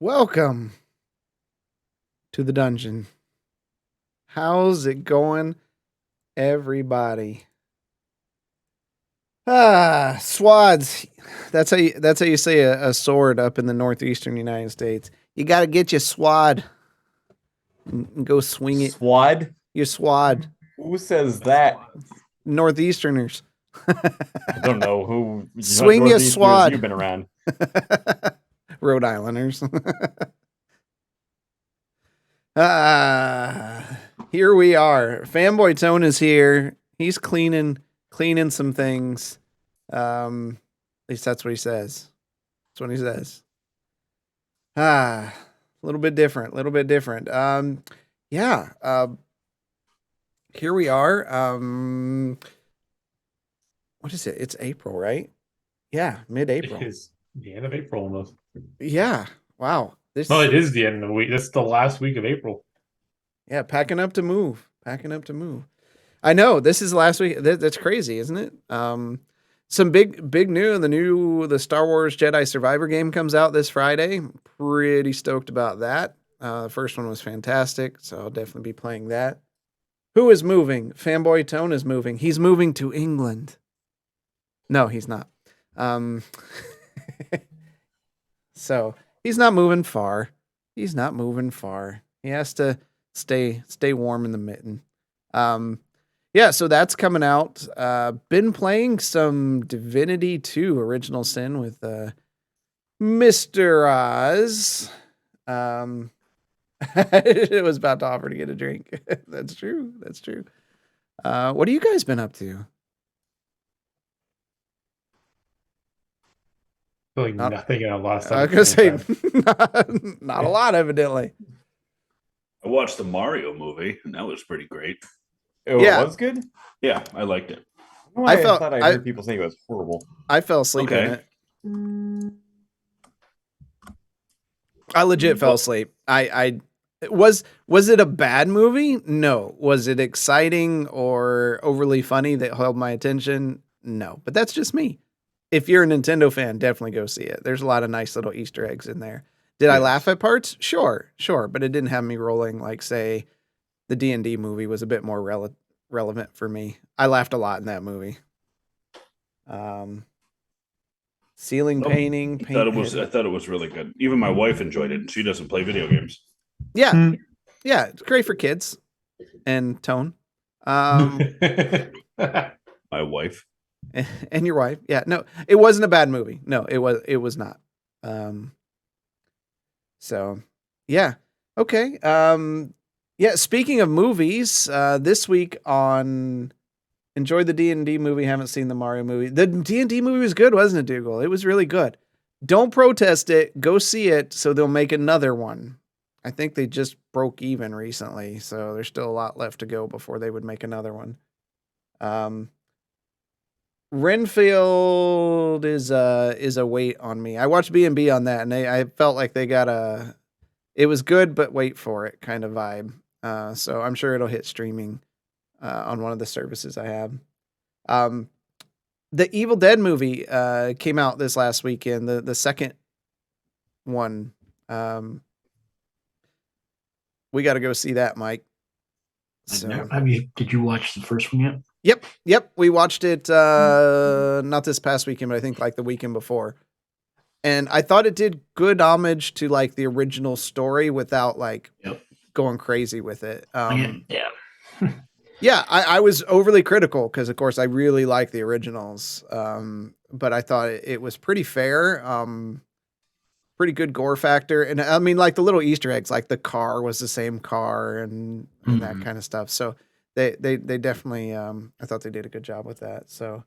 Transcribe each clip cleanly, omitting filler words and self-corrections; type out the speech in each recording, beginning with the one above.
Welcome to the dungeon. How's it going, everybody? Swads. That's how you say a sword up in the northeastern United States. You got to get your swad and go swing it. Swad? Your swad. Who says that? Northeasterners. I don't know who Swing your Northeasterners swad. you've been around. Rhode Islanders. Here we are. Fanboy Tone is here. He's cleaning some things. At least that's what he says. That's what he says. A little bit different. Yeah. Here we are. What is it? It's April, right? Yeah, mid-April. It is the end of April almost. Yeah. Wow. No, it is the end of the week. That's the last week of April. Yeah, packing up to move. I know this is last week. That's crazy, isn't it? Some big news. The Star Wars Jedi Survivor game comes out this Friday. Pretty stoked about that. The first one was fantastic, so I'll definitely be playing that. Who is moving? Fanboy Tone is moving. He's moving to England. No, he's not. So he's not moving far. He has to stay warm in the mitten. Yeah, so that's coming out. Been playing some Divinity 2 Original Sin with Mr. Oz. It was about to offer to get a drink. That's true. What have you guys been up to? Like nothing in the last. I was gonna say not a lot, evidently. I watched the Mario movie, and that was pretty great. Oh, Yeah. It was good? Yeah, I liked it. I thought I heard people saying it was horrible. I fell asleep in Okay. it. I legit fell asleep. Was it a bad movie? No. Was it exciting or overly funny that held my attention? No. But that's just me. If you're a Nintendo fan, definitely go see it. There's a lot of nice little Easter eggs in there. Did I laugh at parts? Sure, but it didn't have me rolling like, say, the D&D movie was a bit more relevant for me. I laughed a lot in that movie. Ceiling painting. I thought it was really good. Even my wife enjoyed it, and she doesn't play video games. Yeah, it's great for kids and Tone. My wife. And your wife. Yeah, no, it wasn't a bad movie. No, it was not. So yeah. Okay. Yeah, speaking of movies, this week on enjoy the D&D movie, haven't seen the Mario movie. The D&D movie was good, wasn't it, Dougal? It was really good. Don't protest it. Go see it so they'll make another one. I think they just broke even recently, so there's still a lot left to go before they would make another one. Renfield is a wait on me. I watched B&B on that, and I felt like they got it was good, but wait for it kind of vibe. So I'm sure it'll hit streaming on one of the services I have. The Evil Dead movie came out this last weekend, the second one. We got to go see that, Mike. So, did you watch the first one yet? Yep. We watched it not this past weekend, but I think like the weekend before. And I thought it did good homage to like the original story without like going crazy with it. Yeah, I was overly critical because, of course, I really like the originals. But I thought it was pretty fair. Pretty good gore factor. And I mean, like the little Easter eggs, like the car was the same car and that kind of stuff. So they definitely, I thought they did a good job with that. So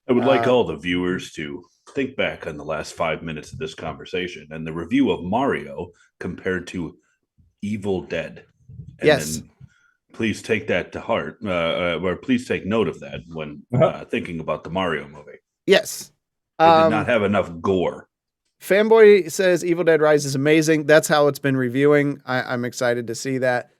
I would like all the viewers to think back on the last 5 minutes of this conversation and the review of Mario compared to Evil Dead. And yes. Please take that to heart, or please take note of that when thinking about the Mario movie. Yes. It did not have enough gore. Fanboy says Evil Dead Rise is amazing. That's how it's been reviewing. I'm excited to see that.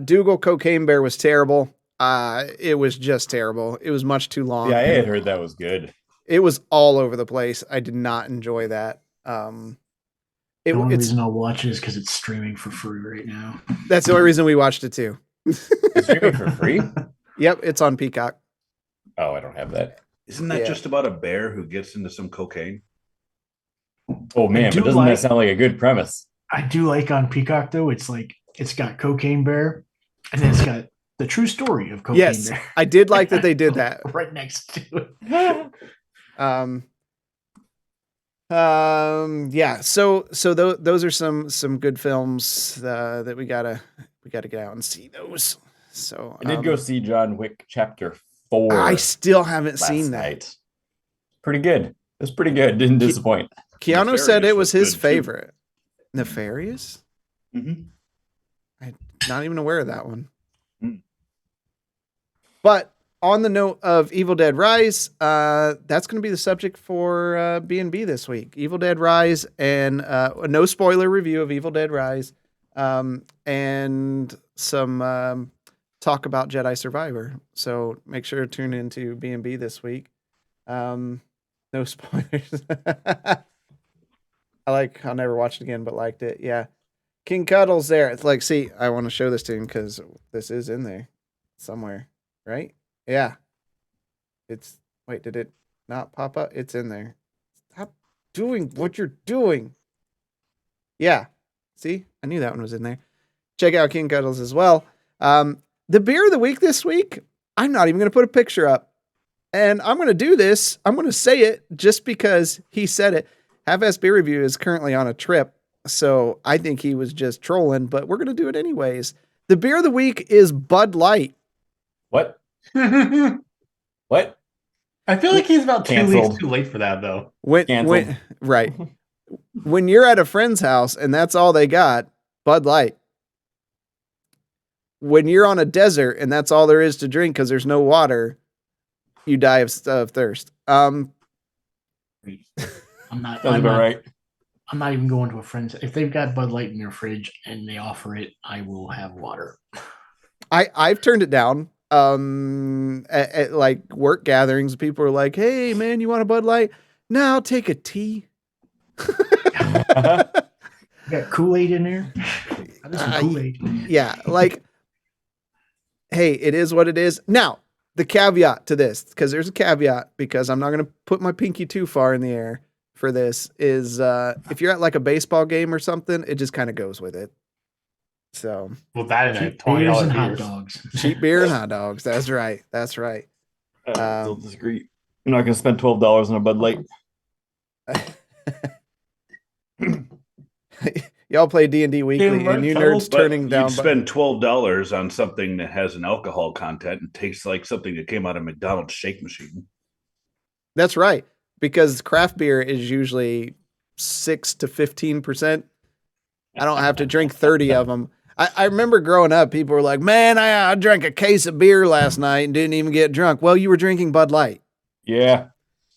Dougal Cocaine Bear was terrible. It was just terrible. It was much too long. Yeah, I had heard that was good. It was all over the place. I did not enjoy that. The only reason I'll watch it is because it's streaming for free right now. That's the only reason we watched it too. It's streaming for free? Yep, it's on Peacock. Oh, I don't have that. Isn't that just about a bear who gets into some cocaine? Oh man, but doesn't that sound like a good premise? I do like on Peacock though. It's like it's got Cocaine Bear, and then it's got the true story of Cocaine Bear. I did like that they did that right next to it. Yeah. So those are some good films that we gotta get out and see those. So I did go see John Wick Chapter 4. I still haven't seen that. Night. Pretty good. It was pretty good. Didn't disappoint. Keanu Nefarious said it was his good, favorite. Nefarious? Mm-hmm. I'm not even aware of that one. Mm. But on the note of Evil Dead Rise, that's going to be the subject for B&B this week. Evil Dead Rise and a no spoiler review of Evil Dead Rise, and some talk about Jedi Survivor. So make sure to tune into B&B this week. No spoilers. I'll never watched it again, but liked it. Yeah. King Cuddle's there. It's like, see, I want to show this to him because this is in there somewhere, right? Yeah. Wait, did it not pop up? It's in there. Stop doing what you're doing. Yeah. See, I knew that one was in there. Check out King Cuddles as well. The beer of the week this week, I'm not even going to put a picture up. And I'm going to do this. I'm going to say it just because he said it. Half-Ass Beer Review is currently on a trip, so I think he was just trolling, but we're going to do it anyways. The beer of the week is Bud Light. What? What? I feel like he's about 2 Canceled. weeks too late for that, though. Right. When you're at a friend's house and that's all they got, Bud Light. When you're on a desert and that's all there is to drink because there's no water, you die of thirst. I'm not right. I'm not even going to a friend's. If they've got Bud Light in their fridge and they offer it, I will have water. I've turned it down. At like work gatherings, people are like, "Hey, man, you want a Bud Light?" No, I'll take a tea. You got Kool-Aid in there. I just some Kool-Aid. Yeah, like, hey, it is what it is. Now, the caveat to this, because there's a caveat, because I'm not going to put my pinky too far in the air for this, is if you're at like a baseball game or something, it just kind of goes with it. So, well, that and beers and hot dogs. Cheap beer and hot dogs. That's right. That's right. I still disagree. You're not going to spend $12 on a Bud Light. Y'all play D&D weekly, and you nerds turning down. You spend $12 on something that has an alcohol content and tastes like something that came out of McDonald's shake machine. That's right, because craft beer is usually 6 to 15%. I don't have to drink 30 of them. I remember growing up, people were like, "Man, I drank a case of beer last night and didn't even get drunk." Well, you were drinking Bud Light. Yeah,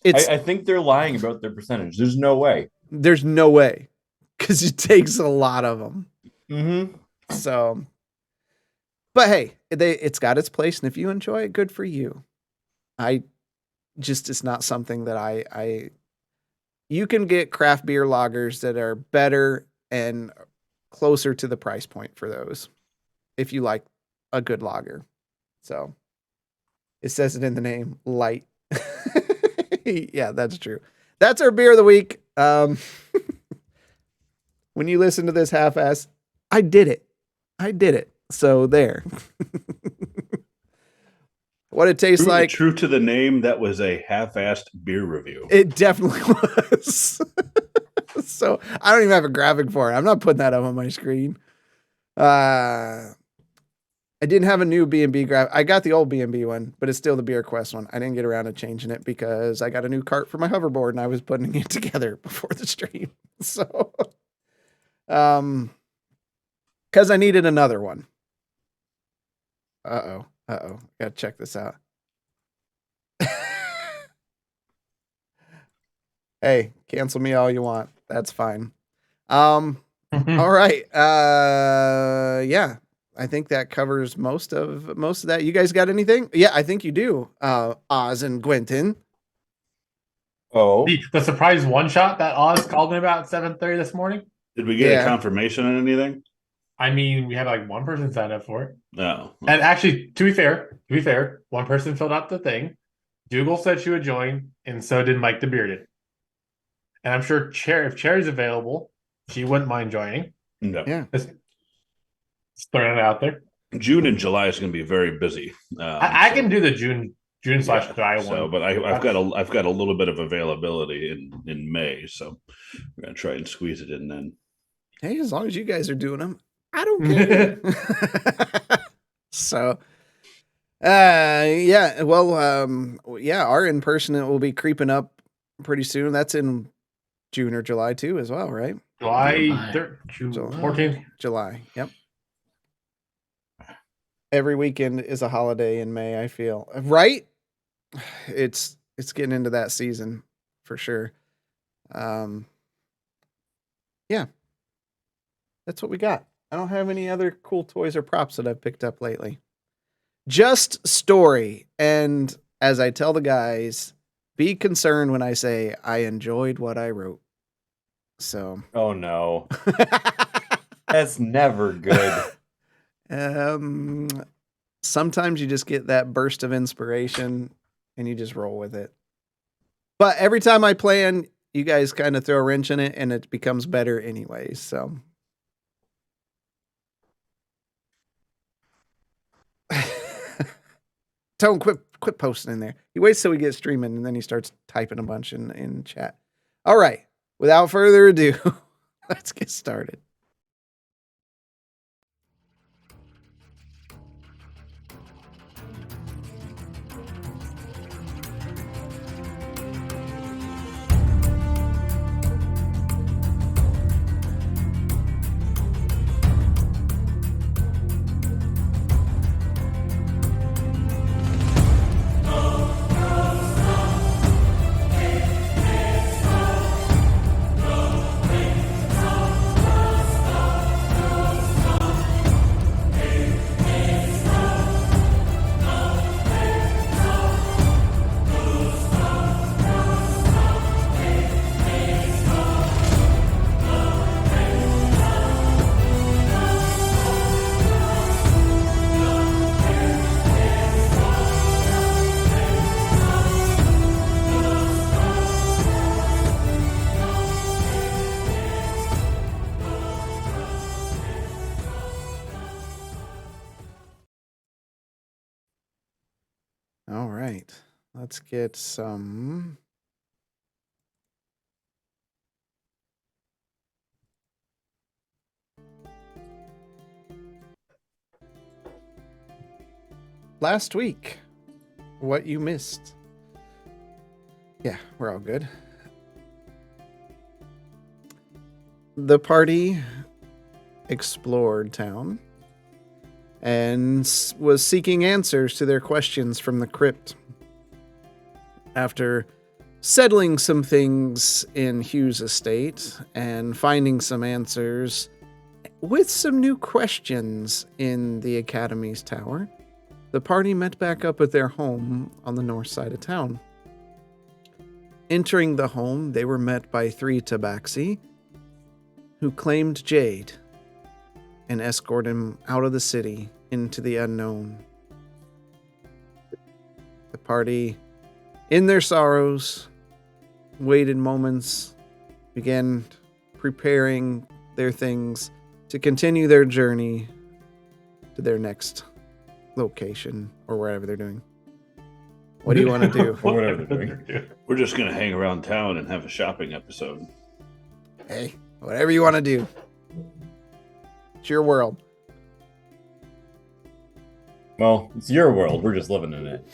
I think they're lying about their percentage. There's no way. There's no way. Because it takes a lot of them. Mm-hmm. So, but hey, it's got its place, and if you enjoy it, good for you. It's not something that you can get craft beer lagers that are better and closer to the price point for those, if you like a good lager. So, it says it in the name, light. Yeah, that's true. That's our beer of the week. When you listen to this half-ass, I did it. So there. What it tastes like. True to the name, that was a half-assed beer review. It definitely was. So I don't even have a graphic for it. I'm not putting that up on my screen. I didn't have a new B&B graphic. I got the old B&B one, but it's still the Beer Quest one. I didn't get around to changing it because I got a new cart for my hoverboard and I was putting it together before the stream. So... because I needed another one. Gotta check this out. Hey, cancel me all you want. That's fine. All right. Yeah, I think that covers most of that. You guys got anything? Yeah, I think you do. Oz and Gwenton. Oh, the surprise one shot that Oz called me about at 7:30 this morning. Did we get Yeah. a confirmation on anything? I mean, we had like one person sign up for it. No. And actually, to be fair, one person filled out the thing. Dougal said she would join, and so did Mike the Bearded. And I'm sure if Cherry's available, she wouldn't mind joining. No. Yeah. Just throwing it out there. June and July is going to be very busy. I can do the June yeah, / July one. So, but I've got a little bit of availability in May, so we're gonna try and squeeze it in then. Hey, as long as you guys are doing them, I don't care. So, yeah, well, yeah, our in person will be creeping up pretty soon. That's in June or July too, as well, right? July July. 14th. July. Yep. Every weekend is a holiday in May, I feel. Right? It's getting into that season for sure. Yeah. That's what we got. I don't have any other cool toys or props that I've picked up lately. Just story. And as I tell the guys, be concerned when I say I enjoyed what I wrote. So. Oh no. That's never good. Sometimes you just get that burst of inspiration and you just roll with it. But every time I plan, you guys kind of throw a wrench in it and it becomes better anyways. So Tone, quit posting in there. He waits till we get streaming and then he starts typing a bunch in chat. All right. Without further ado, let's get started. All right, let's get some. Last week, what you missed. Yeah, we're all good. The party explored town and was seeking answers to their questions from the crypt. After settling some things in Hugh's estate and finding some answers with some new questions in the Academy's tower, the party met back up at their home on the north side of town. Entering the home, they were met by 3 tabaxi who claimed Jade and escort him out of the city into the unknown. The party, in their sorrows, waited moments, began preparing their things to continue their journey to their next location or wherever they're doing. What do you want to do? Whatever they're doing. We're just going to hang around town and have a shopping episode. Hey, whatever you want to do. It's your world. Well, it's your world. We're just living in it.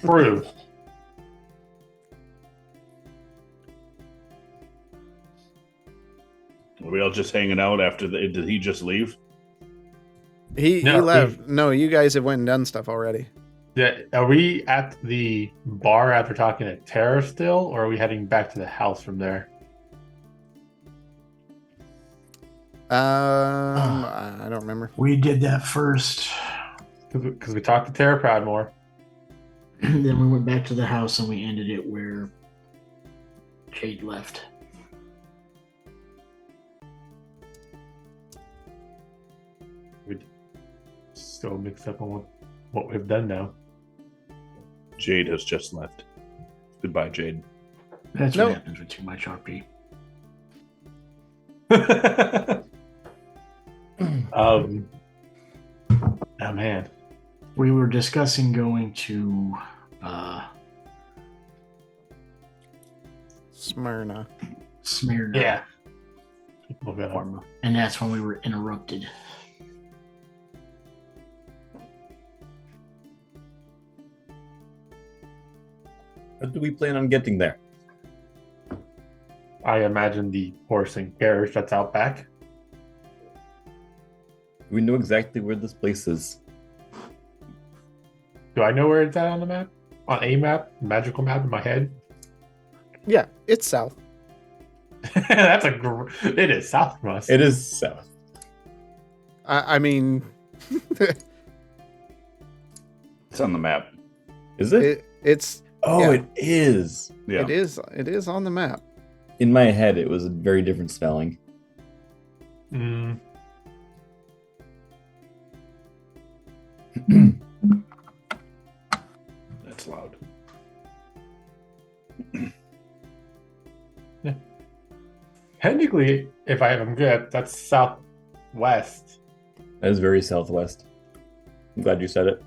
True. Are we all just hanging out after did he just leave? He left. No, you guys have went and done stuff already. Yeah, are we at the bar after talking to Tara still, or are we heading back to the house from there? I don't remember. We did that first. Because we talked to Tara Proudmore. Then we went back to the house and we ended it where Jade left. so mixed up on what we've done now. Jade has just left. Goodbye, Jade. That's Nope. what happens with too much RP. Oh man. We were discussing going to Smyrna. Smyrna. Yeah. Moving on. And that's when we were interrupted. How do we plan on getting there? I imagine the horse and carriage that's out back. We know exactly where this place is. Do I know where it's at on the map? On a map? Magical map in my head? Yeah, it's south. That's it is south from us. It is south. I mean, It's on the map. Is it? it's Oh, yeah. it is. Yeah. it is on the map. In my head, it was a very different spelling. Mm, That's loud. technically, if I'm good, that's southwest. That is very southwest. I'm glad you said it.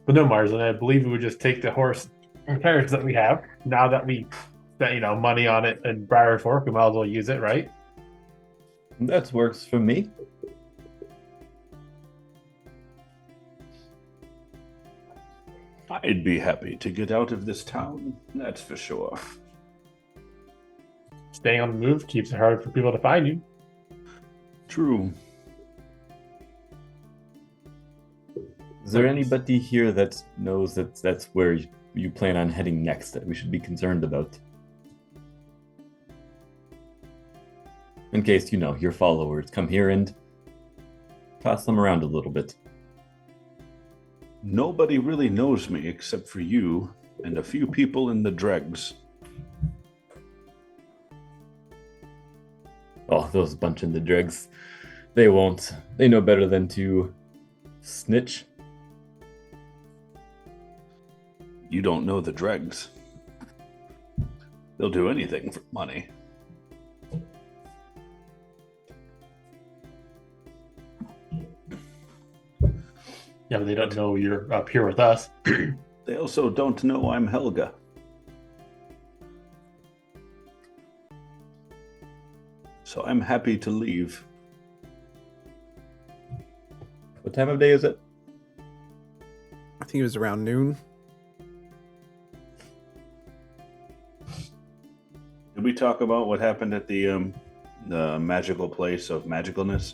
But no, Mars, and I believe we would just take the horse and carriage that we have. Now that we spent, money on it and Briar Fork, we might as well use it, right? That works for me. I'd be happy to get out of this town. That's for sure. Staying on the move keeps it hard for people to find you. True. Is there anybody here that knows that that's where you plan on heading next that we should be concerned about? In case, your followers come here and toss them around a little bit. Nobody really knows me except for you and a few people in the dregs. Oh, those bunch in the dregs. They won't. They know better than to snitch. You don't know the dregs. They'll do anything for money. Yeah, but they don't know you're up here with us. They also don't know I'm Helga. So I'm happy to leave. What time of day is it? I think it was around noon. Did we talk about what happened at the magical place of magicalness?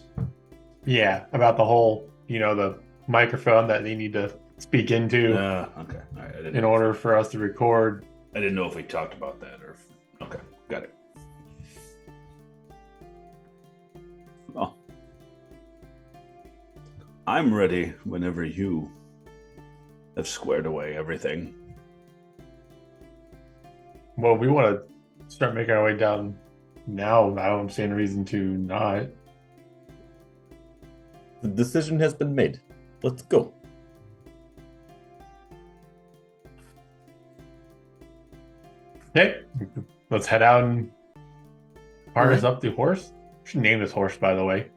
Yeah, about the whole, the microphone that they need to speak into Okay. All right. in order for us to record. I didn't know if we talked about that or. Okay, got it. Oh. I'm ready whenever you have squared away everything. Well, we want to start making our way down now. I don't see any reason to not. The decision has been made. Let's go. Okay, let's head out and harness up the horse. We should name this horse, by the way.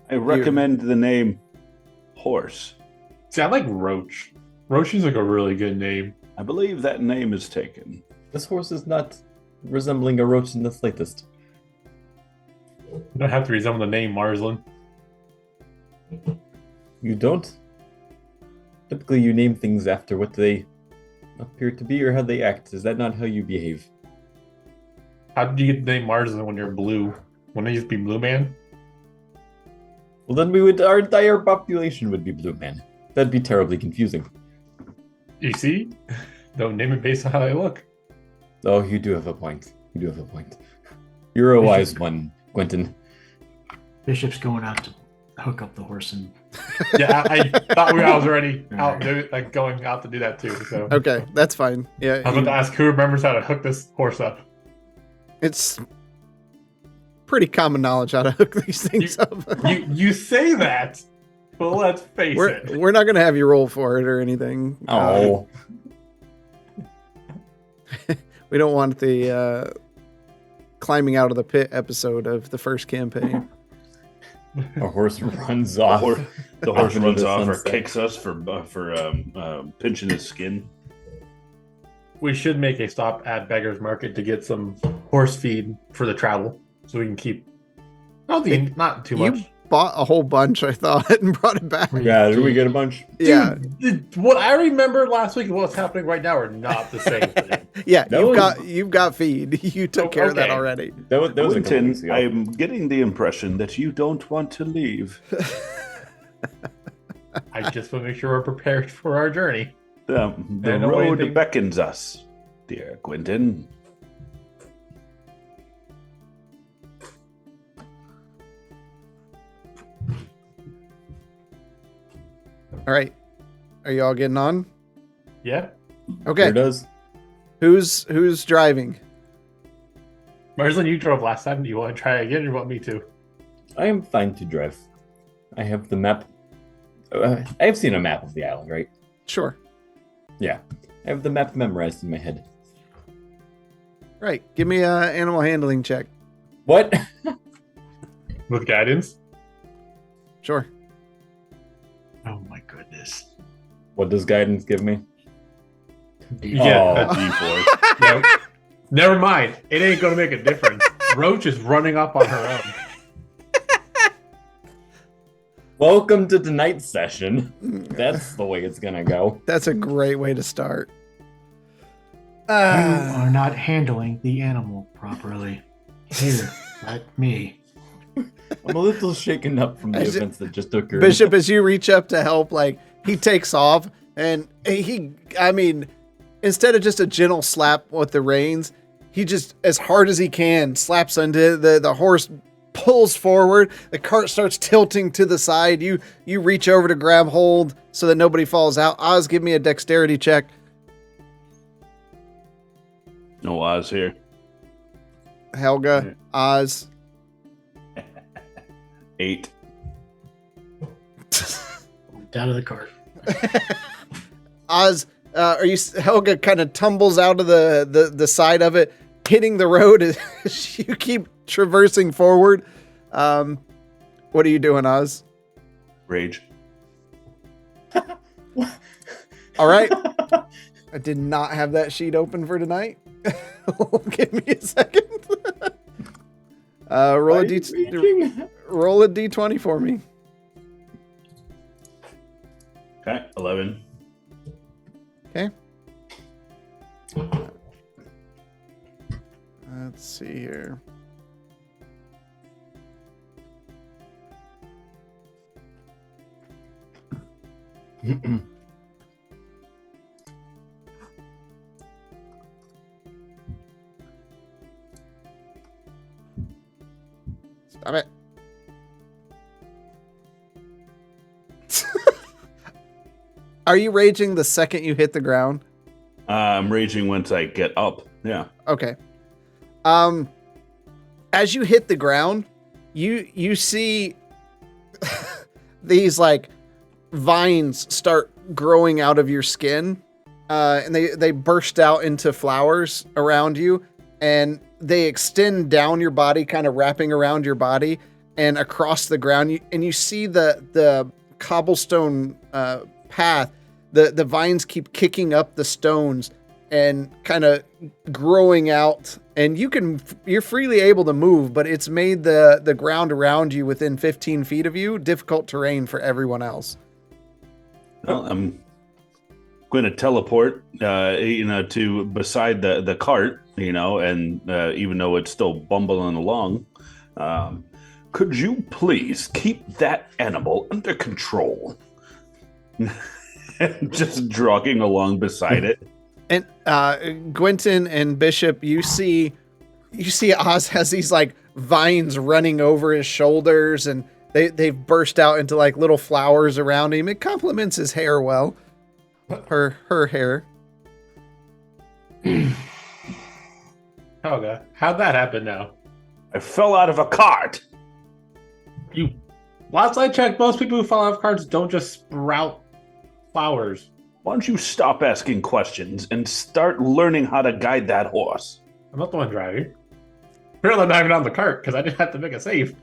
I recommend the name Horse. See, I like Roach. Roach is like a really good name. I believe that name is taken. This horse is not resembling a roach in the slightest. You don't have to resemble the name Marsland. You don't? Typically, you name things after what they appear to be or how they act. Is that not how you behave? How did you get the name Marsland when you're blue? Wouldn't it used to be Blue Man? Well, then our entire population would be Blue Man. That'd be terribly confusing. You see? Don't name it based on how they look. Oh, you do have a point. You're a wise one, Quentin. Bishop's going out to hook up the horse and Yeah, I thought I was already out going out to do that too. So Okay, that's fine. Yeah, I was about to ask who remembers how to hook this horse up. It's pretty common knowledge how to hook these things up. You say that, but let's face it. We're not going to have you roll for it or anything. Oh, We don't want the climbing out of the pit episode of the first campaign. a horse runs off. The horse into runs the off or sunset. kicks us for pinching his skin. We should make a stop at Beggar's Market to get some horse feed for the travel, so we can keep not too much. You bought a whole bunch, I thought, and brought it back. Yeah, did we get a bunch? Yeah. What I remember last week and what's happening right now are not the same thing. Yeah, That you've got feed. You took care of that okay. already. That was a couple Quentin, weeks ago. I'm getting the impression that you don't want to leave. I just want to make sure we're prepared for our journey. The I don't know road anything. beckons us, dear Quentin. All right. Are you all getting on? Yeah. Okay. Sure does. Who's driving? Marslin, you drove last time. Do you want to try again or you want me to? I am fine to drive. I have the map. I have seen a map of the island, right? Sure. Yeah. I have the map memorized in my head. Right. Give me a animal handling check. What? With guidance? Sure. Oh my goodness. What does guidance give me? Yeah. Oh. D4. No. Never mind. It ain't going to make a difference. Roach is running up on her own. Welcome to tonight's session. That's the way it's gonna go. That's a great way to start. You are not handling the animal properly. Here, let me. I'm a little shaken up from the As it- events that just occurred. Bishop, as you reach up to help, like, he takes off and instead of just a gentle slap with the reins, he just, as hard as he can, slaps into the horse, pulls forward, the cart starts tilting to the side. You reach over to grab hold so that nobody falls out. Oz, give me a dexterity check. No Oz here. Helga, Oz. 8. Out of the cart. Oz, Helga kind of tumbles out of the side of it, hitting the road as you keep traversing forward. What are you doing, Oz? Rage. All right. I did not have that sheet open for tonight. Give me a second. Roll a d20 for me. Okay, 11. Okay. Let's see here. Stop it. Are you raging the second you hit the ground? I'm raging once I get up. Yeah. Okay. As you hit the ground, you see these like vines start growing out of your skin, and they burst out into flowers around you, and they extend down your body, kind of wrapping around your body and across the ground. And you see the cobblestone path. The vines keep kicking up the stones and kind of growing out, and you're freely able to move, but it's made the ground around you within 15 feet of you difficult terrain for everyone else. Well, I'm going to teleport, to beside the cart, and even though it's still bumbling along, could you please keep that animal under control? Just jogging along beside it. And Gwynton and Bishop, you see Oz has these like vines running over his shoulders, and they've burst out into like little flowers around him. It complements his hair well. Her hair. Okay. How'd that happen now? I fell out of a cart. Last I checked, most people who fall out of carts don't just sprout flowers. Why don't you stop asking questions and start learning how to guide that horse? I'm not the one driving. Apparently, I'm not even on the cart because I didn't have to make a save.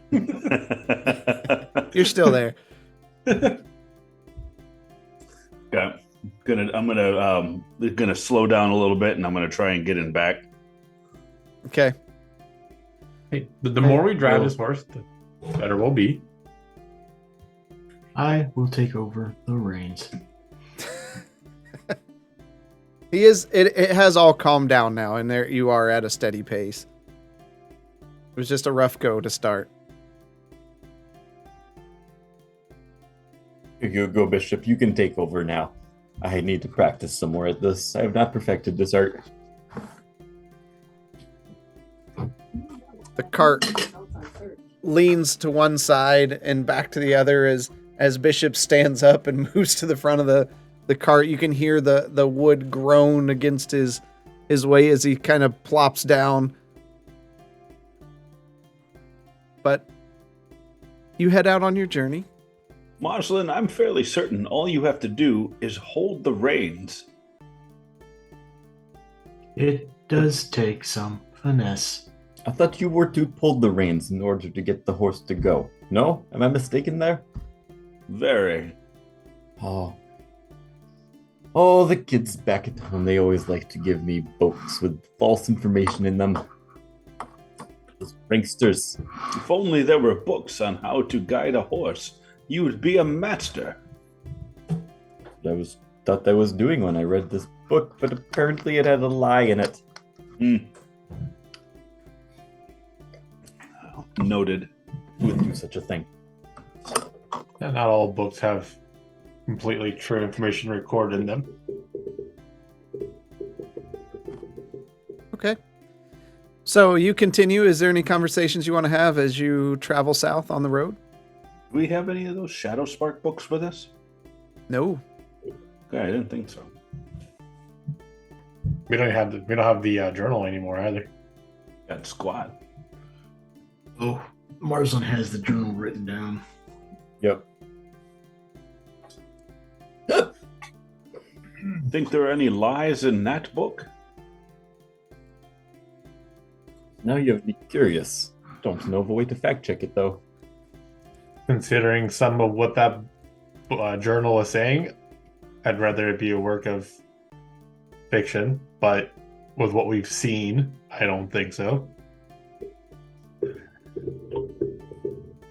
You're still there. Okay. I'm gonna slow down a little bit, and I'm gonna try and get in back. Okay. Hey, the more we drive this horse, the better we'll be. I will take over the reins. He is. It has all calmed down now, and there you are at a steady pace. It was just a rough go to start. Here you go, Bishop. You can take over now. I need to practice some more at this. I have not perfected this art. The cart leans to one side and back to the other as Bishop stands up and moves to the front of the cart. You can hear the wood groan against his weight as he kind of plops down. But you head out on your journey. Marcelin, I'm fairly certain all you have to do is hold the reins. It does take some finesse. I thought you were to pull the reins in order to get the horse to go. No? Am I mistaken there? Very. Oh. Oh, the kids back at home, they always like to give me books with false information in them. Those pranksters. If only there were books on how to guide a horse, you would be a master. Thought I was doing when I read this book, but apparently it had a lie in it. Noted. Wouldn't do such a thing. Not all books have completely true information recorded in them. Okay. So you continue. Is there any conversations you want to have as you travel south on the road? Do we have any of those Shadowspark books with us? No. Okay, I didn't think so. We don't have the journal anymore either. That squat. Oh, Marslin has the journal written down. Yep. Think there are any lies in that book? Now you have me curious. Don't know of a way to fact check it though. Considering some of what that journal is saying, I'd rather it be a work of fiction, but with what we've seen, I don't think so.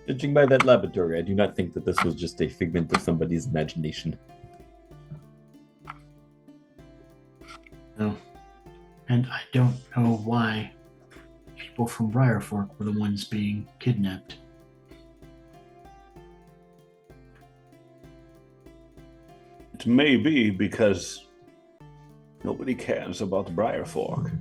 Judging by that laboratory, I do not think that this was just a figment of somebody's imagination. No. And I don't know why people from Briarfork were the ones being kidnapped. It may be because nobody cares about Briarfork.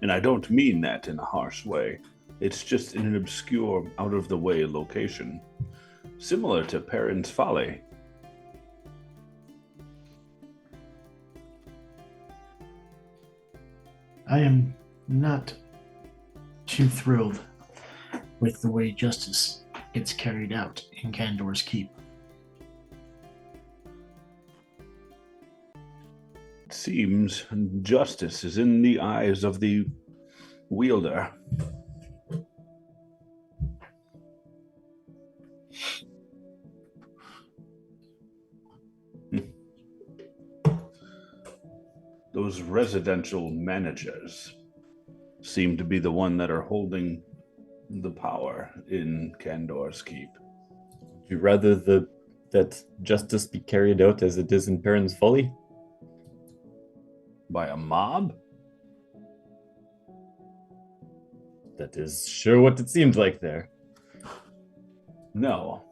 And I don't mean that in a harsh way. It's just in an obscure, out-of-the-way location. Similar to Perrin's Folly. I am not too thrilled with the way justice gets carried out in Kandor's Keep. It seems justice is in the eyes of the wielder. Those residential managers seem to be the one that are holding the power in Kandor's Keep. Would you rather that justice be carried out as it is in Perrin's Folly? By a mob? That is sure what it seems like there. No.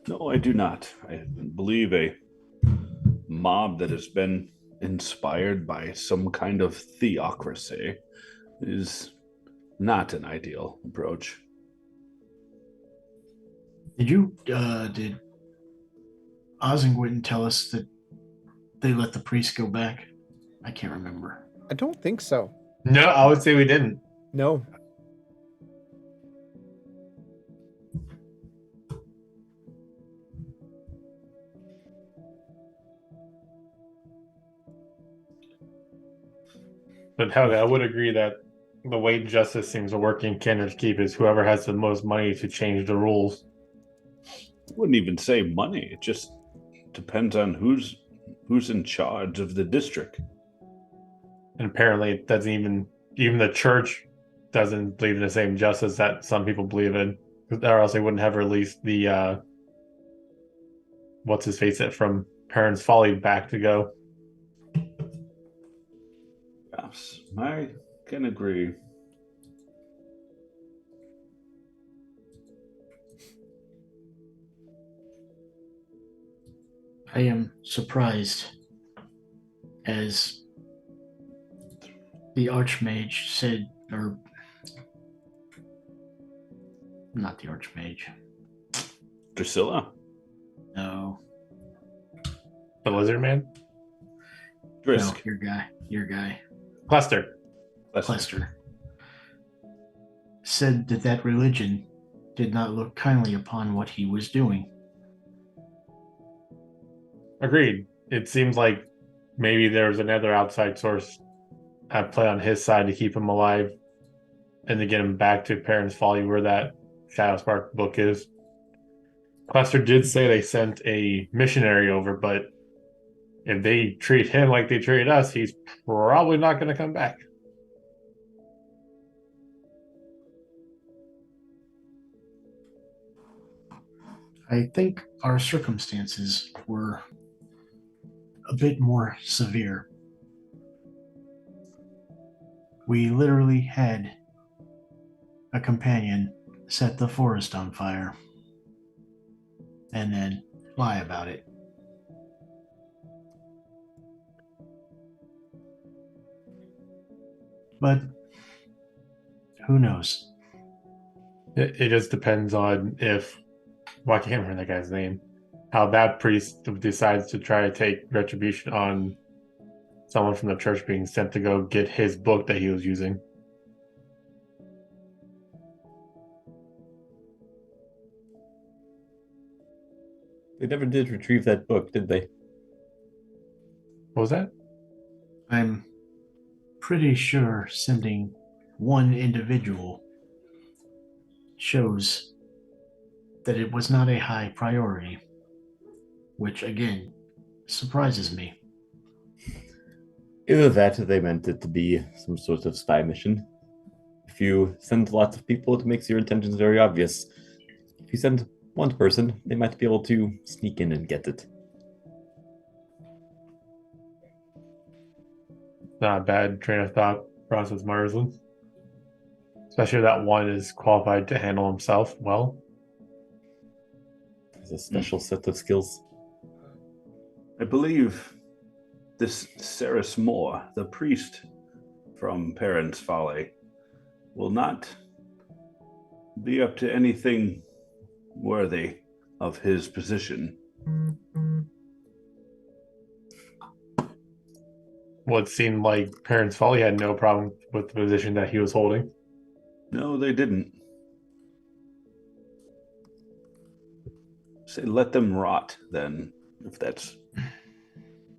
No, I do not. I believe a mob that has been inspired by some kind of theocracy is not an ideal approach. Did Ozingwin tell us that they let the priest go back? I can't remember. I don't think so. No, I would say we didn't. No. But Helga, I would agree that the way justice seems to work in Kenner's Keep is whoever has the most money to change the rules. I wouldn't even say money. It just depends on who's in charge of the district. And apparently it doesn't even the church doesn't believe in the same justice that some people believe in. Or else they wouldn't have released the what's his face it from Parents' Folly back to go. Yes, I can agree. I am surprised, as the Archmage said, or not the Archmage. Drusilla? No, The Lizard Man? Drisk. no, your guy, Cluster. Cluster, said that religion did not look kindly upon what he was doing. Agreed. It seems like maybe there was another outside source at play on his side to keep him alive and to get him back to Parents' Folly where that Shadowspark book is. Cluster did say they sent a missionary over, but if they treat him like they treated us, he's probably not going to come back. I think our circumstances were a bit more severe. We literally had a companion set the forest on fire and then lie about it. But who knows? It just depends on if, well, I can't remember that guy's name, how that priest decides to try to take retribution on someone from the church being sent to go get his book that he was using. They never did retrieve that book, did they? What was that? I'm pretty sure sending one individual shows that it was not a high priority, which again surprises me. Either that or they meant it to be some sort of spy mission. If you send lots of people, it makes your intentions very obvious. If you send one person, they might be able to sneak in and get it. Not a bad train of thought process, Marsland. Especially if that one is qualified to handle himself well. Has a special set of skills. I believe this Ceres Moore, the priest from Parents' Folly, will not be up to anything worthy of his position. Well, it seemed like Parents' Folly had no problem with the position that he was holding. No, they didn't. Say, let them rot, then, if that's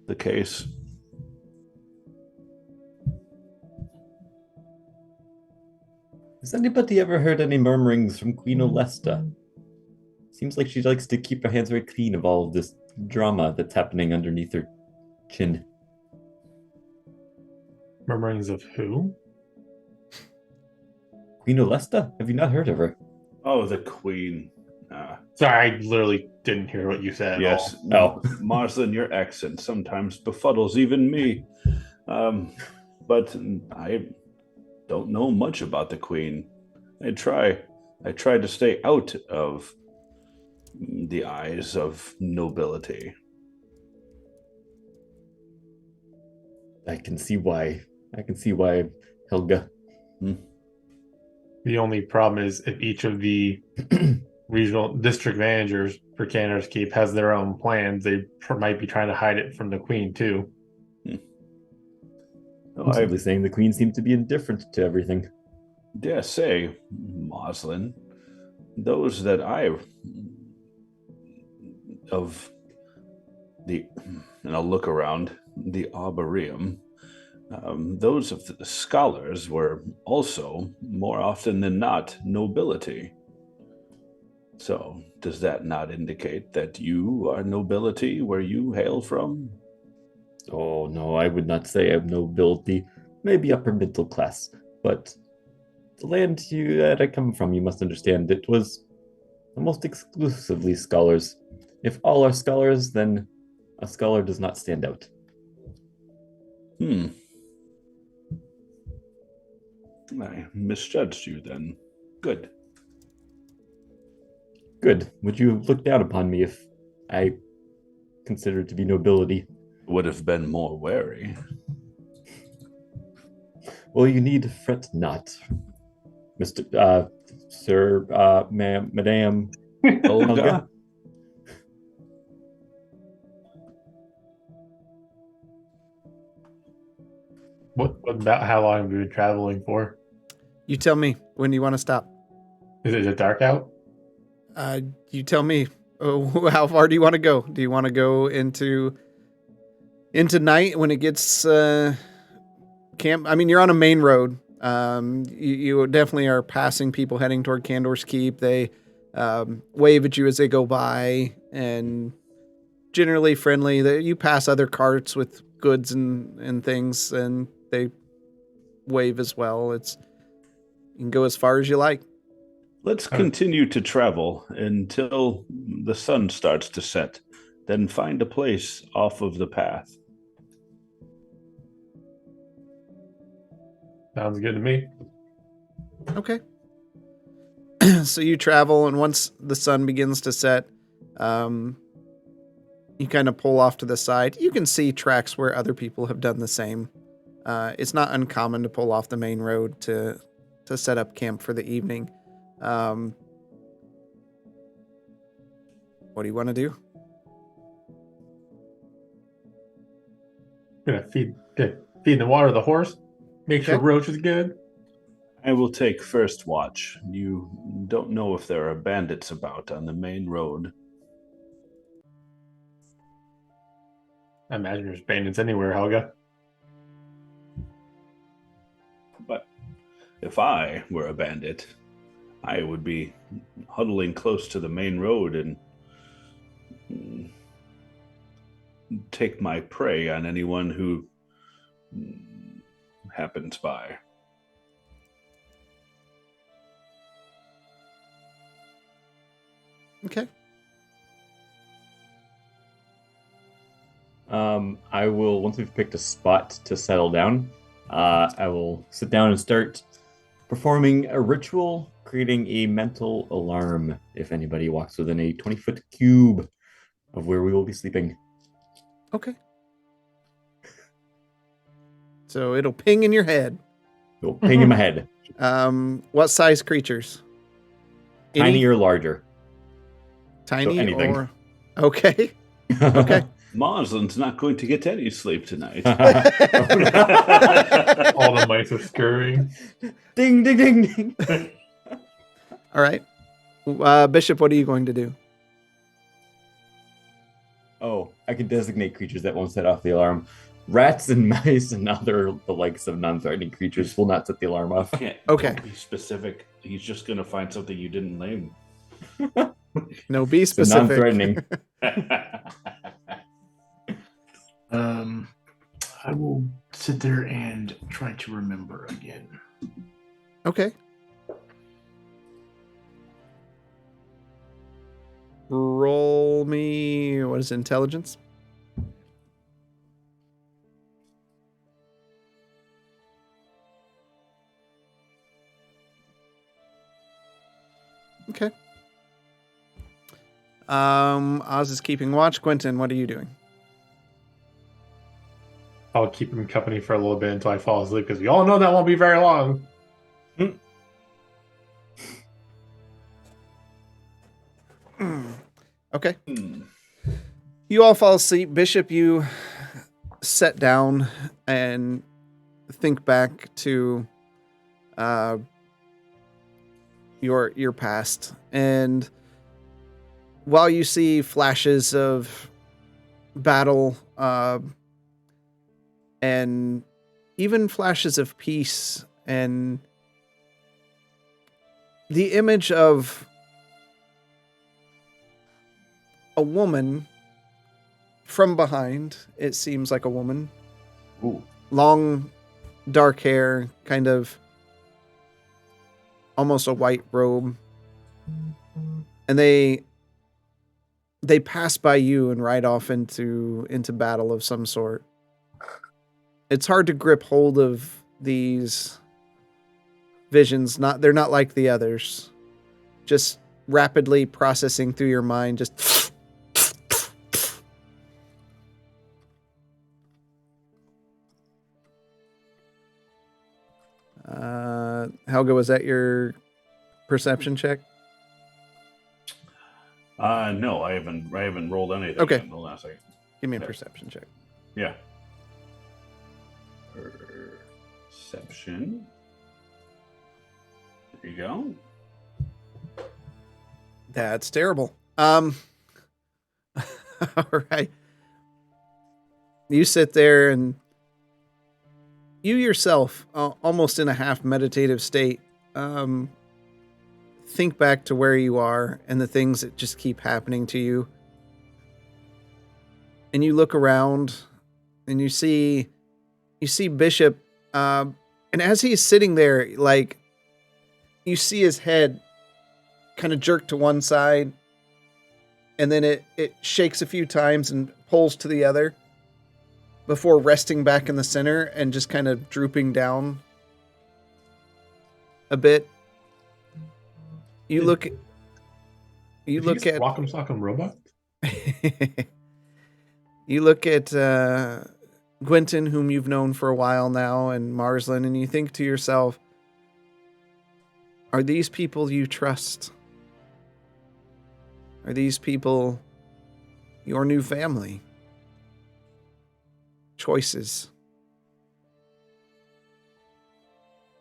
the case. Has anybody ever heard any murmurings from Queen Olesta? Seems like she likes to keep her hands very clean of all of this drama that's happening underneath her chin. Murmurings of who? Queen Olesta? Have you not heard of her? Oh, the Queen. Sorry, I literally didn't hear what you said Yes. at all. Oh. Marsland, your accent sometimes befuddles even me. But I don't know much about the Queen. I try to stay out of the eyes of nobility. I can see why, Helga. The only problem is if each of the regional district managers for Canada's Keep has their own plans, they might be trying to hide it from the Queen too. Well, I Simply saying the queen seemed to be indifferent to everything. dare say, Moslin, those that I of the, and I'll look around, the Arboreum, those of the scholars were also, more often than not, nobility. So, does that not indicate that you are nobility where you hail from? Oh no, I would not say I have nobility, maybe upper middle class, but the land that I come from, you must understand, it was almost exclusively scholars. If all are scholars, then a scholar does not stand out. I misjudged you then. Good. Good. Would you look down upon me if I considered to be nobility? Would have been more wary. Well, you need fret not, Mr. Sir, ma'am, madame, Helga. What about how long have we been traveling for? You tell me when you want to stop. Is it dark out? You tell me. Oh, how far do you want to go? Do you want to go into night when it gets camp? I mean, you're on a main road. You definitely are passing people heading toward Candor's Keep. They wave at you as they go by, and generally friendly. You pass other carts with goods and things, and they wave as well. You can go as far as you like. Let's continue to travel until the sun starts to set, then find a place off of the path. Sounds good to me. Okay. So you travel, and once the sun begins to set, you kind of pull off to the side. You can see tracks where other people have done the same. It's not uncommon to pull off the main road to set up camp for the evening. What do you want to do? Gonna feed the water the horse. Make sure Okay. Roach is good. I will take first watch. You don't know if there are bandits about on the main road. I imagine there's bandits anywhere, Helga. But if I were a bandit, I would be huddling close to the main road and take my prey on anyone who happens by. Okay. I will, once we've picked a spot to settle down, I will sit down and start performing a ritual, creating a mental alarm if anybody walks within a 20-foot cube of where we will be sleeping. Okay. So it'll ping in your head. It will ping in my head. What size creatures? Tiny or larger. Tiny so anything. or okay. Okay. Moslin's not going to get any sleep tonight. All the mice are scurrying. Ding, ding, ding, ding. All right. Bishop, what are you going to do? Oh, I can designate creatures that won't set off the alarm. Rats and mice and the likes of non-threatening creatures will not set the alarm off. Can't Okay. be specific. He's just going to find something you didn't name. No, be So specific. non-threatening. I will sit there and try to remember again. Okay. Roll me, what is it, intelligence? Okay. Oz is keeping watch. Quentin, what are you doing? I'll keep him company for a little bit until I fall asleep because we all know that won't be very long. Okay. You all fall asleep. Bishop, you set down and think back to your past, and while you see flashes of battle and even flashes of peace and the image of a woman from behind, it seems like a woman. Ooh. Long, dark hair, kind of almost a white robe. And they pass by you and ride off into battle of some sort. It's hard to grip hold of these visions. They're not like the others. Just rapidly processing through your mind, just Helga, was that your perception check? No, I haven't rolled anything. Okay. In the last second. Give me a perception check. Yeah. Perception. There you go. That's terrible. All right. You sit there and you yourself, almost in a half meditative state, think back to where you are and the things that just keep happening to you. And you look around and you see Bishop, and as he's sitting there, like, you see his head kind of jerk to one side, and then it shakes a few times and pulls to the other before resting back in the center and just kind of drooping down a bit. You look at Rock'em Sock'em Robot. You look at Gwynton, whom you've known for a while now, and Marslin, and you think to yourself, are these people you trust? Are these people your new family? Choices.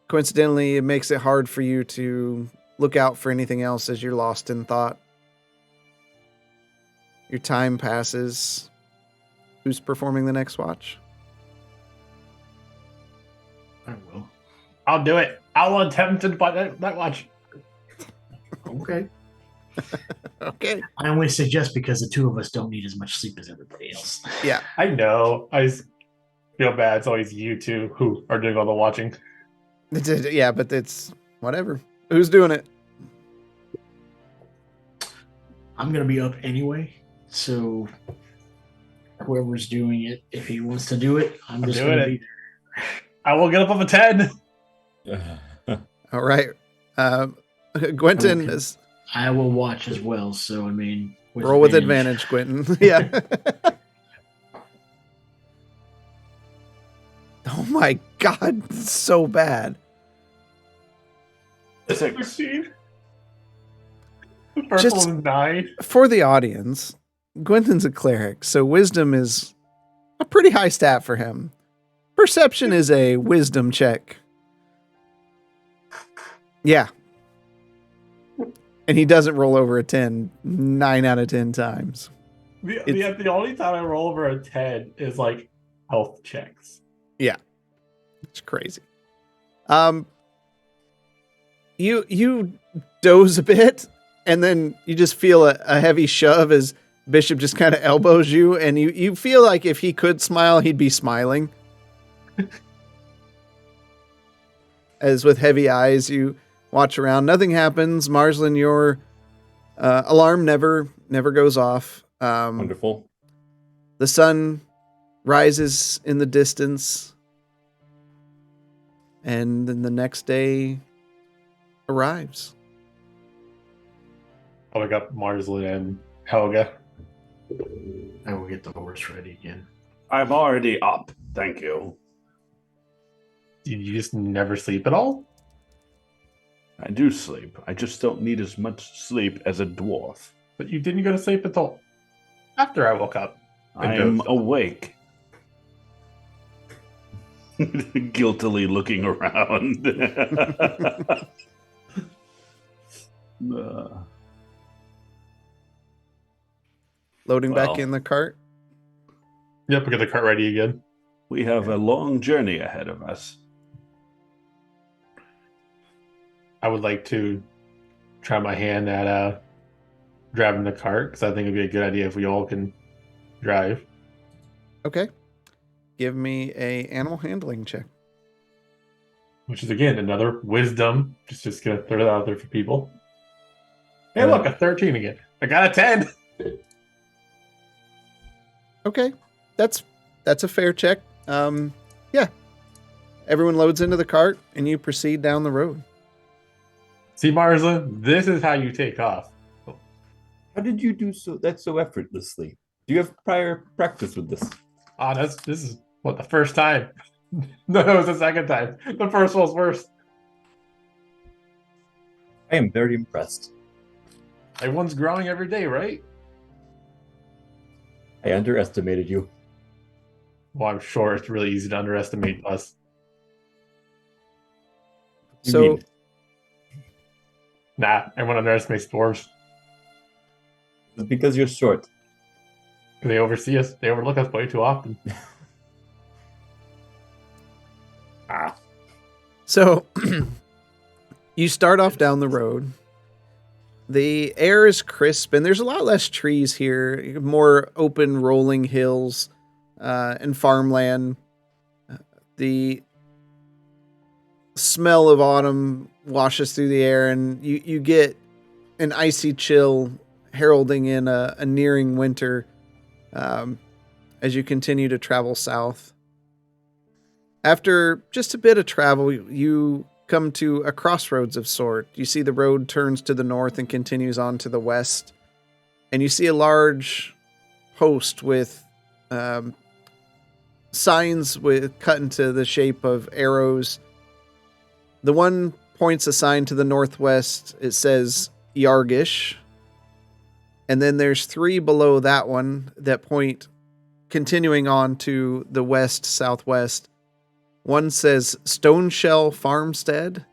Coincidentally, it makes it hard for you to look out for anything else as you're lost in thought. Your time passes. Who's performing the next watch? I will. I'll do it. I'll attempt to that watch. Okay. Okay. I only suggest because the two of us don't need as much sleep as everybody else. Yeah. I know. I feel bad. It's always you two who are doing all the watching. Yeah, but it's whatever. Who's doing it? I'm going to be up anyway, so whoever's doing it, if he wants to do it, I'm just going to be there. I will get up a 10. All right. Gwynton Okay. is... I will watch as well, so I mean... Roll with advantage, Gwynton. Yeah. Oh my god, it's so bad. 16. The first Just- one was 9. For the audience, Gwynton's a cleric, so wisdom is a pretty high stat for him. Perception is a wisdom check. Yeah. And he doesn't roll over a 10 9 out of 10 times. The only time I roll over a 10 is like health checks. It's crazy. You doze a bit, and then you just feel a heavy shove as Bishop just kind of elbows you, and you feel like if he could smile, he'd be smiling. As with heavy eyes, you watch around. Nothing happens. Marslin, your alarm never goes off. Wonderful. The sun rises in the distance. And then the next day arrives. I'll wake up Marslin and Helga. I will get the horse ready again. I'm already up. Thank you. Did you just never sleep at all? I do sleep. I just don't need as much sleep as a dwarf. But you didn't go to sleep until after I woke up. I am awake. Guiltily looking around. Loading back Well. in the cart. Yep, we get the cart ready again. We have a long journey ahead of us. I would like to try my hand at driving the cart because I think it'd be a good idea if we all can drive. Okay. Give me a animal handling check. Which is again another wisdom. Just gonna throw that out there for people. Hey, look, a 13 again. I got a 10. Okay. That's a fair check. Yeah. Everyone loads into the cart and you proceed down the road. See, Marza, this is how you take off. How did you do so effortlessly? Do you have prior practice with this? This is what the first time. No, it was the second time. The first one was worse. I am very impressed. Everyone's growing every day, right? I underestimated you. Well, I'm sure it's really easy to underestimate us. You So mean? Nah, everyone underestimates dwarves. It's because you're short. They oversee us. They overlook us way too often. So you start off down the road. The air is crisp and there's a lot less trees here, more open rolling hills and farmland. The smell of autumn washes through the air and you get an icy chill heralding in a nearing winter as you continue to travel south. After just a bit of travel, you come to a crossroads of sort. You see the road turns to the north and continues on to the west. And you see a large post with signs cut into the shape of arrows. The one points a sign to the northwest. It says Yargish. And then there's 3 below that one that point continuing on to the west, southwest. One says Stoneshell Farmstead.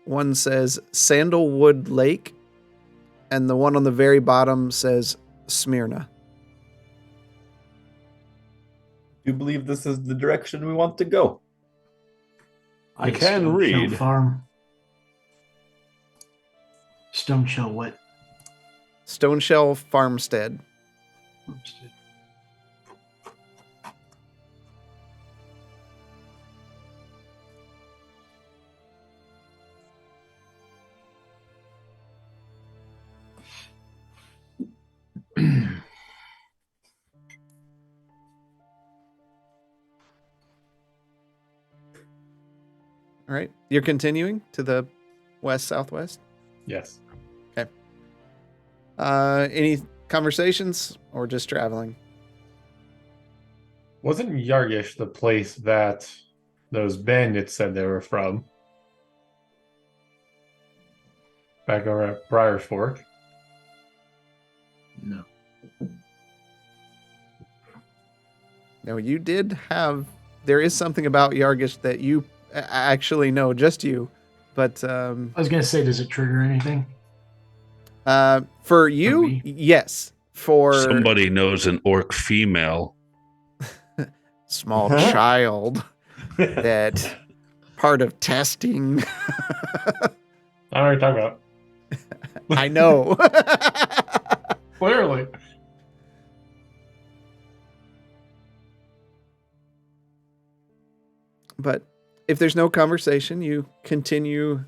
One says Sandalwood Lake. And the one on the very bottom says Smyrna. Do you believe this is the direction we want to go? I can Stoneshell read. Farm. Stoneshell what? Stoneshell Farmstead. All right. You're continuing to the west, southwest? Yes. Okay. Any conversations or just traveling? Wasn't Yargish the place that those bandits said they were from? Back over at Briar's Fork. No. No, you did have. There is something about Yargish that you actually know, just you. But I was gonna say, does it trigger anything? for you, me? yes. For Somebody knows an orc female. small child, that part of testing. I know what you're talking about. I know. Clearly. But if there's no conversation, you continue,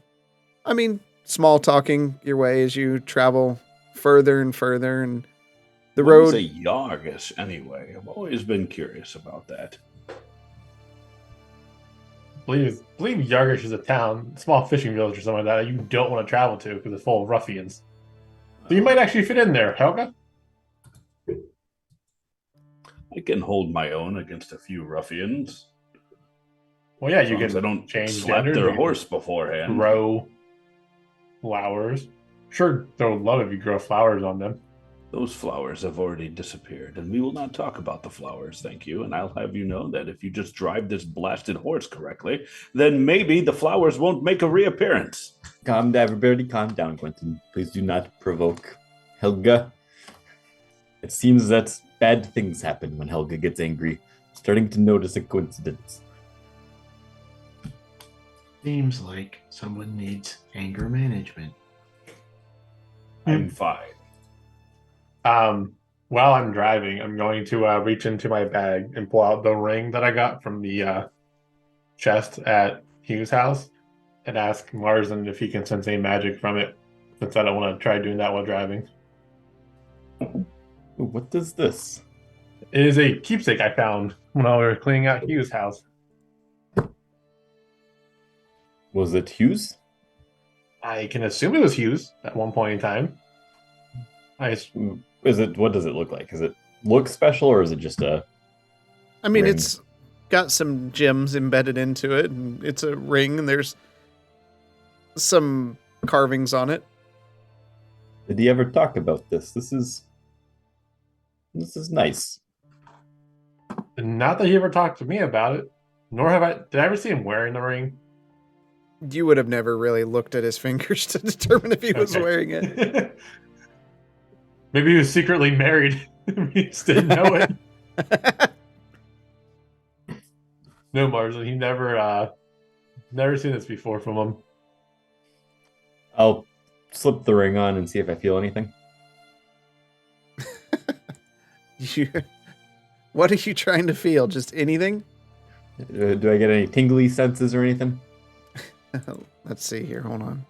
small talking your way as you travel further and further. And the What is road. a Yargish anyway? I've always been curious about that. believe Yargish is a town, small fishing village or something like that you don't want to travel to because it's full of ruffians. So you might actually fit in there, Helga. I can hold my own against a few ruffians. Well, yeah, As you long as can I don't change slap genders, their you horse beforehand. grow flowers. Sure, they'll love if you grow flowers on them. Those flowers have already disappeared, and we will not talk about the flowers, thank you. And I'll have you know that if you just drive this blasted horse correctly, then maybe the flowers won't make a reappearance. Calm down, everybody. Calm down, Quentin. Please do not provoke Helga. It seems that bad things happen when Helga gets angry. Starting to notice a coincidence. Seems like someone needs anger management. I'm fine. While I'm driving, I'm going to reach into my bag and pull out the ring that I got from the chest at Hugh's house and ask Marsden if he can sense any magic from it, since I don't want to try doing that while driving. Ooh, what is this? It is a keepsake I found when I was cleaning out Hugh's house. Was it Hughes? I can assume it was Hugh's at one point in time. What does it look like? Does it look special, or is it just a I mean, ring? it's got some gems embedded into it, and it's a ring, and there's some carvings on it. Did he ever talk about this? This is nice. Not that he ever talked to me about it, nor have I. Did I ever see him wearing the ring? You would have never really looked at his fingers to determine if he was Okay. wearing it. Maybe he was secretly married. We just didn't know it. No, Marsden, he never seen this before from him. I'll slip the ring on and see if I feel anything. What are you trying to feel? Just anything? Do I get any tingly senses or anything? Let's see here. Hold on.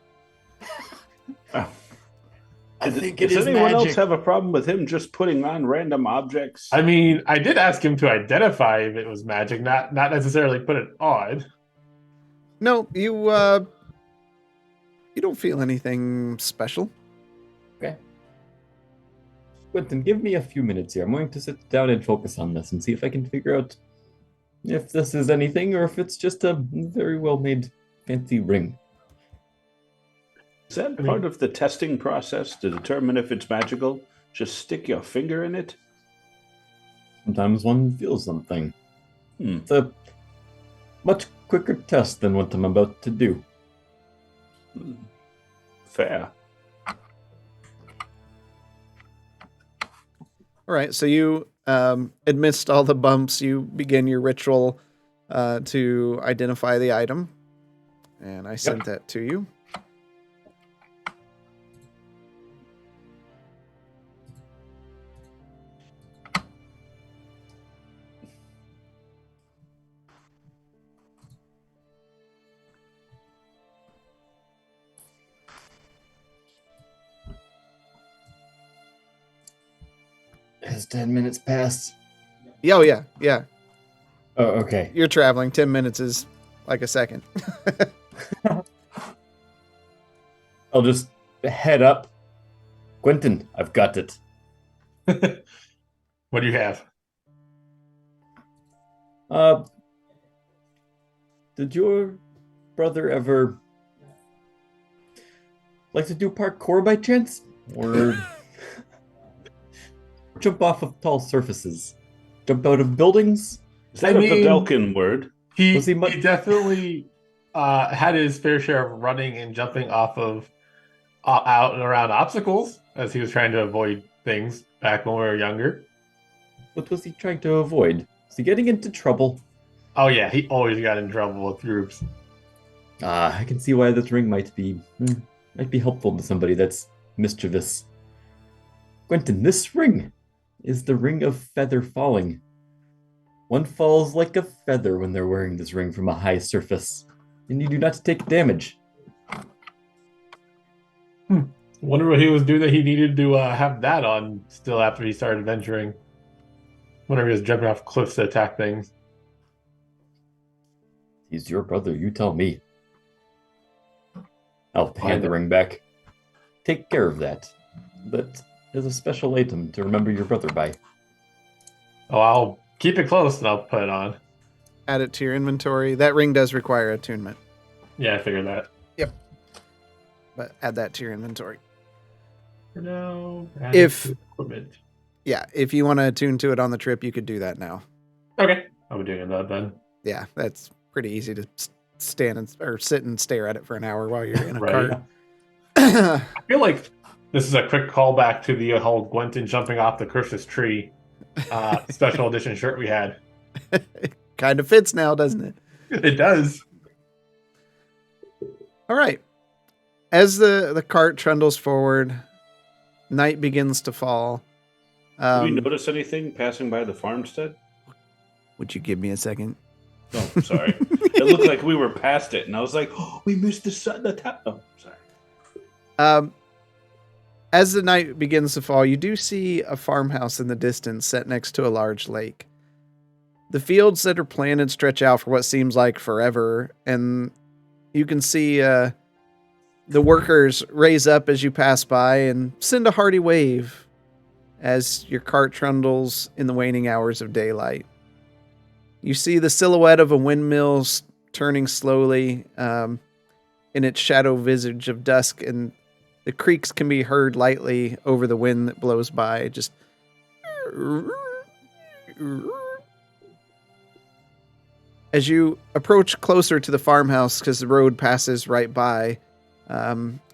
I think Does it is anyone else magic. have a problem with him just putting on random objects? I mean, I did ask him to identify if it was magic, not necessarily put it on. No, you don't feel anything special. Okay. Quentin, give me a few minutes here. I'm going to sit down and focus on this and see if I can figure out if this is anything or if it's just a very well-made fancy ring. Is that part of the testing process to determine if it's magical? Just stick your finger in it? Sometimes one feels something. Hmm. It's a much quicker test than what I'm about to do. Fair. All right, so you, amidst all the bumps, you begin your ritual to identify the item. And I sent that to you. Has 10 minutes passed? Oh, yeah. Oh, okay. You're traveling. 10 minutes is like a second. I'll just head up. Quentin, I've got it. What do you have? Did your brother ever like to do parkour by chance? Or jump off of tall surfaces? Jump out of buildings? Is that a Vedelkin word? He Was he mu- definitely had his fair share of running and jumping off of out and around obstacles as he was trying to avoid things back when we were younger. What was he trying to avoid? Was he getting into trouble? Oh yeah, he always got in trouble with groups. I can see why this ring might be helpful to somebody that's mischievous. Quentin, this ring is the ring of feather falling. One falls like a feather when they're wearing this ring from a high surface, and you do not take damage. Wonder what he was doing that he needed to have that on still after he started venturing. Whenever he was jumping off cliffs to attack things. He's your brother, you tell me. I'll hand the ring back. Take care of that. That is a special item to remember your brother by. Oh, I'll keep it close and I'll put it on. Add it to your inventory. That ring does require attunement, Yeah, I figured that. but add that to your inventory. for now. If- Equipment. Yeah, if you want to attune to it on the trip, you could do that now. Okay, I'll be doing that then. Yeah, that's pretty easy to stand or sit and stare at it for an hour while you're in a Right. cart. I feel like this is a quick callback to the whole Gwenton jumping off the Christmas tree special edition shirt we had. Kind of fits now, doesn't it? It does. All right. As the cart trundles forward, night begins to fall. Did you notice anything passing by the farmstead? Would you give me a second? Oh, sorry. It looked like we were past it, and I was like, "Oh, we missed the top." Oh, sorry. As the night begins to fall, you do see a farmhouse in the distance set next to a large lake. The fields that are planted stretch out for what seems like forever, and you can see the workers raise up as you pass by and send a hearty wave as your cart trundles in the waning hours of daylight. You see the silhouette of a windmill turning slowly in its shadow visage of dusk, and the creaks can be heard lightly over the wind that blows by. Just as you approach closer to the farmhouse, because the road passes right by,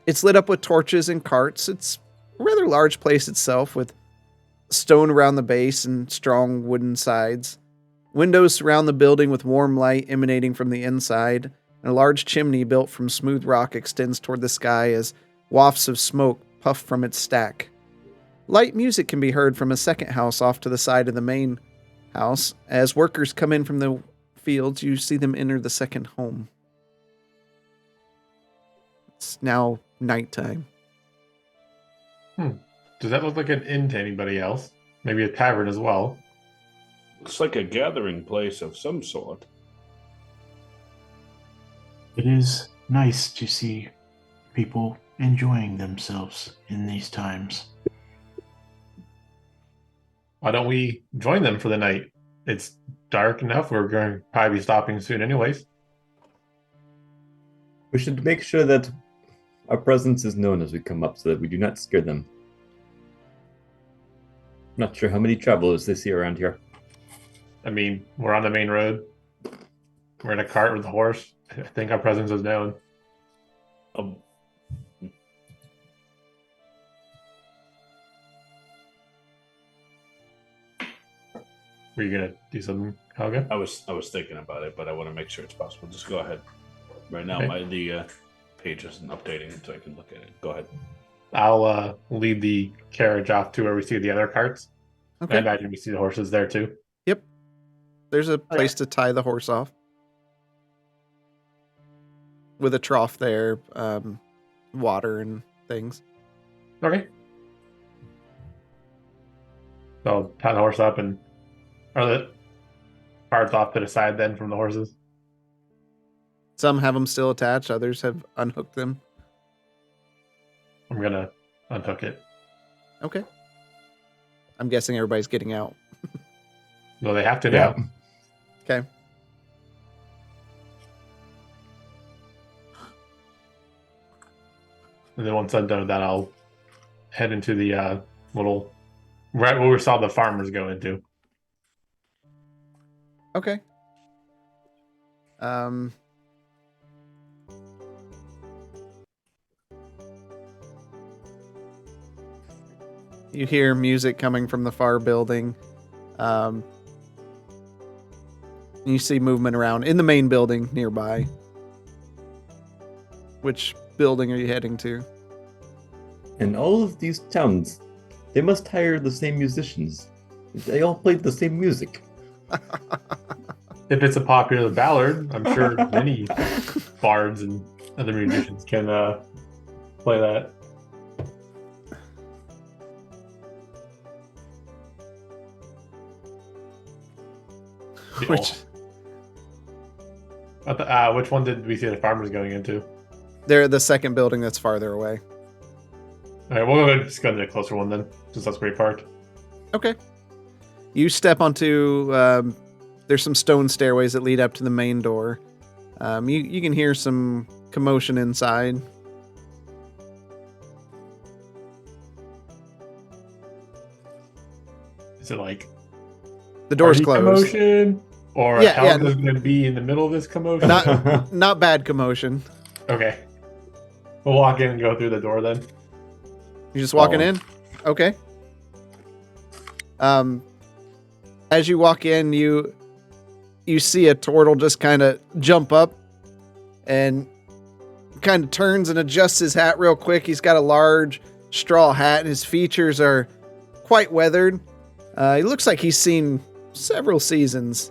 it's lit up with torches and carts. It's a rather large place itself, with stone around the base and strong wooden sides. Windows surround the building with warm light emanating from the inside, and a large chimney built from smooth rock extends toward the sky as wafts of smoke puff from its stack. Light music can be heard from a second house off to the side of the main house. As workers come in from the fields, you see them enter the second home. It's now nighttime. Does that look like an inn to anybody else? Maybe a tavern as well. Looks like a gathering place of some sort. It is nice to see people enjoying themselves in these times. Why don't we join them for the night? It's dark enough. We're going to probably be stopping soon anyways. We should make sure that our presence is known as we come up so that we do not scare them. Not sure how many travelers they see around here. I mean, we're on the main road. We're in a cart with a horse. I think our presence is known. Were you gonna do something, Helga? I was thinking about it, but I want to make sure it's possible. Just go ahead. Right now, Okay. the page isn't updating, so I can look at it. Go ahead. I'll lead the carriage off to where we see the other carts. I Okay. imagine we see the horses there too. Yep. There's a place to tie the horse off. With a trough there, water and things. Okay. So I'll tie the horse up and are the carts off to the side then from the horses? Some have them still attached, others have unhooked them. I'm gonna unhook it. Okay. I'm guessing everybody's getting out. No, they have to Yeah. now. Okay. And then once I'm done with that, I'll head into the little right where we saw the farmers go into. Okay. You hear music coming from the far building. You see movement around in the main building nearby. Which building are you heading to? In all of these towns, they must hire the same musicians. They all played the same music. If it's a popular ballad, I'm sure many bards and other musicians can play that. Which Which one did we see the farmers going into? they're the second building that's farther away. All right, we'll just go to the closer one then, since that's where we parked. Okay. You step onto there's some stone stairways that lead up to the main door. You can hear some commotion inside. Is it like The door's party closed. commotion? Or Yeah, Helga's going to be in the middle of this commotion? Not bad commotion. Okay. We'll walk in and go through the door then. You're just walking Follow. in? Okay. As you walk in, you see a turtle just kind of jump up and kind of turns and adjusts his hat real quick. He's got a large straw hat and his features are quite weathered. He looks like he's seen several seasons.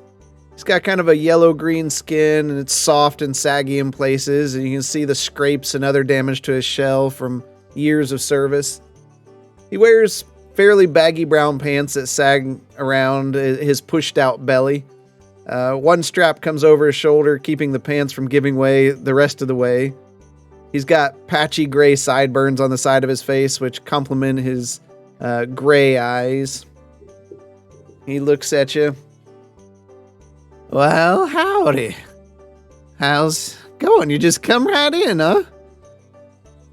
He's got kind of a yellow-green skin, and it's soft and saggy in places, and you can see the scrapes and other damage to his shell from years of service. He wears fairly baggy brown pants that sag around his pushed-out belly. One strap comes over his shoulder, keeping the pants from giving way the rest of the way. He's got patchy gray sideburns on the side of his face, which complement his gray eyes. He looks at you. Well, howdy. How's it going? You just come right in, huh?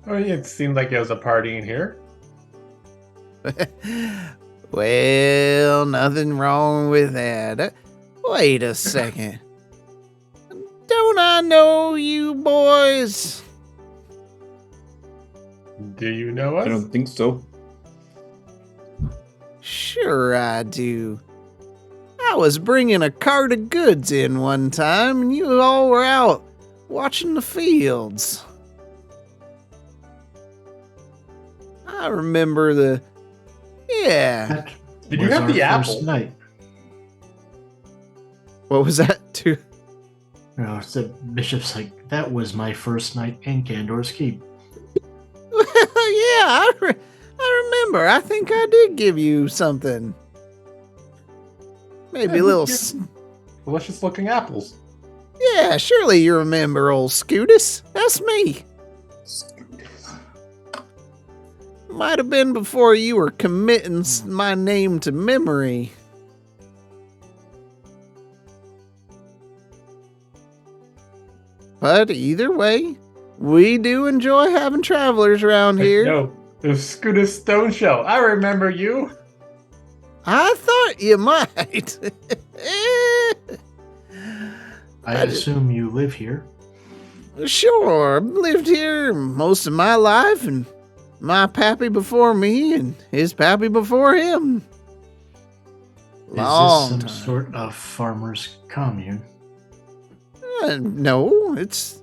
Oh, it seemed like it was a party in here. Well, nothing wrong with that. Wait a second. Don't I know you boys? Do you know us? I don't think so. Sure I do. I was bringing a cart of goods in one time, and you all were out watching the fields. I remember the... Yeah. That Did you was have our the first apple? night. What was that, too? The bishop's like, that was my first night in Candor's Keep. Yeah, I remember. I think I did give you something. Maybe a little... Delicious looking apples. Yeah, surely you remember old Scootus. That's me. Might have been before you were committing my name to memory. But either way, we do enjoy having travelers around here. No, the Scootus Stone Show. I remember you. I thought you might. I assume you live here. Sure, I've lived here most of my life, and my pappy before me, and his pappy before him. Is Long this some time. sort of farmer's commune? No, it's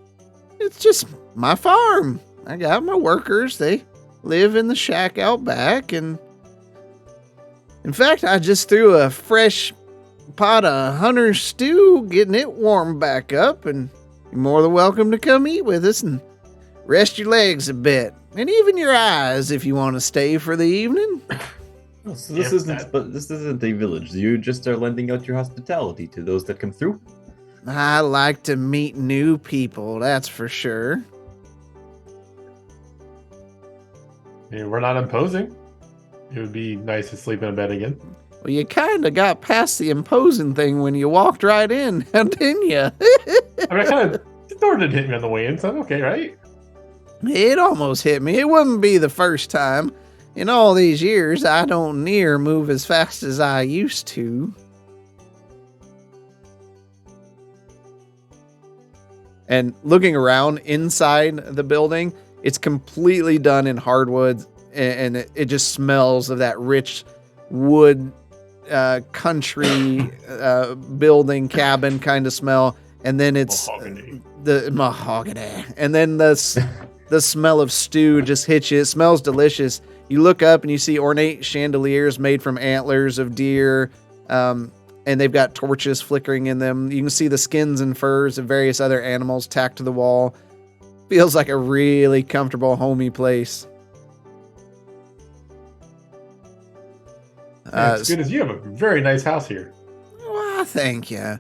just my farm. I got my workers. They live in the shack out back, and in fact, I just threw a fresh pot of hunter stew, getting it warmed back up, and you're more than welcome to come eat with us and rest your legs a bit, and even your eyes if you want to stay for the evening. Oh, so this isn't a village. You just are lending out your hospitality to those that come through. I like to meet new people, that's for sure. I mean, we're not imposing. It would be nice to sleep in a bed again. Well, you kind of got past the imposing thing when you walked right in, didn't you? I mean, I kind of the door didn't hit me on the way in, so I'm okay, right? It almost hit me. It wouldn't be the first time. In all these years, I don't near move as fast as I used to. And looking around inside the building, it's completely done in hardwood, and it just smells of that rich wood country building cabin kind of smell. And then it's Mahogany. the mahogany. And then the smell of stew just hits you. It smells delicious. You look up and you see ornate chandeliers made from antlers of deer, and they've got torches flickering in them. You can see the skins and furs of various other animals tacked to the wall. Feels like a really comfortable, homey place. As good as you have a very nice house here. Well, thank you.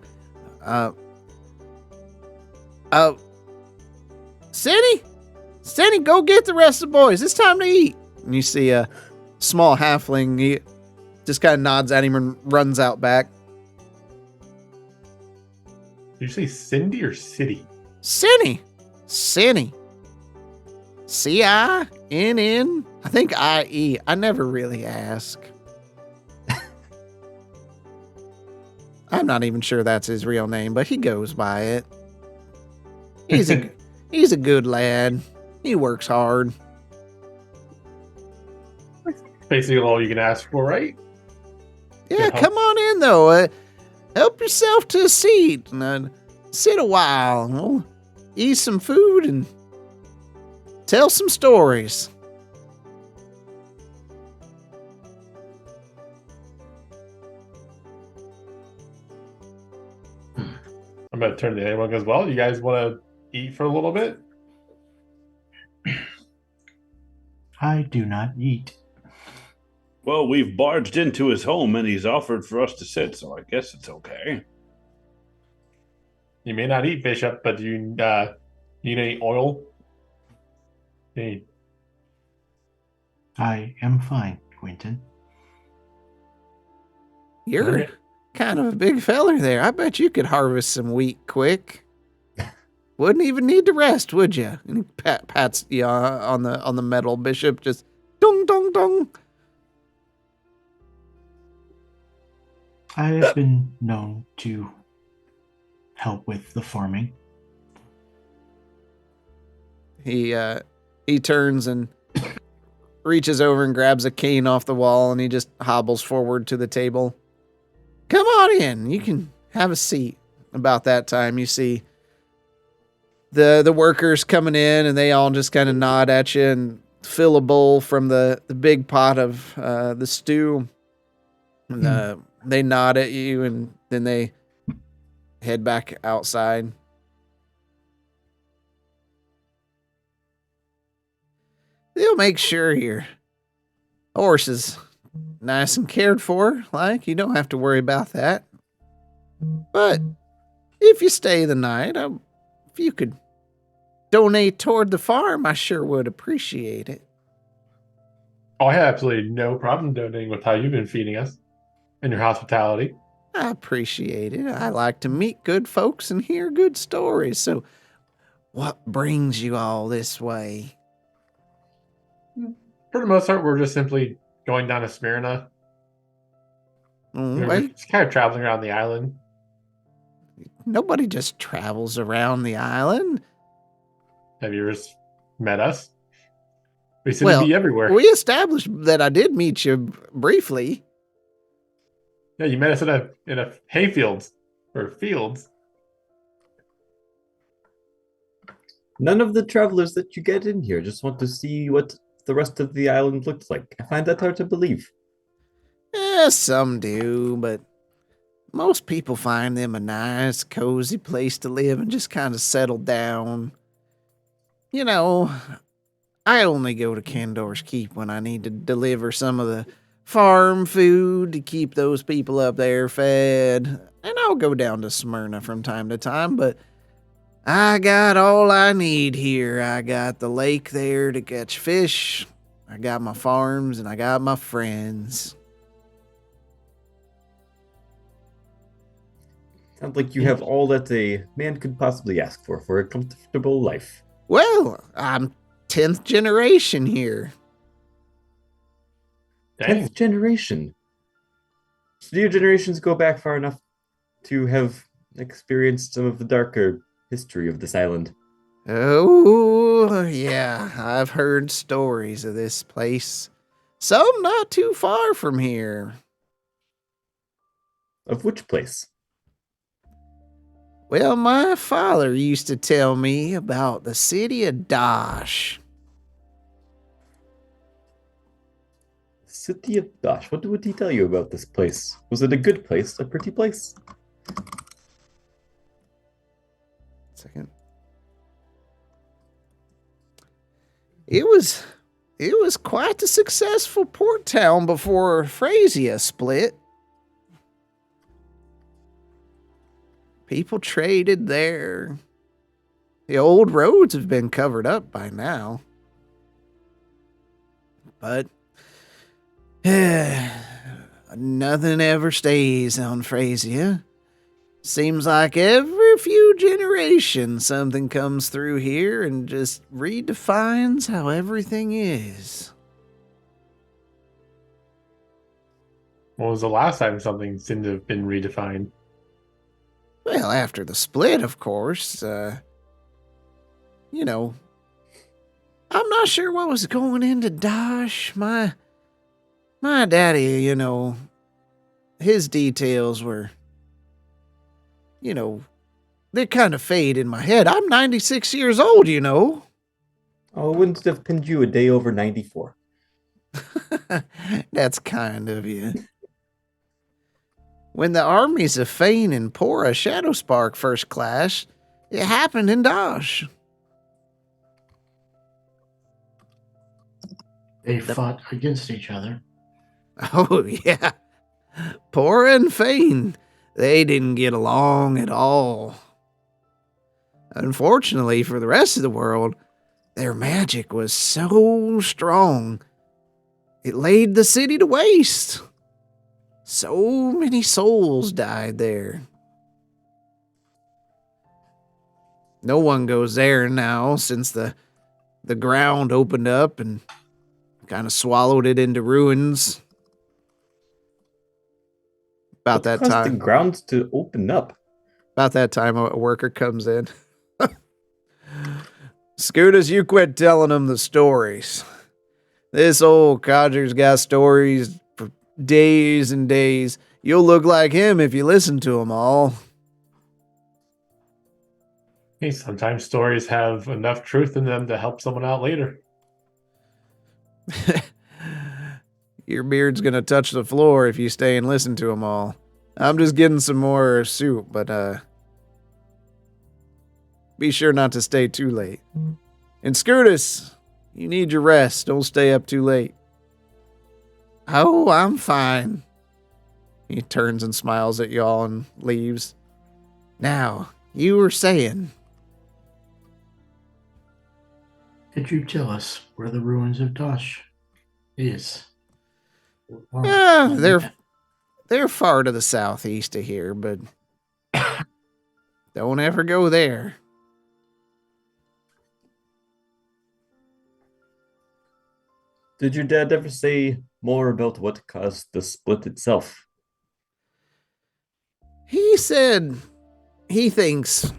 Cindy, go get the rest of the boys. It's time to eat. And you see a small halfling. He just kind of nods at him and runs out back. Did you say Cindy or City? Cindy. C-I-N-N. I think I-E. I never really ask. I'm not even sure that's his real name, but he goes by it. He's a good lad. He works hard. Basically all you can ask for, right? Yeah, Good come on in though. Help yourself to a seat and sit a while. We'll eat some food and tell some stories. I'm going to turn to anyone goes, well, you guys want to eat for a little bit? I do not eat. Well, we've barged into his home and he's offered for us to sit, so I guess it's okay. You may not eat, Bishop, but do you need any oil? Need I am fine, Quentin. You're Alright. kind of a big feller there. I bet you could harvest some wheat quick. Wouldn't even need to rest, would you? And he pats you on the metal, Bishop. Just dong dong dong. I have been known to help with the farming. He turns and reaches over and grabs a cane off the wall, and he just hobbles forward to the table. Come on in. You can have a seat. About that time, you see the workers coming in, and they all just kind of nod at you and fill a bowl from the big pot of the stew. And they nod at you, and then they head back outside. They'll make sure your horse is nice and cared for. Like, you don't have to worry about that. But if you stay the night, if you could donate toward the farm, I sure would appreciate it. Oh, I have absolutely no problem donating with how you've been feeding us and your hospitality. I appreciate it. I like to meet good folks and hear good stories. So, what brings you all this way? For the most part, we're just simply going down to Smyrna. We're Wait, just kind of traveling around the island. nobody just travels around the island. Have you ever met us? We seem to be everywhere. We established that I did meet you briefly. Yeah, you met us in a hayfields or fields. None of the travelers that you get in here just want to see what the rest of the island looks like. I find that hard to believe. Some do, but most people find them a nice, cozy place to live and just kind of settle down. You know, I only go to Candor's Keep when I need to deliver some of the farm food to keep those people up there fed. And I'll go down to Smyrna from time to time, but I got all I need here. I got the lake there to catch fish. I got my farms and I got my friends. Sounds like you have all that a man could possibly ask for a comfortable life. Well, I'm 10th generation here. Dang. 10th generation. So do your generations go back far enough to have experienced some of the darker history of this island? Oh, yeah, I've heard stories of this place. Some not too far from here. Of which place? Well, my father used to tell me about the city of Dosh. City of Dosh. What would he tell you about this place? Was it a good place? A pretty place? Second. It was quite a successful port town before Phrasia split. People traded there. The old roads have been covered up by now. But nothing ever stays on Phrasia. Seems like every few generations something comes through here and just redefines how everything is. When was the last time something seemed to have been redefined? Well, after the split, of course. I'm not sure what was going into Dosh. My daddy, his details were, they kind of fade in my head. I'm 96 years old, Oh, I wouldn't have pinned you a day over 94. That's kind of you. When the armies of Fane and Pora Shadowspark first clashed, it happened in Dosh. They fought against each other. Oh, yeah. Pora and Fane, they didn't get along at all. Unfortunately for the rest of the world, their magic was so strong, it laid the city to waste. So many souls died there. No one goes there now since the ground opened up and kind of swallowed it into ruins. About that Caused time. the ground to open up. About that time, a worker comes in. Scootus, you quit telling them the stories. This old codger's got stories for days and days. You'll look like him if you listen to them all. Hey, sometimes stories have enough truth in them to help someone out later. Your beard's gonna touch the floor if you stay and listen to them all. I'm just getting some more soup, but be sure not to stay too late. And Scootus, you need your rest. Don't stay up too late. Oh, I'm fine. He turns and smiles at y'all and leaves. Now, you were saying. Could you tell us where the ruins of Dosh is? They're far to the southeast of here, but don't ever go there. Did your dad ever say more about what caused the split itself? He said he thinks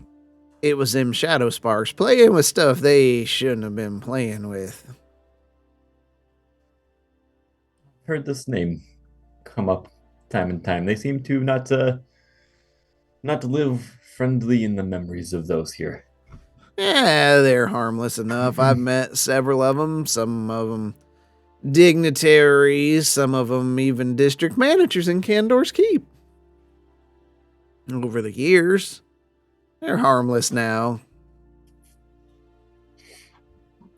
it was them Shadowsparks playing with stuff they shouldn't have been playing with. Heard this name come up time and time. They seem to not live friendly in the memories of those here. Yeah, they're harmless enough. I've met several of them. Some of them dignitaries, some of them even district managers in Candor's Keep. Over the years, they're harmless now.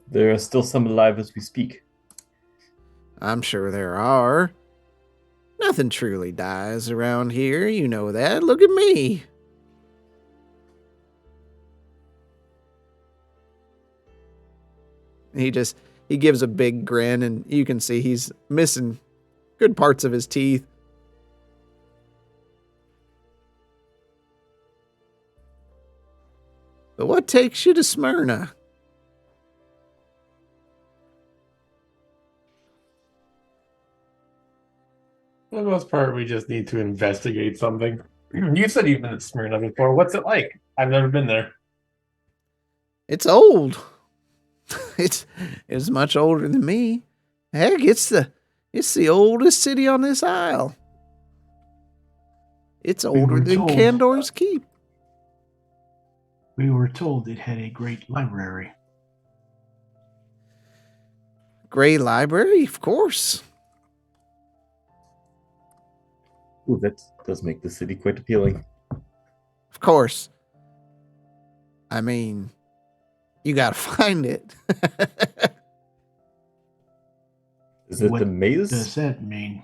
There are still some alive as we speak. I'm sure there are. Nothing truly dies around here, you know that. Look at me. He gives a big grin, and you can see he's missing good parts of his teeth. But what takes you to Smyrna? For the most part, we just need to investigate something. You said you've been to Smyrna before. What's it like? I've never been there. It's old. It's much older than me. Heck, it's the oldest city on this isle. It's older than Candor's Keep. We were told it had a great library. Great library, of course. Ooh, that does make the city quite appealing. Of course. I mean, you gotta find it. Is it What the maze? does that mean?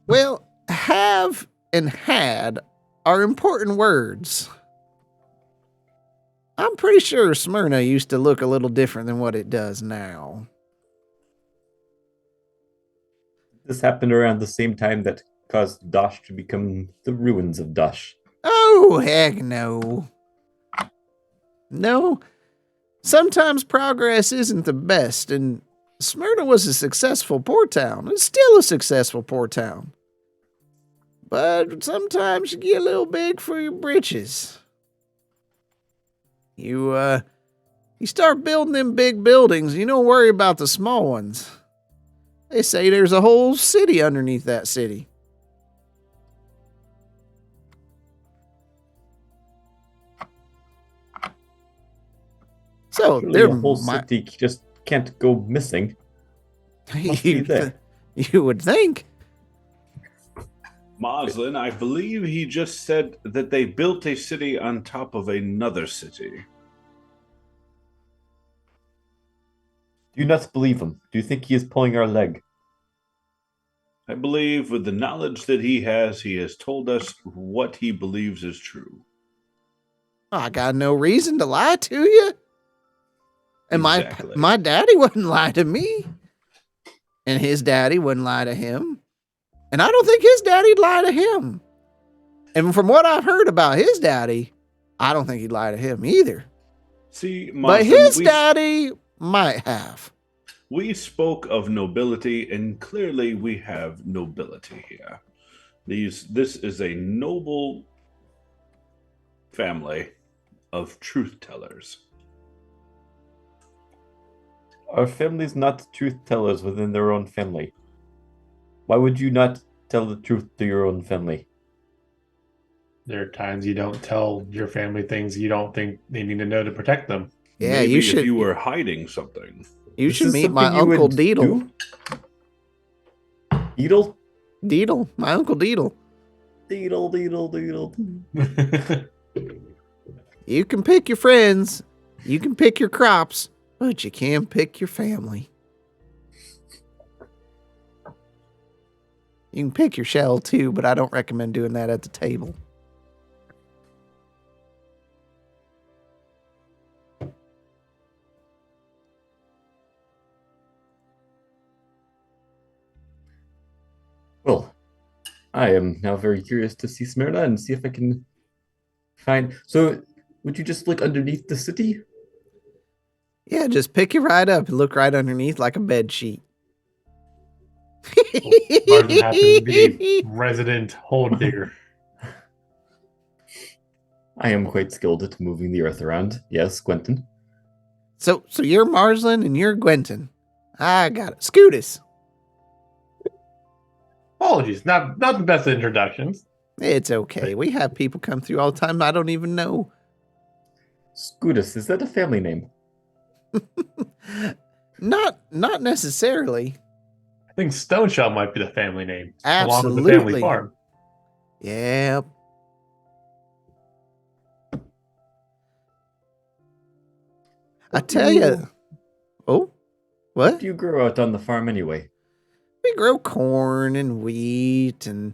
Well, have and had are important words. I'm pretty sure Smyrna used to look a little different than what it does now. This happened around the same time that caused Dosh to become the ruins of Dosh. Oh, heck no. No, sometimes progress isn't the best, and Smyrna was a successful port town. It's still a successful port town. but sometimes you get a little big for your britches. You start building them big buildings, you don't worry about the small ones. They say there's a whole city underneath that city. So Surely there a whole might city just can't go missing. Must be there. you would think. Moslin, I believe he just said that they built a city on top of another city. Do you not believe him? Do you think he is pulling our leg? I believe with the knowledge that he has told us what he believes is true. I got no reason to lie to you. And Exactly. my daddy wouldn't lie to me. And his daddy wouldn't lie to him. And I don't think his daddy'd lie to him. And from what I've heard about his daddy, I don't think he'd lie to him either. See, Moslin, But his daddy might have. We spoke of nobility, and clearly we have nobility here. This is a noble family of truth tellers. Our family's not truth tellers within their own family. Why would you not tell the truth to your own family? There are times you don't tell your family things you don't think they need to know to protect them. Yeah, Maybe you should. if you were hiding something. You This should is meet my something you Uncle would Deedle. do? Deedle? Deedle, my Uncle Deedle. Deedle, deedle, deedle. You can pick your friends, you can pick your crops, but you can't pick your family. You can pick your shell too, but I don't recommend doing that at the table. Well, I am now very curious to see Smyrna and see if I can find. So, would you just look underneath the city? Yeah, just pick it right up and look right underneath like a bed sheet. Martin happens to be resident hole digger. I am quite skilled at moving the earth around. Yes, Quentin. So you're Marslin and you're Gwenton. I got it. Scootus. Apologies, not the best introductions. It's okay. We have people come through all the time I don't even know. Scootus, is that a family name? Not necessarily. I think Stone Shell might be the family name, along with the Absolutely. family farm. Yeah. I tell you. Oh, What what? do you grow out on the farm anyway? We grow corn and wheat, and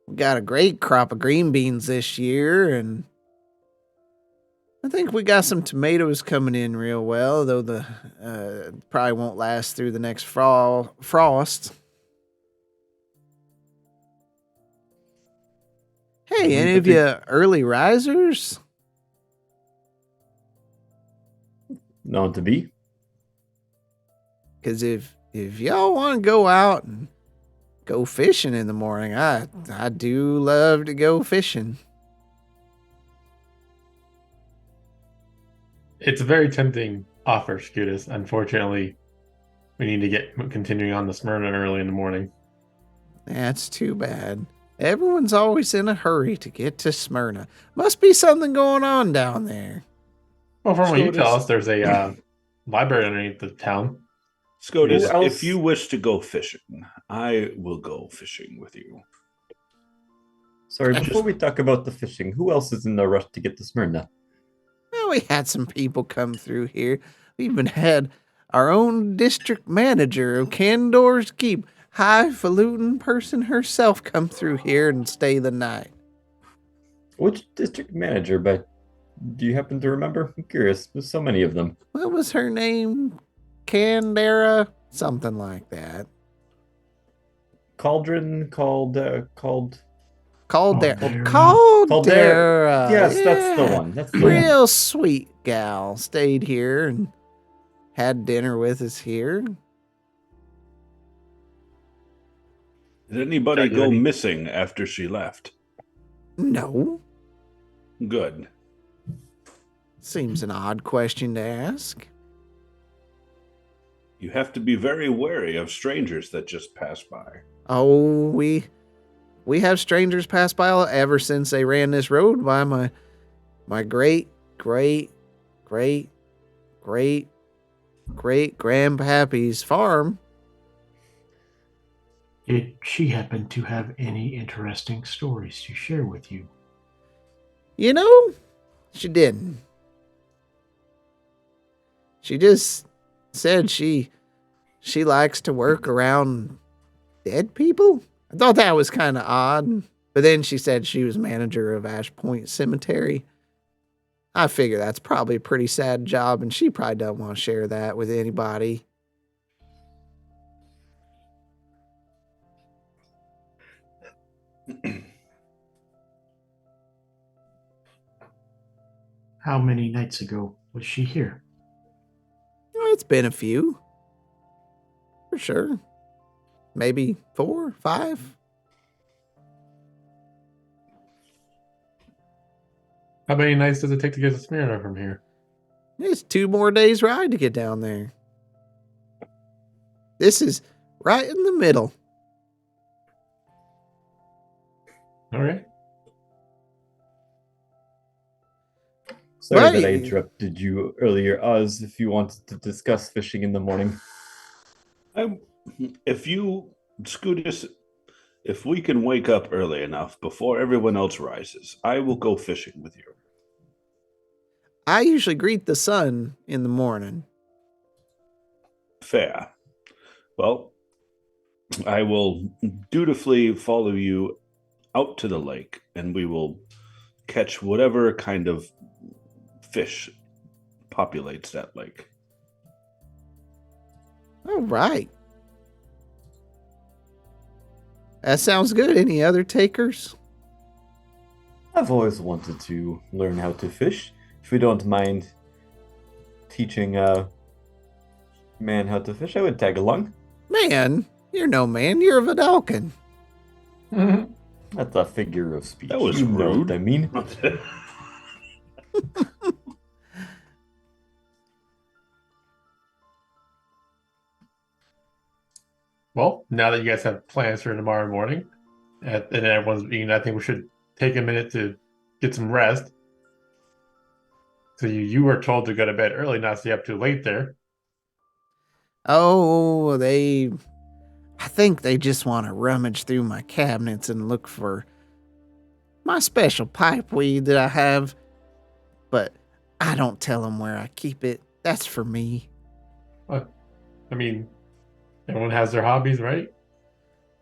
we got a great crop of green beans this year, and I think we got some tomatoes coming in real well, though the probably won't last through the next frost. Hey, any of you early risers? Known to be. Because if y'all want to go out and go fishing in the morning, I do love to go fishing. It's a very tempting offer, Scutus. Unfortunately, we need to get continuing on the Smyrna early in the morning. That's too bad. Everyone's always in a hurry to get to Smyrna. Must be something going on down there. Well, from what you Scotus. tell us, there's a library underneath the town. Scotus, Who else- if you wish to go fishing, I will go fishing with you. Sorry, before we talk about the fishing, who else is in the rush to get to Smyrna? Well, we had some people come through here. We even had our own district manager of Candor's Keep, highfalutin person herself, come through here and stay the night. Which district manager, but do you happen to remember? I'm curious. There's so many of them. What was her name? Candera? Something like that. Cauldron called Caldera. Caldera. Caldera. Yes, that's the yeah. one. That's the one. Real sweet gal. Stayed here and had dinner with us here. Did anybody Jack, go any- missing after she left? No. Good. Seems an odd question to ask. You have to be very wary of strangers that just pass by. Oh, we have strangers pass by ever since they ran this road by my great grandpappy's farm. Did she happen to have any interesting stories to share with you? You know, she didn't. She just said she likes to work around dead people. I thought that was kind of odd. But then she said she was manager of Ash Point Cemetery. I figure that's probably a pretty sad job, and she probably doesn't want to share that with anybody. How many nights ago was she here? Well, it's been a few. For sure. Maybe 4, 5. How many nights does it take to get to Smyrna from here? It's 2 more days' ride to get down there. This is right in the middle. All right. Sorry Right. that I interrupted you earlier, Oz, if you wanted to discuss fishing in the morning. If you, Scootus, if we can wake up early enough before everyone else rises, I will go fishing with you. I usually greet the sun in the morning. Fair. Well, I will dutifully follow you out to the lake, and we will catch whatever kind of fish populates that lake. All right. That sounds good. Any other takers? I've always wanted to learn how to fish. If you don't mind teaching a man how to fish, I would tag along. Man, you're no man. You're a Vidalcan. That's a figure of speech. That was you know rude. what I mean. Well, now that you guys have plans for tomorrow morning, and everyone's eating, I think we should take a minute to get some rest. So you were told to go to bed early, not stay up too late there. Oh, I think they just want to rummage through my cabinets and look for my special pipe weed that I have. But I don't tell them where I keep it. That's for me. I mean, everyone has their hobbies, right?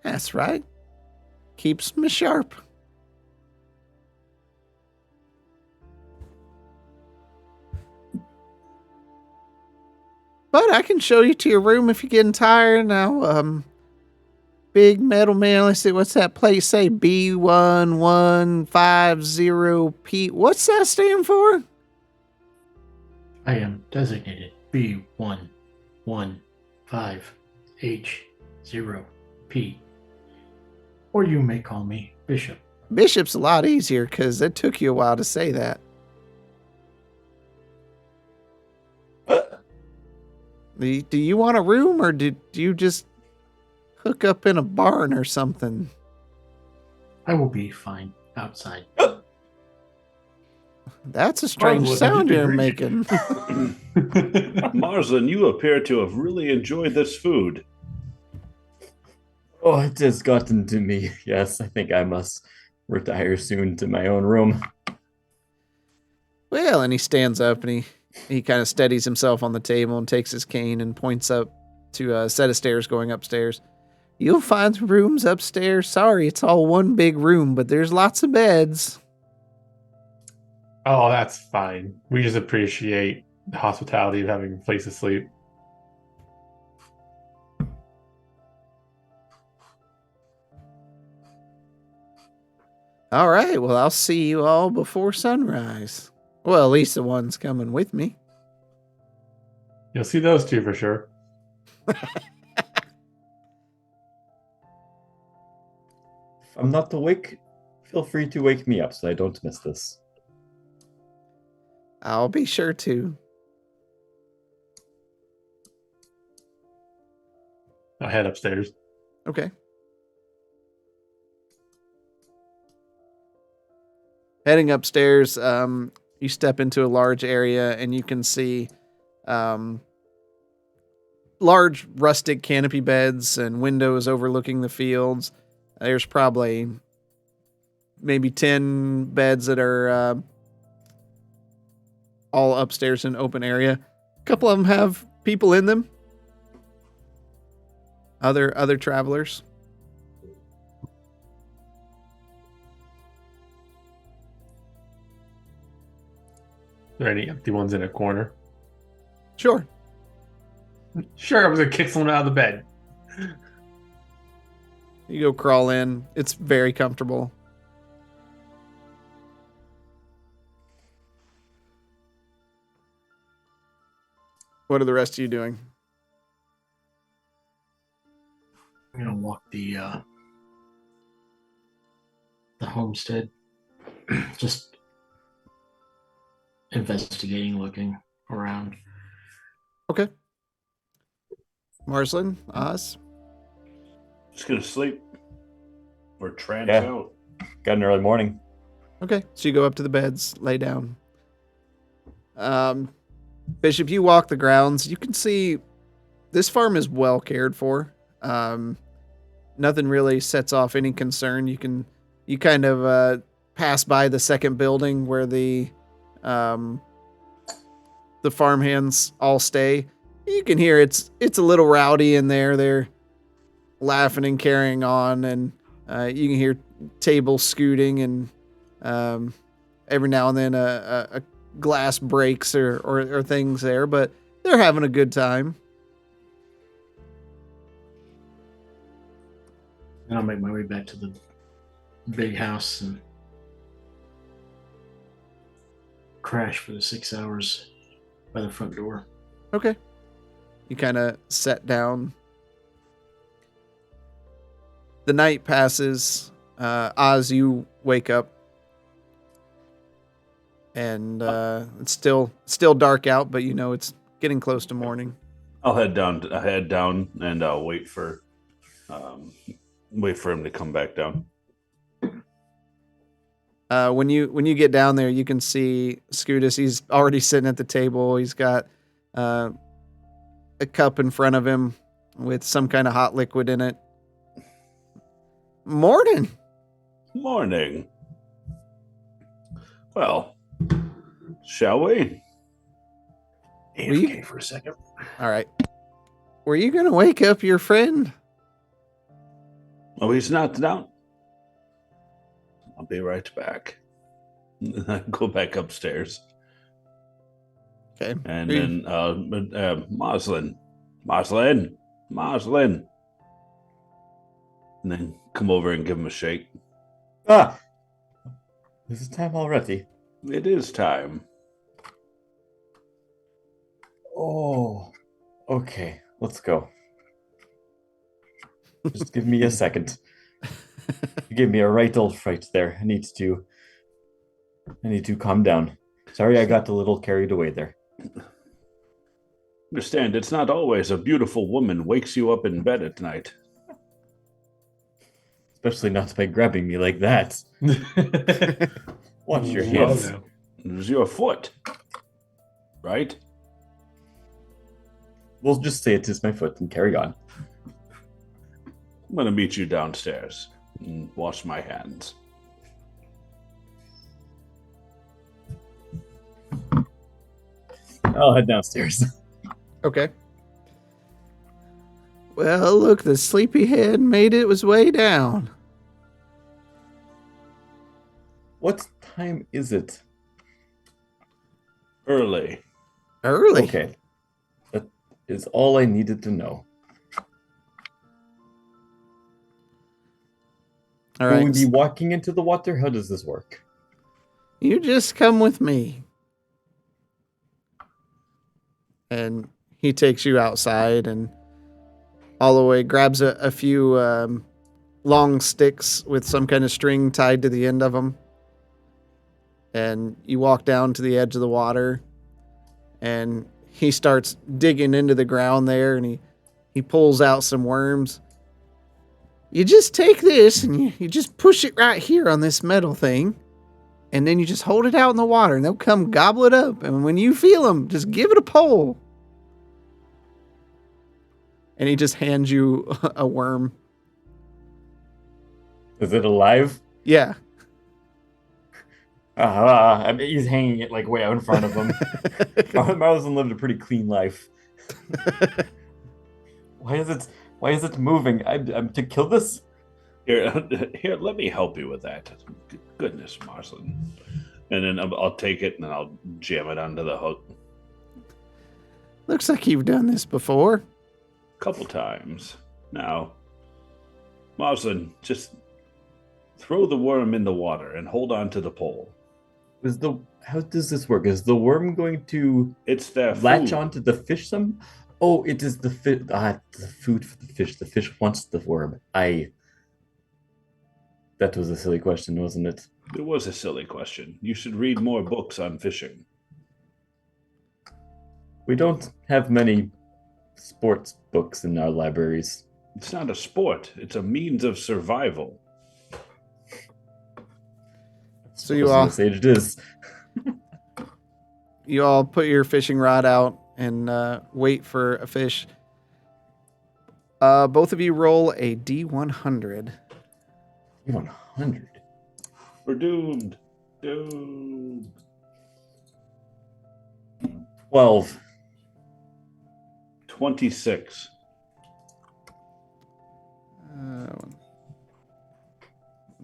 That's right. Keeps me sharp. But I can show you to your room if you're getting tired now. Big metal man, let's see, what's that place say? B1150P. What's that stand for? I am designated B115H0P. Or you may call me Bishop. Bishop's a lot easier because it took you a while to say that. Do you want a room or do you just hook up in a barn or something? I will be fine outside. That's a strange Marvelous, sound I you're agree. making. Marsden, you appear to have really enjoyed this food. Oh, it has gotten to me. Yes, I think I must retire soon to my own room. Well, and he stands up and he kind of steadies himself on the table and takes his cane and points up to a set of stairs going upstairs. You'll find rooms upstairs. Sorry, it's all one big room, but there's lots of beds. Oh, that's fine. We just appreciate the hospitality of having a place to sleep. All right, well, I'll see you all before sunrise. Well, at least the ones coming with me. You'll see those two for sure. I'm not awake, feel free to wake me up so I don't miss this. I'll be sure to. I'll head upstairs. Okay. Heading upstairs, you step into a large area and you can see large rustic canopy beds and windows overlooking the fields. There's probably maybe 10 beds that are all upstairs in an open area. A couple of them have people in them. Other travelers. Are there any empty ones in a corner? Sure. Sure, I was gonna kick someone out of the bed. You go crawl in. It's very comfortable. What are the rest of you doing? I'm gonna walk the homestead, just investigating, looking around. Okay. Marslin, Oz. Just gonna sleep or trance Yeah. out. Got an early morning. Okay, so you go up to the beds, lay down. Bishop, you walk the grounds. You can see this farm is well cared for. Nothing really sets off any concern. You kind of pass by the second building where the farmhands all stay. You can hear it's a little rowdy in there. They're laughing and carrying on, and you can hear tables scooting, and every now and then a glass breaks or things there, but they're having a good time. And I'll make my way back to the big house and crash for the 6 hours by the front door. Okay. You kind of set down. The night passes. Oz, you wake up. And it's still dark out, but you know it's getting close to morning. I'll head down and wait for him to come back down. When you get down there, you can see Scootus. He's already sitting at the table. He's got a cup in front of him with some kind of hot liquid in it. Morning. Morning. Well, shall we? AFK for a second. All right. Were you going to wake up your friend? Oh, he's not down. I'll be right back. Go back upstairs. Okay. And then Moslin. And then come over and give him a shake. Ah! This is time already. It is time. Oh, okay. Let's go. Just give me a second. You gave me a right old fright there. I need to calm down. Sorry, I got a little carried away there. Understand, it's not always a beautiful woman wakes you up in bed at night. Especially not by grabbing me like that. Watch your Well, hands. no. It was your foot, right? We'll just say it is my foot and carry on. I'm going to meet you downstairs and wash my hands. I'll head downstairs. Okay. Well, look, the sleepyhead made its way down. What time is it? Early. Early. Okay. That is all I needed to know. All Will right. we be walking into the water? How does this work? You just come with me. And he takes you outside and all the way grabs a few long sticks with some kind of string tied to the end of them. And you walk down to the edge of the water, and he starts digging into the ground there, and he pulls out some worms. You just take this and you just push it right here on this metal thing, and then you just hold it out in the water, and they'll come gobble it up. And when you feel them, just give it a pull. And he just hands you a worm. Is it alive? Yeah. I mean, he's hanging it like way out in front of him. Marlon lived a pretty clean life. Why is it moving? I'm to kill this? Here, let me help you with that. Goodness, Marsland. And then I'll take it and I'll jam it onto the hook. Looks like you've done this before. Couple times. Now, Marsland, just throw the worm in the water and hold on to the pole. How does this work? Is the worm going to It's their latch food. onto the fish some? Oh, it is the fish. The food for the fish. The fish wants the worm. That was a silly question, wasn't it? It was a silly question. You should read more books on fishing. We don't have many sports books in our libraries. It's not a sport. It's a means of survival. So you all Age it is. you all put your fishing rod out and wait for a fish. Both of you roll a D100. 100. We're doomed. Doomed. 12. 26. One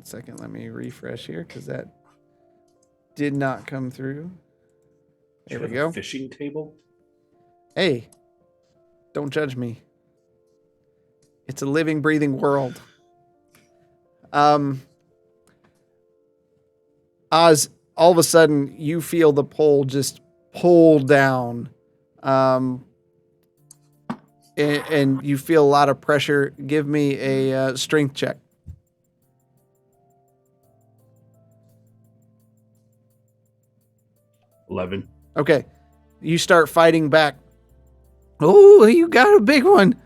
second, let me refresh here because that did not come through. There we Have a go. fishing table? Hey, Don't judge me. It's a living, breathing world. Oz, all of a sudden, you feel the pole just pull down. And you feel a lot of pressure. Give me a strength check. $11. Okay. You start fighting back. Oh, you got a big one.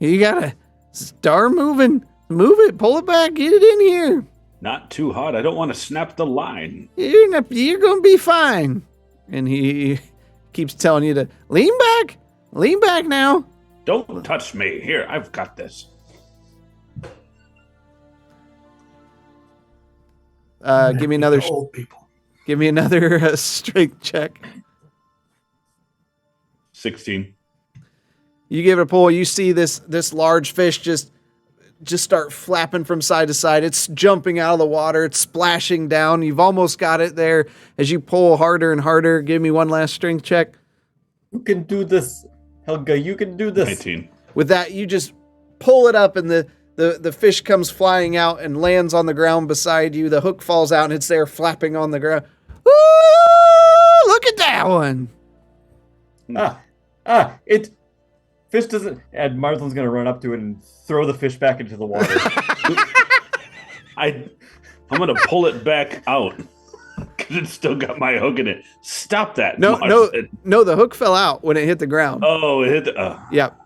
You got to start moving. Move it. Pull it back. Get it in here. Not too hot. I don't want to snap the line. You're going to be fine. And he keeps telling you to lean back. Lean back now. Don't touch me. Here, I've got this. Give me another. Old people. Give me another strength check. 16. You give it a pull. You see this large fish just start flapping from side to side. It's jumping out of the water. It's splashing down. You've almost got it there. As you pull harder and harder, give me one last strength check. You can do this, Helga. You can do this. 19. With that, you just pull it up, and the fish comes flying out and lands on the ground beside you. The hook falls out, and it's there flapping on the ground. Woo! Look at that one. Fish doesn't. And Martha's gonna run up to it and throw the fish back into the water. I'm gonna pull it back out because it's still got my hook in it. Stop that! No, Marston. no. The hook fell out when it hit the ground. Oh, it hit the. Yep,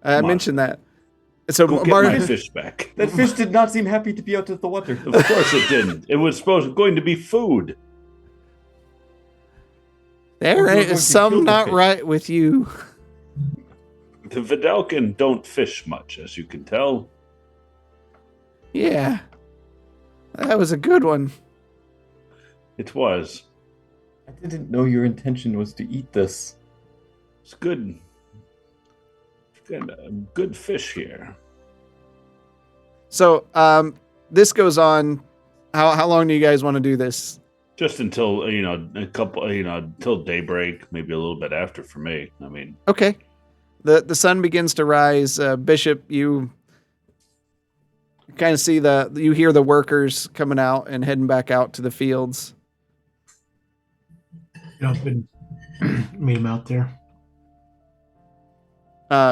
I mentioned that. So Go get my fish back. That fish did not seem happy to be out of the water. Of course it didn't. It was going to be food. There is something not right with you. The Vidalcan don't fish much, as you can tell. Yeah, that was a good one. It was. I didn't know your intention was to eat this. It's good. Good fish here. So, this goes on. How long do you guys want to do this? Just until until daybreak, maybe a little bit after for me. I mean, Okay. The sun begins to rise. Bishop, you kind of see you hear the workers coming out and heading back out to the fields. You know, meet him out there.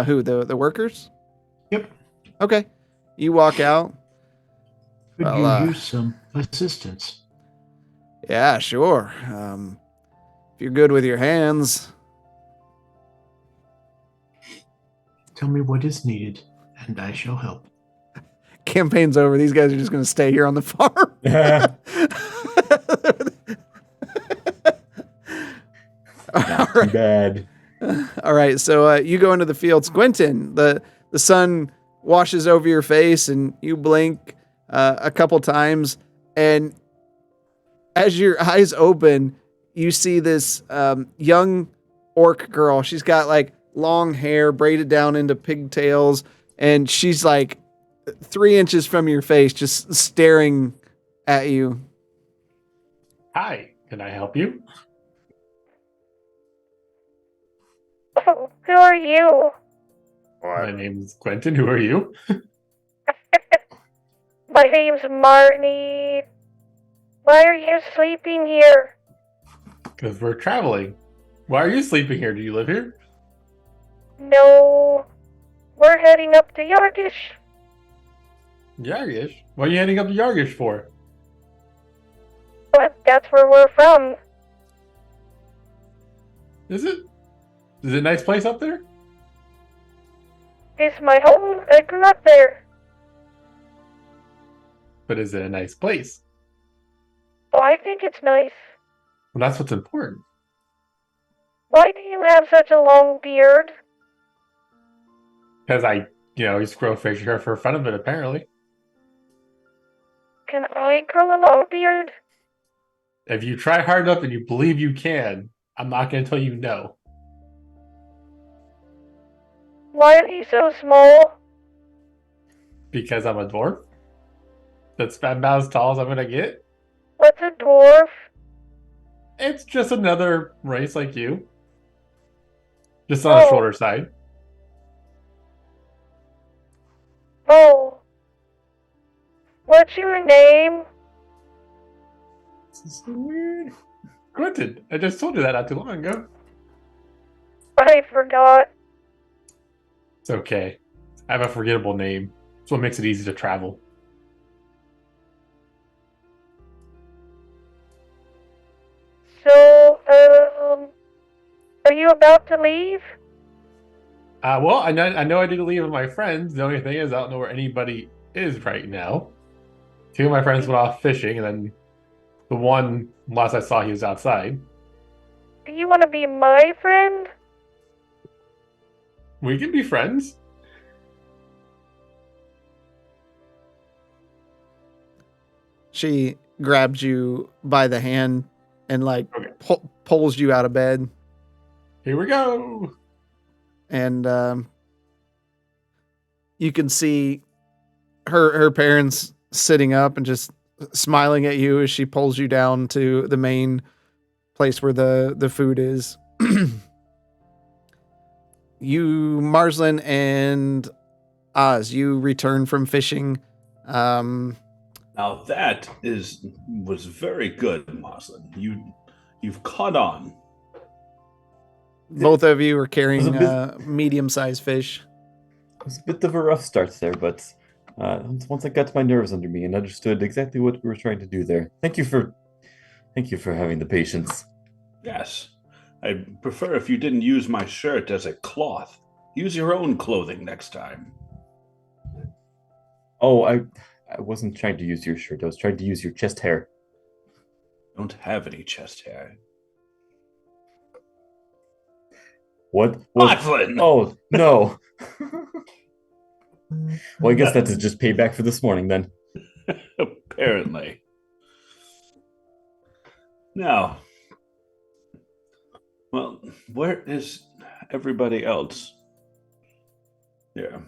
Who, the workers? Yep. Okay. You walk out. Could Well, you use some assistance? Yeah, sure. If you're good with your hands. Tell me what is needed, and I shall help. Campaign's over. These guys are just going to stay here on the farm. Not too bad. All right, so you go into the fields. Quentin, the sun washes over your face, and you blink a couple times, and as your eyes open, you see this young orc girl. She's got like long hair braided down into pigtails, and she's like 3 inches from your face, just staring at you. Hi, can I help you? Oh, who are you? My name is Quentin. Who are you? My name's Marnie. Why are you sleeping here? Because we're traveling. Why are you sleeping here? Do you live here? No, we're heading up to Yargish. Yargish? What are you heading up to Yargish for? But that's where we're from. Is it? Is it a nice place up there? It's my home. I grew up there. But is it a nice place? Oh, I think it's nice. Well, that's what's important. Why do you have such a long beard? Because I just grow facial hair for fun of it, apparently. Can I grow a long beard? If you try hard enough and you believe you can, I'm not going to tell you no. Why are you so small? Because I'm a dwarf? That's about as tall as I'm going to get? What's a dwarf? It's just another race like you. Just on the shorter side. Oh. What's your name? This is so weird. Quentin, I just told you that not too long ago. I forgot. It's okay. I have a forgettable name. It's what makes it easy to travel. So, are you about to leave? Well, I know I need to leave with my friends. The only thing is I don't know where anybody is right now. 2 of my friends went off fishing, and then the one last I saw he was outside. Do you want to be my friend? We can be friends. She grabs you by the hand and like Okay. pulls you out of bed. Here we go. And you can see her parents sitting up and just smiling at you as she pulls you down to the main place where the food is. You, Marslin and Oz, you return from fishing. Now that was very good, Moslin. You've caught on. Both of you are carrying It was medium-sized fish. It was a bit of a rough start there, but once I got my nerves under me and understood exactly what we were trying to do there. Thank you for having the patience. Yes. I'd prefer if you didn't use my shirt as a cloth. Use your own clothing next time. Oh, I wasn't trying to use your shirt. I was trying to use your chest hair. Don't have any chest hair. What? Moslin! Oh, no. Well, I guess that's just payback for this morning then. Apparently. Now, well, where is everybody else? Yeah.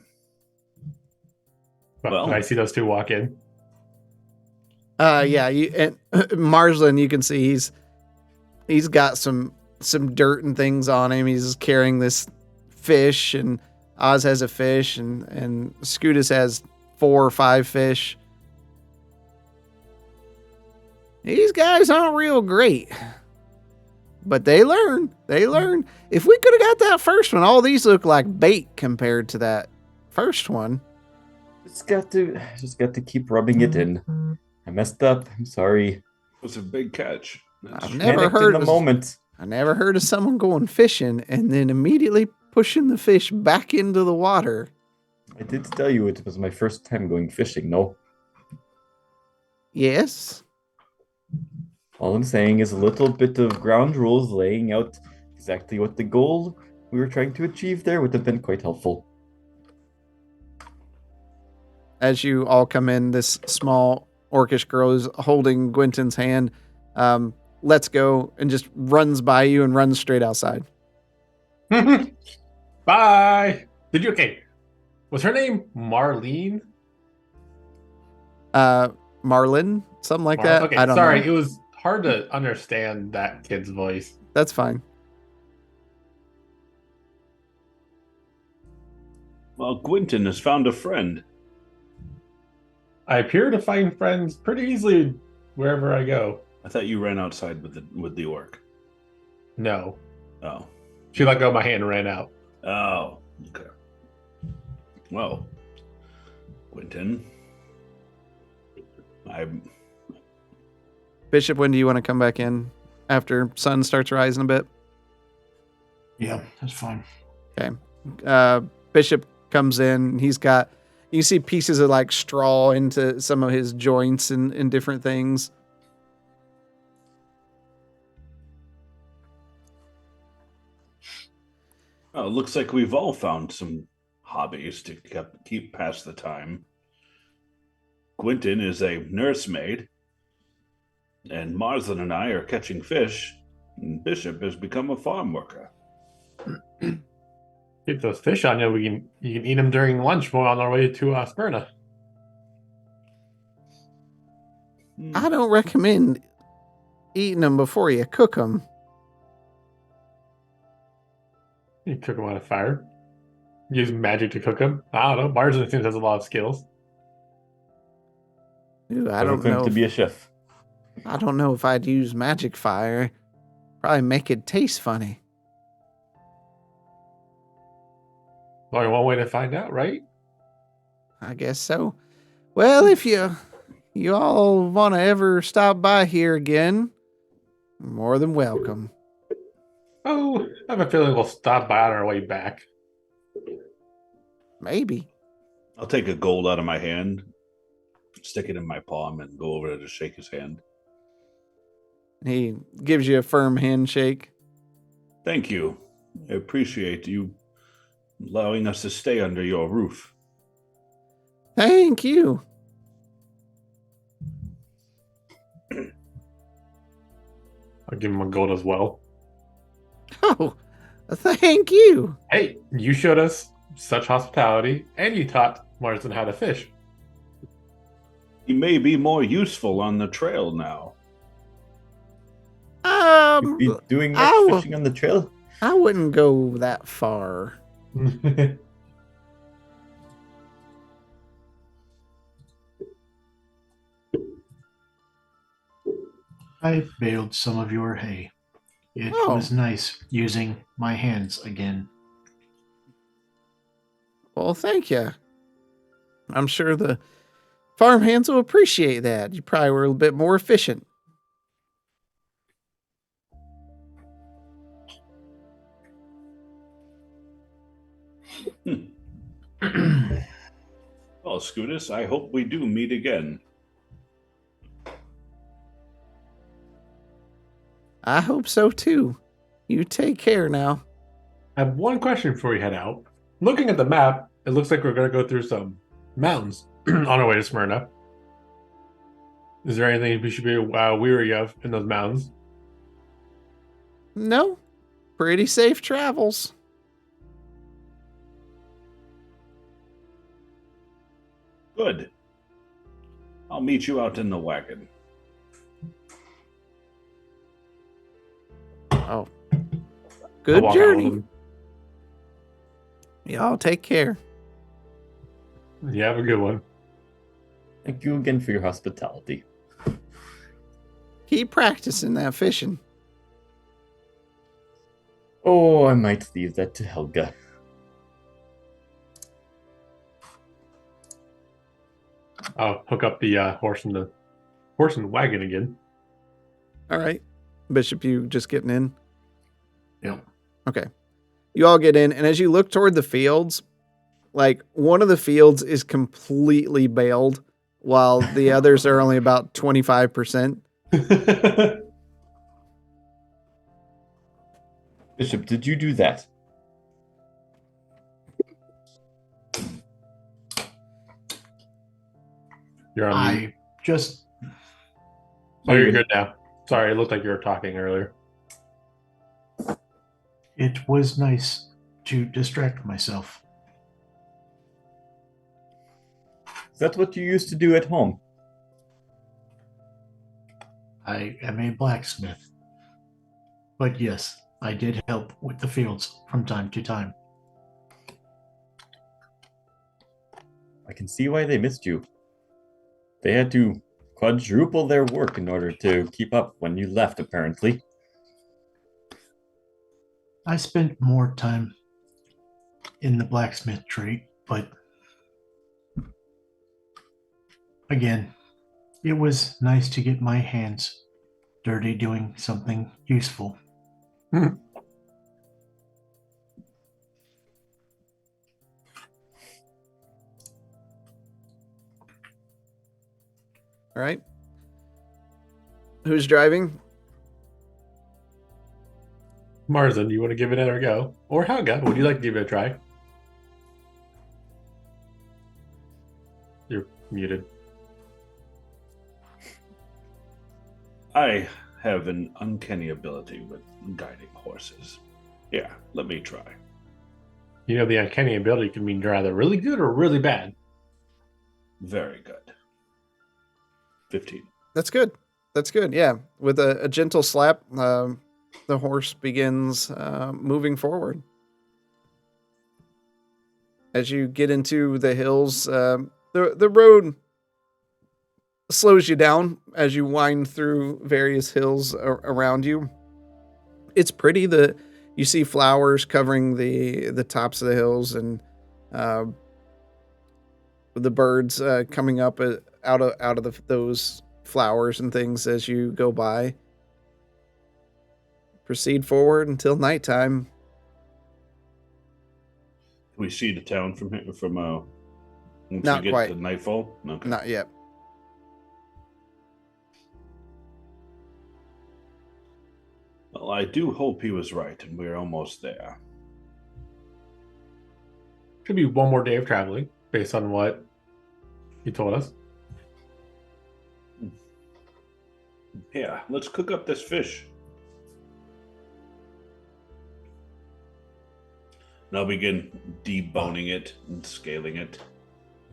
Well, I see those two walk in. Yeah, you and Marslin, you can see he's got some dirt and things on him. He's carrying this fish, and Oz has a fish, and Scootus has 4 or 5 fish. These guys aren't real great, but they learn. They learn. If we could have got that first one, all these look like bait compared to that first one. Just got to keep rubbing it in. I messed up. I'm sorry. It was a big catch. I've never Panicked in the moment. I never heard of someone going fishing and then immediately pushing the fish back into the water. I did tell you it was my first time going fishing, no? Yes. All I'm saying is a little bit of ground rules laying out exactly what the goal we were trying to achieve there would have been quite helpful. As you all come in, this small orcish girl is holding Gwynton's hand, lets go and just runs by you and runs straight outside. Bye. Okay? Was her name Marlene? Marlin, something like that. Okay, I don't sorry. know. It was hard to understand that kid's voice. That's fine. Well, Gwynton has found a friend. I appear to find friends pretty easily wherever I go. I thought you ran outside with the orc. No. Oh. She let go of my hand and ran out. Oh. Okay. Well, Gwynton, Bishop, when do you want to come back in? After sun starts rising a bit? Yeah, that's fine. Okay. Bishop comes in. He's got, you see pieces of like straw into some of his joints and different things. Oh, it looks like we've all found some hobbies to keep past the time. Gwynton is a nursemaid, and Marsden and I are catching fish, and Bishop has become a farm worker. Keep those fish on you. You can eat them during lunch while on our way to Smyrna. I don't recommend eating them before you cook them. You cook them on a fire. Use magic to cook them. I don't know. Marsden seems has a lot of skills. Ooh, I Never don't claimed know. to be a chef. I don't know if I'd use magic fire. Probably make it taste funny. Only one way to find out, right? I guess so. Well, if you all want to ever stop by here again, you're more than welcome. Oh, I have a feeling we'll stop by on our way back. Maybe. I'll take a gold out of my hand, stick it in my palm, and go over to shake his hand. He gives you a firm handshake. Thank you. I appreciate you allowing us to stay under your roof. Thank you. I'll give him a gold as well. Oh, thank you. Hey, you showed us such hospitality, and you taught Marsden how to fish. He may be more useful on the trail now. You'd be doing much fishing on the trail? I wouldn't go that far. I baled some of your hay. It was nice using my hands again. Well, thank you. I'm sure the farm hands will appreciate that. You probably were a bit more efficient. Well, Scootus, I hope we do meet again. I hope so too. You take care now. I have one question before we head out. Looking at the map, it looks like we're going to go through some mountains on our way to Smyrna. Is there anything we should be weary of in those mountains? No, pretty safe travels. Good. I'll meet you out in the wagon. Oh, good journey. Y'all take care. You have a good one. Thank you again for your hospitality. Keep practicing that fishing. Oh, I might leave that to Helga. I'll hook up the horse and wagon again. All right. Bishop, you just getting in? Yep. Okay. You all get in, and as you look toward the fields, like one of the fields is completely baled, while the others are only about 25%. Bishop, did you do that? You're on mute. I just Oh, you're good now. Sorry, it looked like you were talking earlier. it was nice to distract myself. Is that what you used to do at home? I am a blacksmith. But yes, I did help with the fields from time to time. I can see why they missed you. They had to quadruple their work in order to keep up when you left, apparently. I spent more time in the blacksmith trade, but again, it was nice to get my hands dirty doing something useful. All right. Who's driving? Marzin, do you want to give it another go? Or Helga, would you like to give it a try? You're muted. I have an uncanny ability with guiding horses. Yeah, let me try. You know, the uncanny ability can mean you're either really good or really bad. Very good. 15. That's good. That's good. Yeah. With a gentle slap, the horse begins moving forward. As you get into the hills, the road slows you down as you wind through various hills around you. It's pretty. You see flowers covering the tops of the hills, and the birds coming up out of those flowers and things as you go by. Proceed forward until nighttime. Can we see the town from here? Once Not we get quite. to nightfall? Okay. Not yet. Well, I do hope he was right, and we're almost there. Could be one more day of traveling based on what he told us. Yeah, let's cook up this fish. And I'll begin deboning it and scaling it.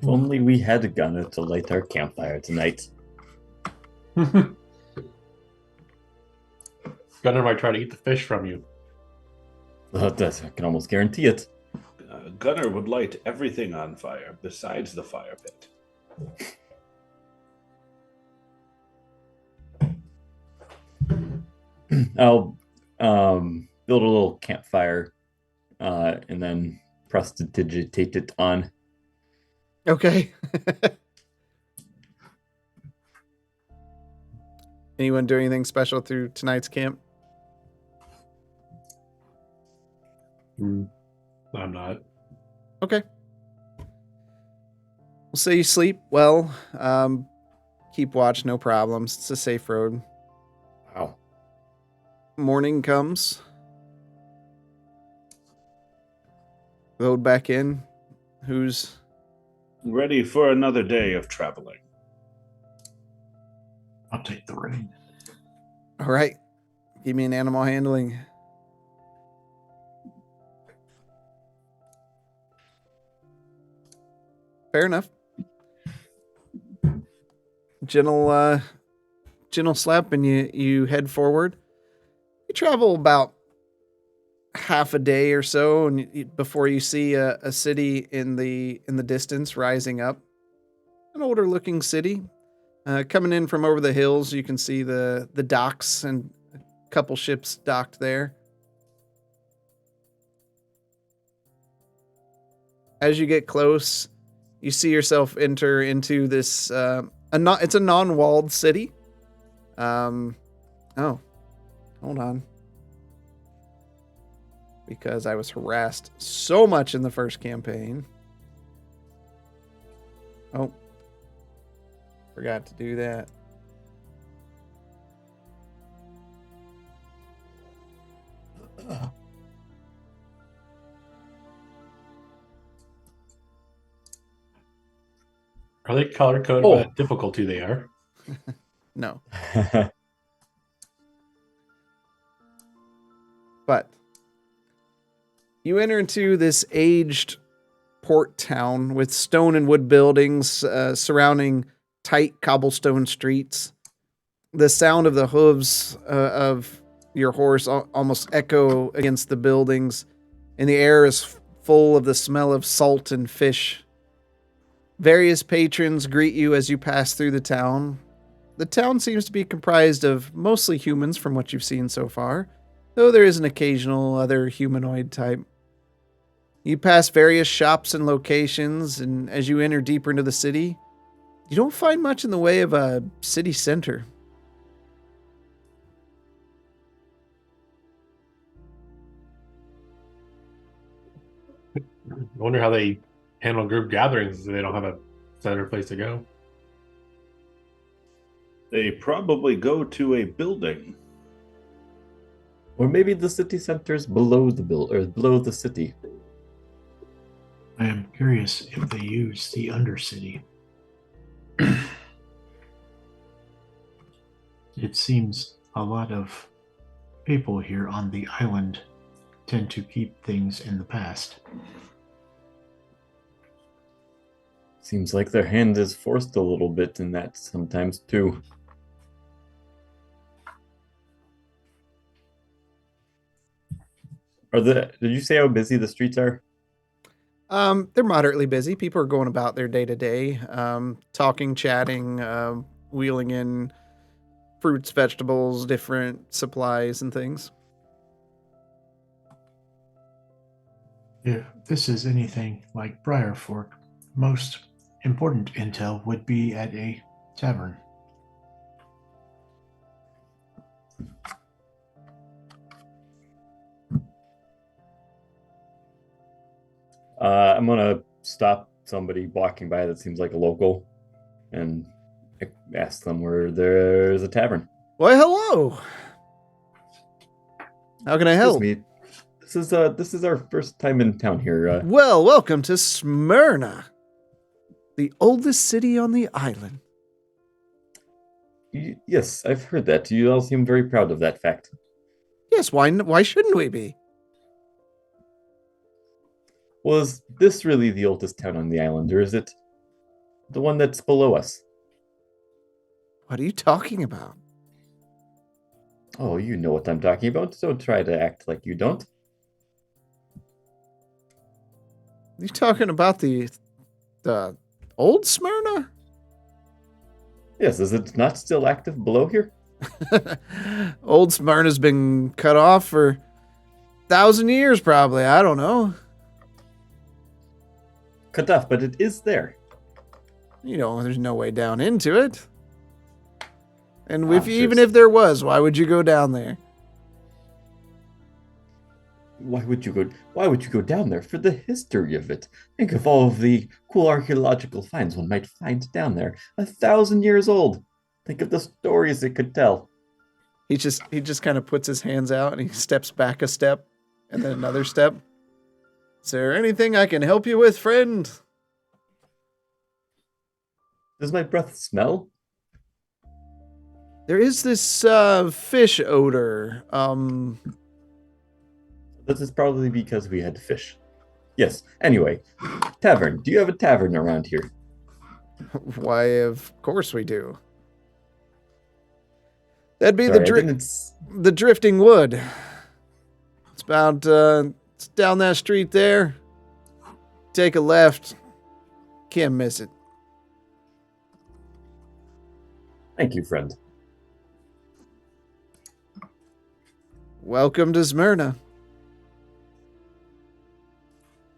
If only we had a gunner to light our campfire tonight. Gunner might try to eat the fish from you. I can almost guarantee it. Gunner would light everything on fire besides the fire pit. I'll build a little campfire and then prestidigitate it on. Okay. Anyone do anything special through tonight's camp? I'm not. Okay. We'll say you sleep well. Keep watch, no problems. It's a safe road. Wow. Morning comes. Load back in. Who's Ready for another day of traveling. I'll take the rein. all right? Give me an animal handling. Fair enough. Gentle slap, and you head forward. You travel about half a day or so, and before you see a city in the distance rising up. An older looking city. Coming in from over the hills, you can see the docks and a couple ships docked there. As you get close, you see yourself enter into this. It's a non-walled city. Oh, hold on. Because I was harassed so much in the first campaign. Oh, forgot to do that. Are they color coded by the difficulty they are? No. But you enter into this aged port town with stone and wood buildings surrounding tight cobblestone streets. The sound of the hooves of your horse almost echo against the buildings, and the air is full of the smell of salt and fish. Various patrons greet you as you pass through the town. The town seems to be comprised of mostly humans from what you've seen so far, though there is an occasional other humanoid type. You pass various shops and locations, and as you enter deeper into the city, you don't find much in the way of a city center. I wonder how they handle group gatherings if they don't have a center place to go. They probably go to a building. Or maybe the city center's below the below the city. I am curious if they use the Undercity. It seems a lot of people here on the island tend to keep things in the past. Seems like their hand is forced a little bit in that sometimes too. Did you say how busy the streets are? They're moderately busy. People are going about their day to day, talking, chatting, wheeling in fruits, vegetables, different supplies and things. If this is anything like Briarfork, most important intel would be at a tavern. I'm gonna stop somebody walking by that seems like a local and ask them where there's a tavern. Why, hello. How can I help? Excuse me. This is our first time in town here. Well, welcome to Smyrna, the oldest city on the island. Yes, I've heard that. You all seem very proud of that fact. Yes, why shouldn't we be? Was this really the oldest town on the island, or is it the one that's below us? What are you talking about? Oh, you know what I'm talking about. Don't try to act like you don't. Are you talking about the old Smyrna? Yes, is it not still active below here? Old Smyrna's been cut off for 1,000 years, probably. I don't know. Cut off, but it is there. You know, there's no way down into it. And Sure. if there was, why would you go down there? Why would you go down there? For the history of it. Think of all of the cool archaeological finds one might find down there. 1,000 years old. Think of the stories it could tell. He just kind of puts his hands out and he steps back a step and then another step. Is there anything I can help you with, friend? Does my breath smell? There is this fish odor. This is probably because we had fish. Yes. Anyway, tavern. Do you have a tavern around here? Why, of course we do. That'd be Sorry, the Drifting Wood. It's about it's down that street there. Take a left. Can't miss it. Thank you, friend. Welcome to Smyrna.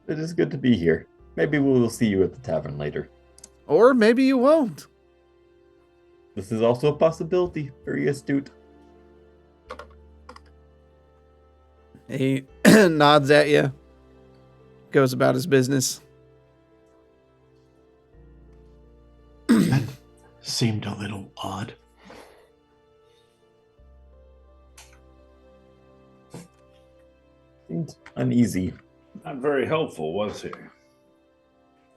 It is good to be here. Maybe we'll see you at the tavern later. Or maybe you won't. This is also a possibility. Very astute. He nods at you, goes about his business. That seemed a little odd. Seemed uneasy. Not very helpful, was he?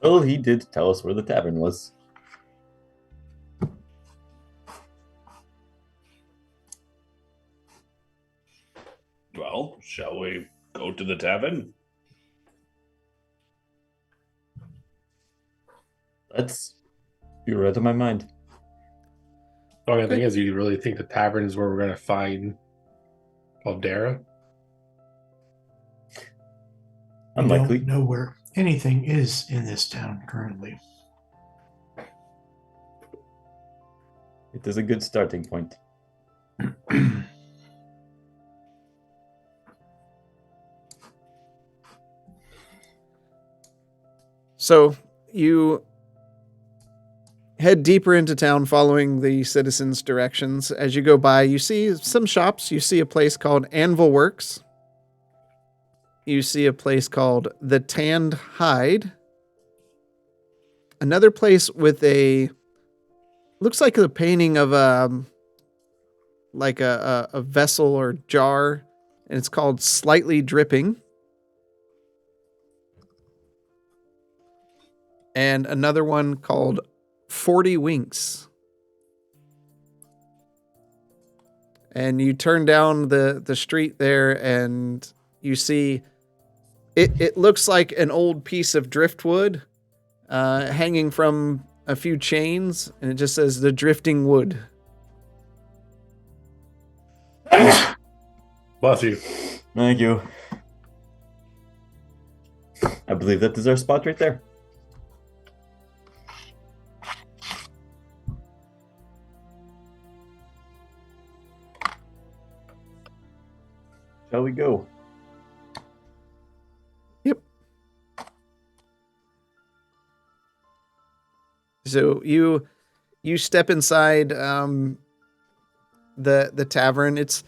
Well, he did tell us where the tavern was. Well, shall we go to the tavern? You read on my mind. The only thing is, you really think the tavern is where we're going to find Aldera? We Unlikely. don't know where anything is in this town currently. It is a good starting point. So you head deeper into town following the citizens' directions. As you go by, you see some shops. You see a place called Anvil Works. You see a place called The Tanned Hide. Another place with looks like a painting of a vessel or jar, and it's called Slightly Dripping. And another one called 40 Winks. And you turn down the street there and you see it looks like an old piece of driftwood hanging from a few chains, and it just says the drifting wood. Bless you. Thank you. I believe that is our spot right there. Shall we go? Yep. So you step inside the tavern. It's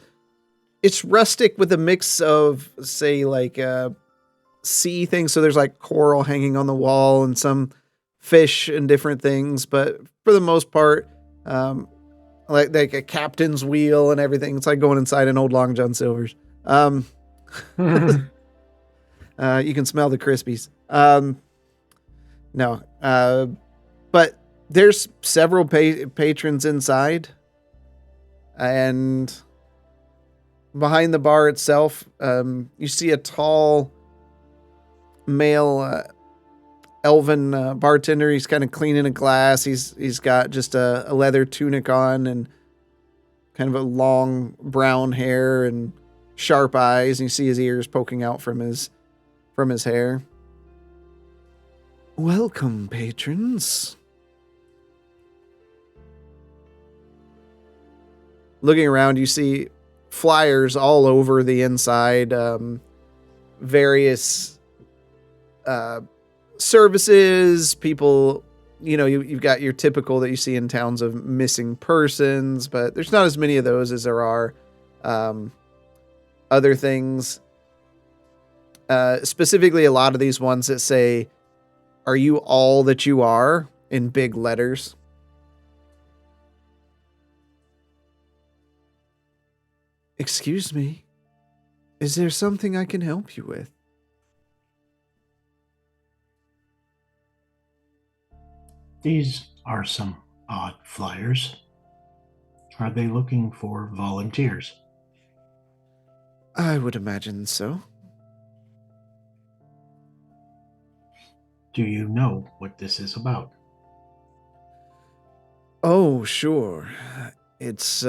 rustic with a mix of, say, like sea things. So there's like coral hanging on the wall and some fish and different things, but for the most part, like a captain's wheel and everything. It's like going inside an old Long John Silver's. You can smell the Krispies. No, but there's several patrons inside, and behind the bar itself, you see a tall male elven bartender. He's kind of cleaning a glass. He's got just a leather tunic on and kind of a long brown hair and sharp eyes, and you see his ears poking out from his hair. Welcome, patrons. Looking around, you see flyers all over the inside, various services, people, you've got your typical that you see in towns of missing persons, but there's not as many of those as there are other things. Specifically, a lot of these ones that say, "Are you all that you are?" in big letters. Excuse me. Is there something I can help you with? These are some odd flyers. Are they looking for volunteers? I would imagine so. Do you know what this is about? Oh, sure. It's,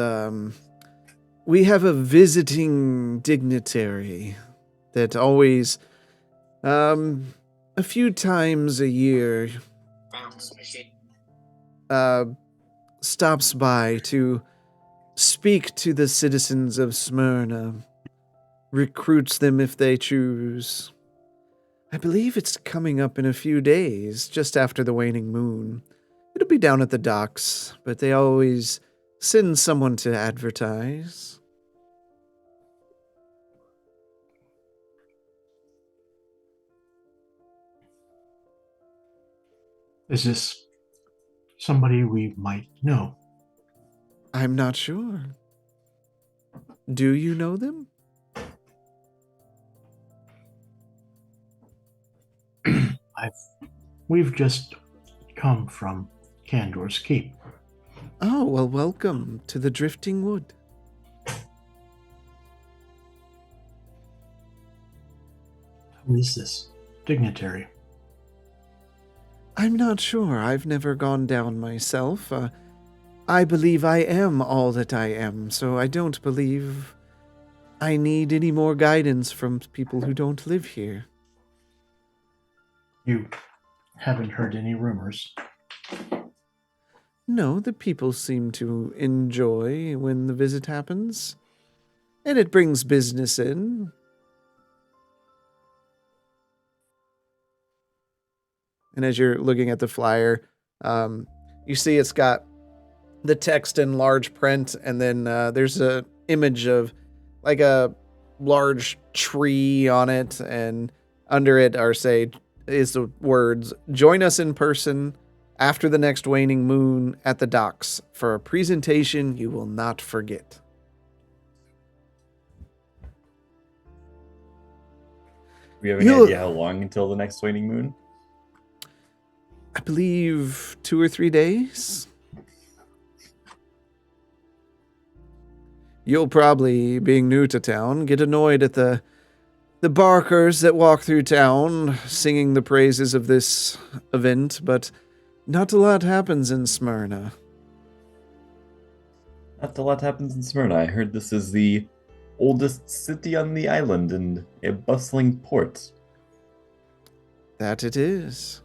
we have a visiting dignitary that always, a few times a year, stops by to speak to the citizens of Smyrna, recruits them if they choose. I believe it's coming up in a few days, just after the waning moon. It'll be down at the docks, but they always send someone to advertise. Is this somebody we might know? I'm not sure. Do you know them? We've just come from Candor's Keep. Oh, well, welcome to the Drifting Wood. Who is this dignitary? I'm not sure. I've never gone down myself. I believe I am all that I am, so I don't believe I need any more guidance from people who don't live here. You haven't heard any rumors? No, the people seem to enjoy when the visit happens, and it brings business in. And as you're looking at the flyer, you see it's got the text in large print, and then there's a image of like a large tree on it, and under it is the words, "Join us in person after the next waning moon at the docks for a presentation you will not forget." Do we have any idea how long until the next waning moon? I believe 2 or 3 days. You'll probably, being new to town, get annoyed at the barkers that walk through town singing the praises of this event, but not a lot happens in Smyrna. Not a lot happens in Smyrna. I heard this is the oldest city on the island and a bustling port. That it is.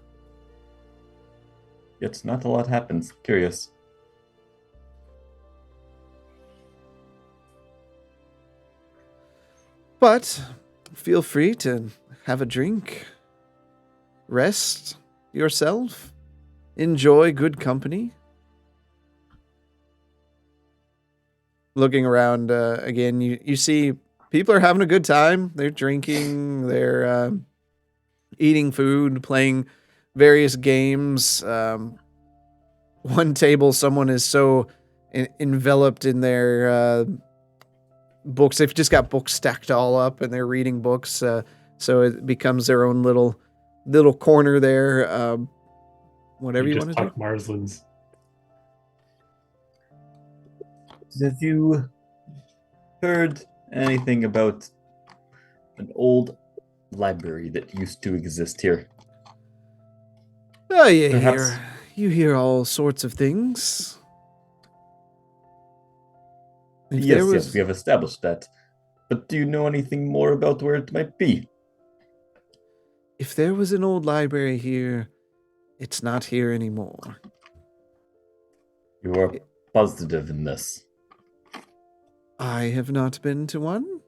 Yet not a lot happens. Curious. But feel free to have a drink, rest yourself, enjoy good company. Looking around again, you see people are having a good time. They're drinking, they're eating food, playing various games. One table, someone is so enveloped in their books. They've just got books stacked all up, and they're reading books. So it becomes their own little corner there. Whatever you want to do. Marslands. Have you heard anything about an old library that used to exist here? Oh, Perhaps. you hear all sorts of things. Yes, we have established that. But do you know anything more about where it might be? If there was an old library here, it's not here anymore. You are positive in this. I have not been to one.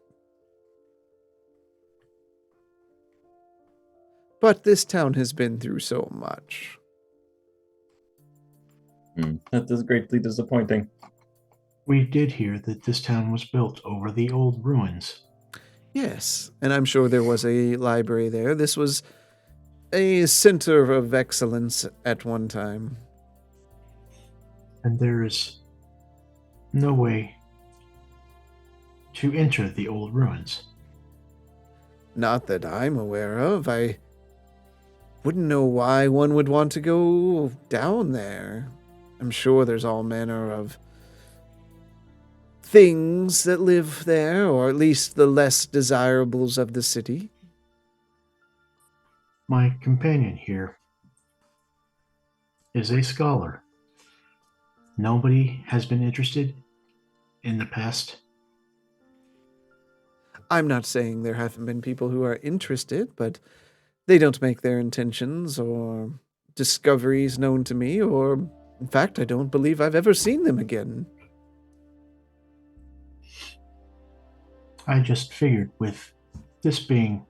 But this town has been through so much. That is greatly disappointing. We did hear that this town was built over the old ruins. Yes, and I'm sure there was a library there. This was a center of excellence at one time. And there is no way to enter the old ruins. Not that I'm aware of. I wouldn't know why one would want to go down there. I'm sure there's all manner of things that live there, or at least the less desirables of the city. My companion here is a scholar. Nobody has been interested in the past. I'm not saying there haven't been people who are interested, but they don't make their intentions or discoveries known to me, or in fact, I don't believe I've ever seen them again. I just figured with this being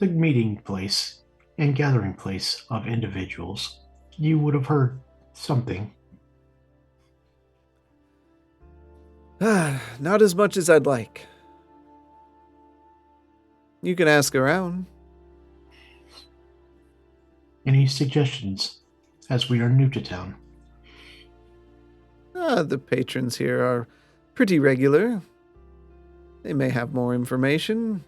the meeting place and gathering place of individuals, you would have heard something. Not as much as I'd like. You can ask around. Any suggestions, as we are new to town? The patrons here are pretty regular. They may have more information.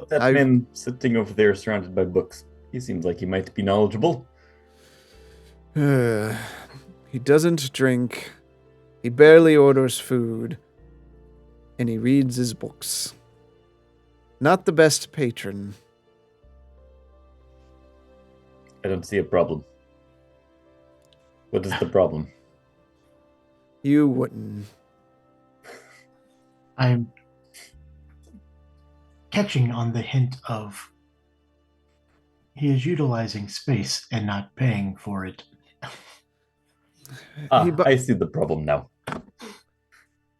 That man sitting over there surrounded by books. He seems like he might be knowledgeable. He doesn't drink. He barely orders food. And he reads his books. Not the best patron. I don't see a problem. What is the problem? You wouldn't. I'm catching on the hint of he is utilizing space and not paying for it. I see the problem now.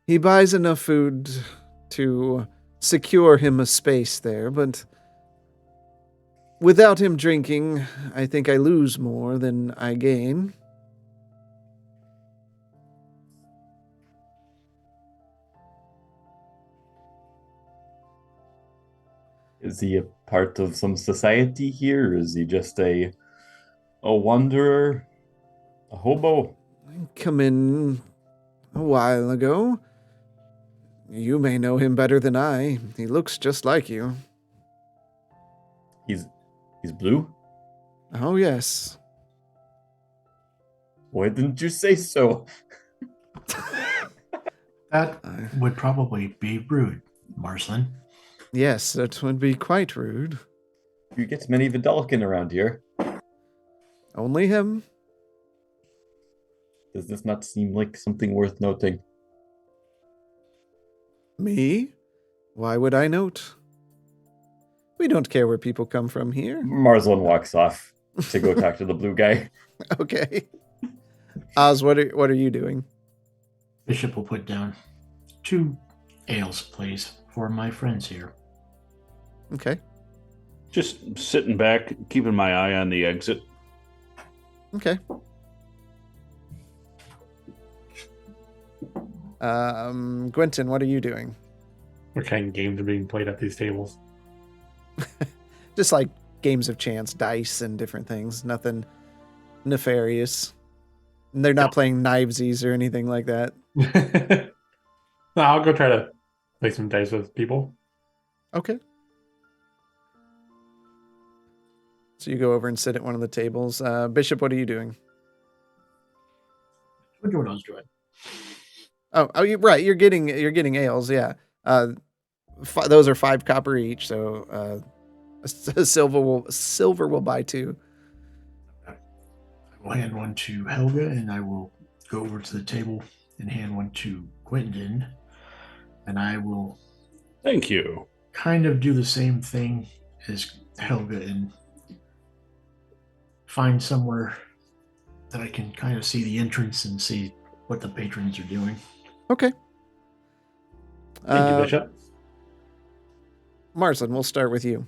He buys enough food to secure him a space there, but without him drinking, I think I lose more than I gain. Is he a part of some society here, or is he just a wanderer? A hobo? Come in a while ago. You may know him better than I. He looks just like you. He's blue? Oh, yes. Why didn't you say so? That would probably be rude, Marsland. Yes, that would be quite rude. You get many Vidalkin around here. Only him. Does this not seem like something worth noting? Me? Why would I note? We don't care where people come from here. Marsland walks off to go talk to the blue guy. Okay. Oz, what are you doing? Bishop will put down 2 ales, please, for my friends here. Okay. Just sitting back, keeping my eye on the exit. Okay. Gwenton, what are you doing? What kind of games are being played at these tables? Just like games of chance, dice, and different things. Nothing nefarious. And they're not playing knivesies or anything like that. No, I'll go try to play some dice with people. Okay. So you go over and sit at one of the tables. Bishop, what are you doing? What I was doing. Oh, right. You're getting ales. Yeah. Those are 5 copper each. So silver will buy 2. I will hand one to Helga, and I will go over to the table and hand one to Quentin, and I will Thank you. kind of do the same thing as Helga and find somewhere that I can kind of see the entrance and see what the patrons are doing. Okay. Thank you, Bishop. Marsland, we'll start with you.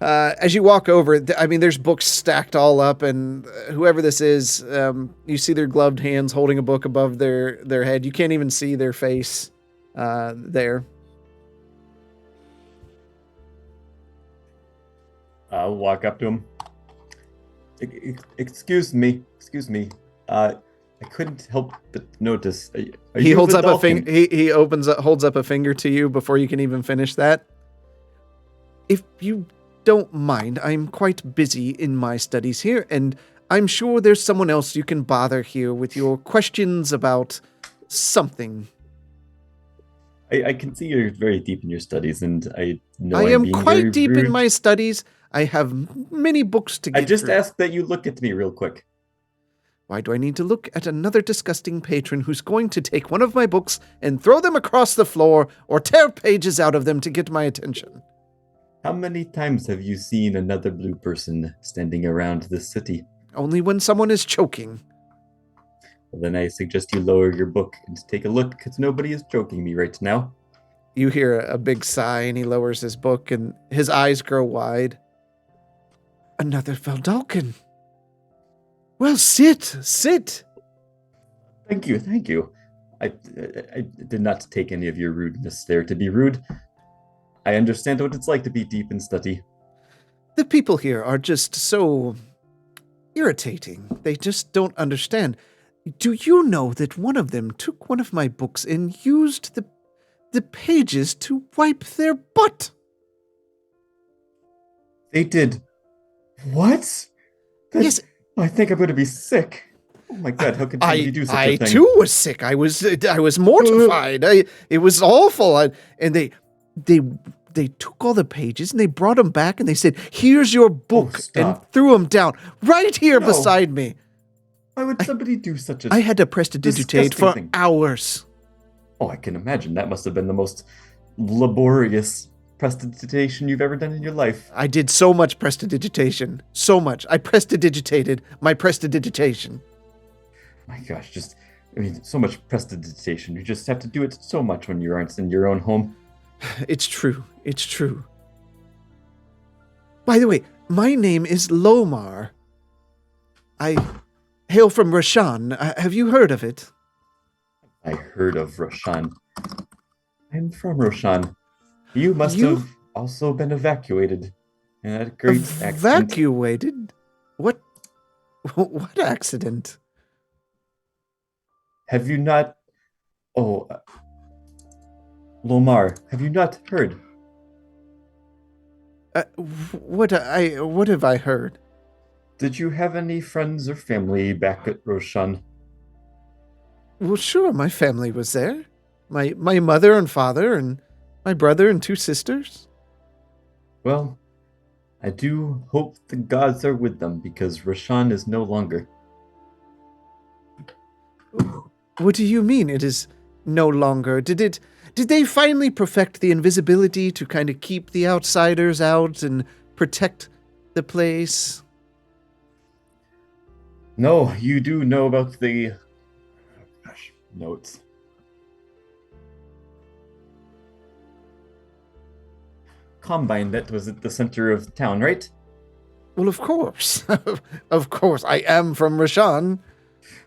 As you walk over, I mean, there's books stacked all up, and whoever this is, you see their gloved hands holding a book above their head. You can't even see their face there. I'll walk up to him. Excuse me. I couldn't help but notice. He holds up a finger. He holds up a finger to you before you can even finish that. If you don't mind, I'm quite busy in my studies here, and I'm sure there's someone else you can bother here with your questions about something. I can see you're very deep in your studies, and I know I I'm am being quite very deep rude. in my studies. I have many books to get I just through. asked that you look at me real quick. Why do I need to look at another disgusting patron who's going to take one of my books and throw them across the floor or tear pages out of them to get my attention? How many times have you seen another blue person standing around this city? Only when someone is choking. Well, then I suggest you lower your book and take a look, because nobody is choking me right now. You hear a big sigh, and he lowers his book, and his eyes grow wide. Another Veldalkin. Well, sit. Thank you. I did not take any of your rudeness there to be rude. I understand what it's like to be deep in study. The people here are just so irritating. They just don't understand. Do you know that one of them took one of my books and used the pages to wipe their butt? They did. What? Yes. I think I'm going to be sick. Oh my God! How could somebody do such a thing? I too was sick. I was mortified. It was awful. And they took all the pages and they brought them back and they said, "Here's your book," and threw them down right here beside me. Why would somebody do such a? I had to prestidigitate for hours. Oh, I can imagine. That must have been the most laborious prestidigitation you've ever done in your life. I did so much prestidigitation. So much. I prestidigitated my prestidigitation. My gosh, so much prestidigitation. You just have to do it so much when you aren't in your own home. It's true. By the way, my name is Lomar. I hail from Rashan. Have you heard of it? I heard of Rashan. I'm from Rashan. You must have also been evacuated in that great accident. Evacuated? What accident? Have you not... Lomar, have you not heard? What have I heard? Did you have any friends or family back at Roshan? Well, sure, my family was there. My mother and father and my brother and 2 sisters. Well, I do hope the gods are with them because Roshan is no longer. What do you mean it is no longer? Did they finally perfect the invisibility to kind of keep the outsiders out and protect the place? No, you do know about the notes. Combine that was at the center of town, right? Well, of course. Of course. I am from Rashan.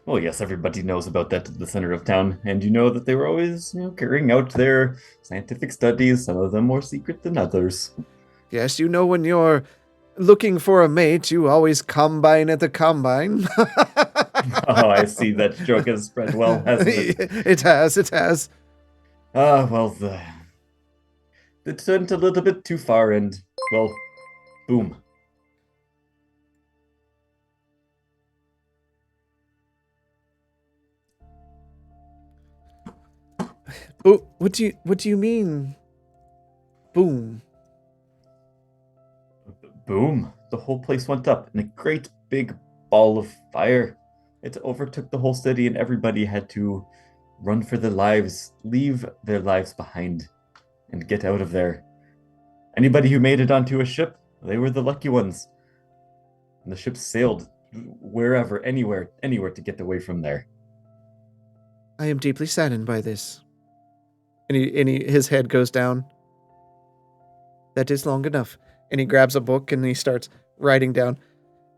Well, yes, everybody knows about that at the center of town, and you know that they were always, carrying out their scientific studies, some of them more secret than others. Yes, when you're looking for a mate, you always combine at the combine. Oh, I see that joke has spread well, hasn't it? It has. Well, it went a little bit too far, and, well, boom. Oh, what do you mean? Boom. Boom. The whole place went up in a great big ball of fire. It overtook the whole city and everybody had to run for their lives, leave their lives behind, and get out of there. Anybody who made it onto a ship, they were the lucky ones. And the ship sailed wherever, anywhere to get away from there. I am deeply saddened by this. And his head goes down. That is long enough. And he grabs a book and he starts writing down.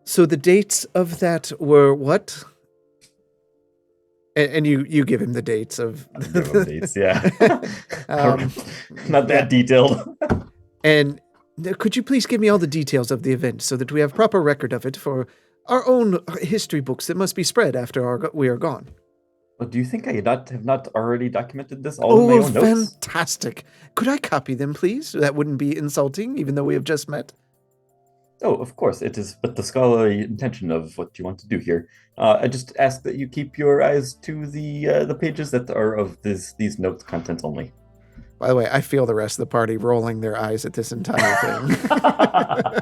So the dates of that were what? And you give him the dates of... I give him dates, yeah. Not that detailed. And could you please give me all the details of the event so that we have proper record of it for our own history books that must be spread after we are gone? Well, do you think I have not already documented this all in my own notes? Fantastic. Could I copy them, please? That wouldn't be insulting, even though we have just met. Oh, of course. It is but the scholarly intention of what you want to do here. I just ask that you keep your eyes to the pages that are of these notes content only. By the way, I feel the rest of the party rolling their eyes at this entire thing. I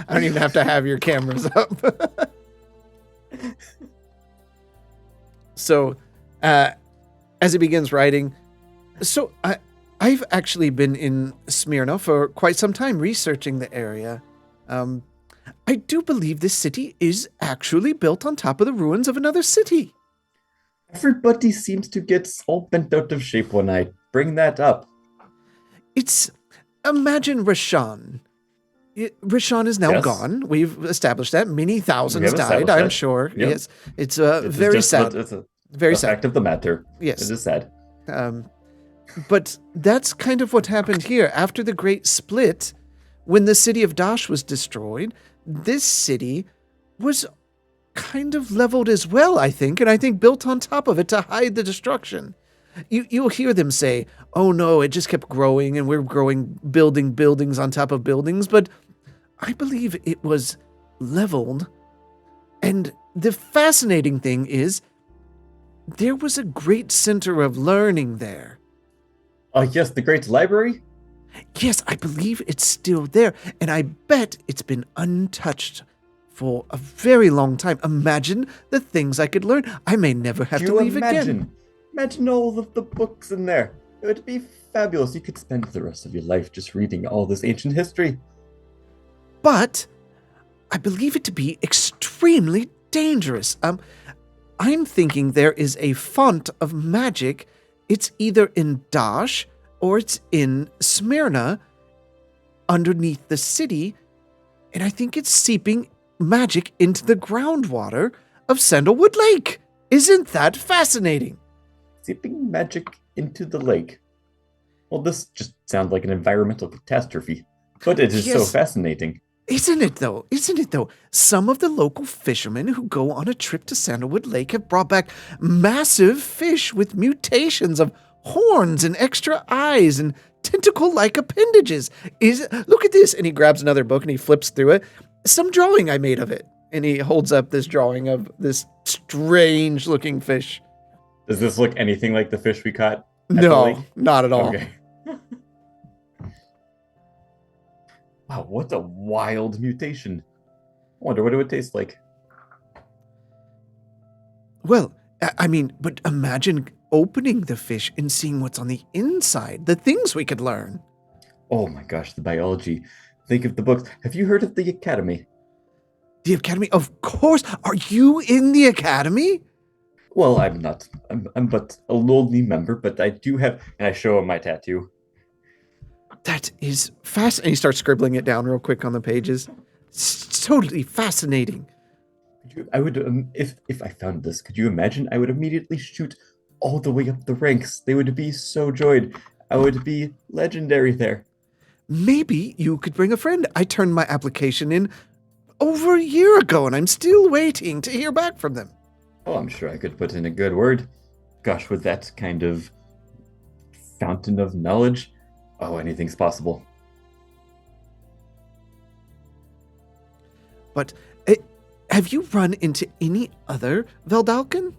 don't even have to have your cameras up. So, as he begins writing, I've actually been in Smyrna for quite some time researching the area. I do believe this city is actually built on top of the ruins of another city. Everybody seems to get all bent out of shape when I bring that up. It's imagine Rashan. Rashan is now Yes. gone. We've established that many thousands have died. established I'm that. sure. Yep. Yes, it's It's very just sad. It's a Very fact sad. of the matter. Yes. It is sad. But that's kind of what happened here. After the Great Split, when the city of Dash was destroyed, this city was kind of leveled as well, I think, and I think built on top of it to hide the destruction. You'll hear them say, oh no, it just kept growing and we're growing, building buildings on top of buildings, but I believe it was leveled. And the fascinating thing is, there was a great center of learning there. Oh, yes, the Great Library? Yes, I believe it's still there, and I bet it's been untouched for a very long time. Imagine the things I could learn. I may never have to leave again. Imagine all of the books in there. It would be fabulous. You could spend the rest of your life just reading all this ancient history. But I believe it to be extremely dangerous. I'm thinking there is a font of magic. It's either in Dash or it's in Smyrna underneath the city, and I think it's seeping magic into the groundwater of Sandalwood Lake. Isn't that fascinating? Seeping magic into the lake. Well, this just sounds like an environmental catastrophe, but it is so Yes. fascinating. Isn't it though? Isn't it though? Some of the local fishermen who go on a trip to Sandalwood Lake have brought back massive fish with mutations of horns and extra eyes and tentacle-like appendages. Look at this. And he grabs another book and he flips through it. Some drawing I made of it. And he holds up this drawing of this strange-looking fish. Does this look anything like the fish we caught? at the No, lake? not at all. Okay. Wow, what a wild mutation. I wonder what it would taste like. Well, I mean, but imagine opening the fish and seeing what's on the inside, the things we could learn. Oh my gosh, the biology. Think of the books. Have you heard of the Academy? The Academy? Of course. Are you in the Academy? Well, I'm not. I'm but a lonely member, but I do have, and I show him my tattoo. That is fascinating. He starts scribbling it down real quick on the pages. It's totally fascinating. I would, if I found this, could you imagine? I would immediately shoot all the way up the ranks. They would be so joyed. I would be legendary there. Maybe you could bring a friend. I turned my application in over a year ago, and I'm still waiting to hear back from them. Oh, I'm sure I could put in a good word. Gosh, with that kind of fountain of knowledge, oh, anything's possible. But have you run into any other Veldalken?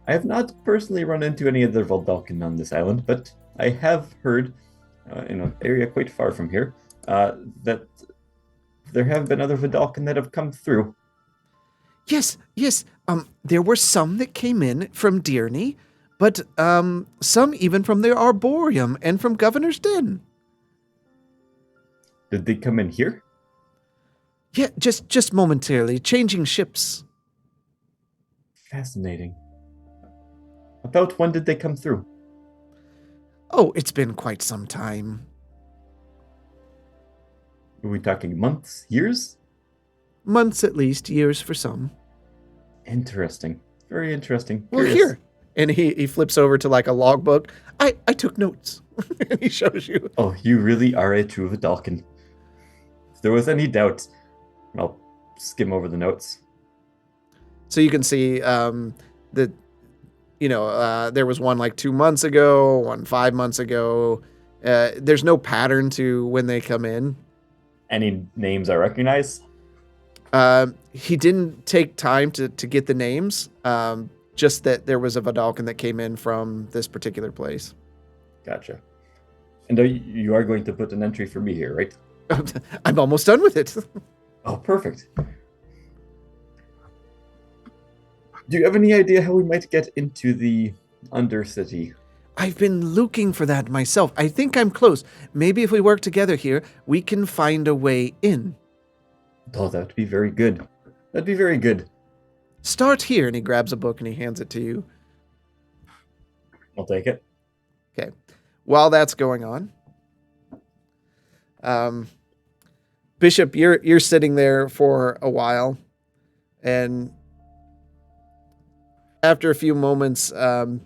I have not personally run into any other Valdalkin on this island, but I have heard, in an area quite far from here, that there have been other Vidalkin that have come through. Yes. There were some that came in from Dearney, but some even from the Arboreum and from Governor's Den. Did they come in here? Yeah, just momentarily, changing ships. Fascinating. About when did they come through? Oh, it's been quite some time. Are we talking months, years? Months at least, years for some. Interesting. Very interesting. Well, Curious. here. And he flips over to like a logbook. I took notes. And he shows you. Oh, you really are a true Vidalkin. If there was any doubt, I'll skim over the notes. So you can see that, there was one like 2 months ago, one 5 months ago. There's no pattern to when they come in. Any names I recognize? He didn't take time to get the names, just that there was a Vidalkin that came in from this particular place. Gotcha. And you are going to put an entry for me here, right? I'm almost done with it. Oh, perfect. Do you have any idea how we might get into the Undercity? I've been looking for that myself. I think I'm close. Maybe if we work together here, we can find a way in. Oh, that would be very good. That'd be very good. Start here, and he grabs a book and he hands it to you. I'll take it. Okay. while that's going on, Bishop, you're sitting there for a while, and after a few moments, a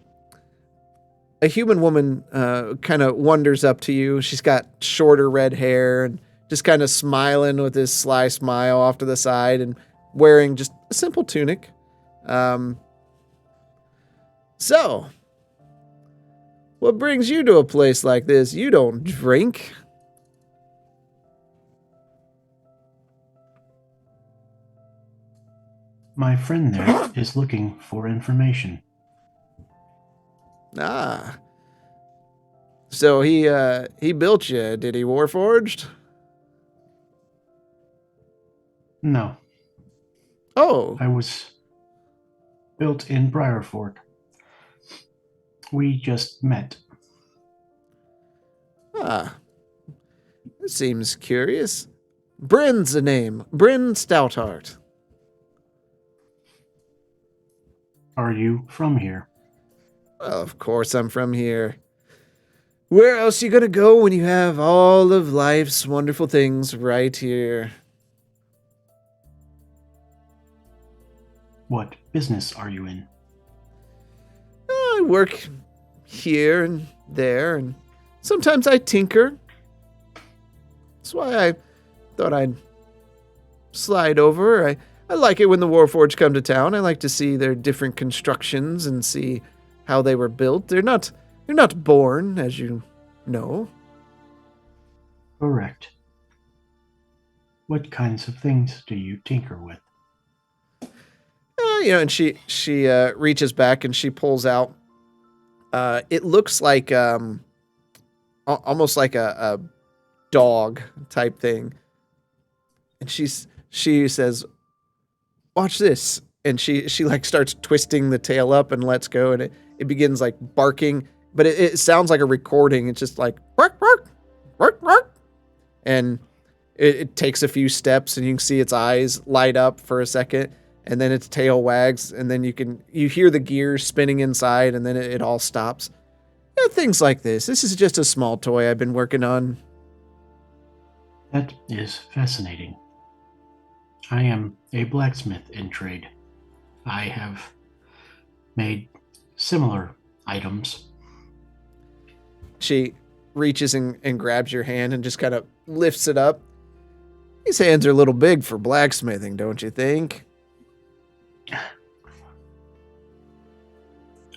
human woman kind of wanders up to you. She's got shorter red hair and just kind of smiling with this sly smile off to the side and wearing just a simple tunic. So, what brings you to a place like this? You don't drink. My friend there is looking for information. Ah. So he built you, did he, Warforged? No, Oh. I was built in Briarfork. We just met. Ah. That seems curious. Bryn's the name. Bryn Stoutheart. Are you from here? Well, of course I'm from here. Where else are you gonna go when you have all of life's wonderful things right here? What business are you in? I work here and there, and sometimes I tinker. That's why I thought I'd slide over. I like it when the Warforged come to town. I like to see their different constructions and see how they were built. They're not born, as you know. Correct. What kinds of things do you tinker with? And she reaches back and she pulls out. It looks like almost like a dog type thing. And she says, "Watch this." And she like starts twisting the tail up and lets go, and it begins like barking, but it sounds like a recording. It's just like bark, bark, bark, bark. And it takes a few steps, and you can see its eyes light up for a second, and then its tail wags, and then you hear the gears spinning inside, and then it all stops. Things like this. This is just a small toy I've been working on. That is fascinating. I am a blacksmith in trade. I have made similar items. She reaches and grabs your hand and just kind of lifts it up. These hands are a little big for blacksmithing, don't you think?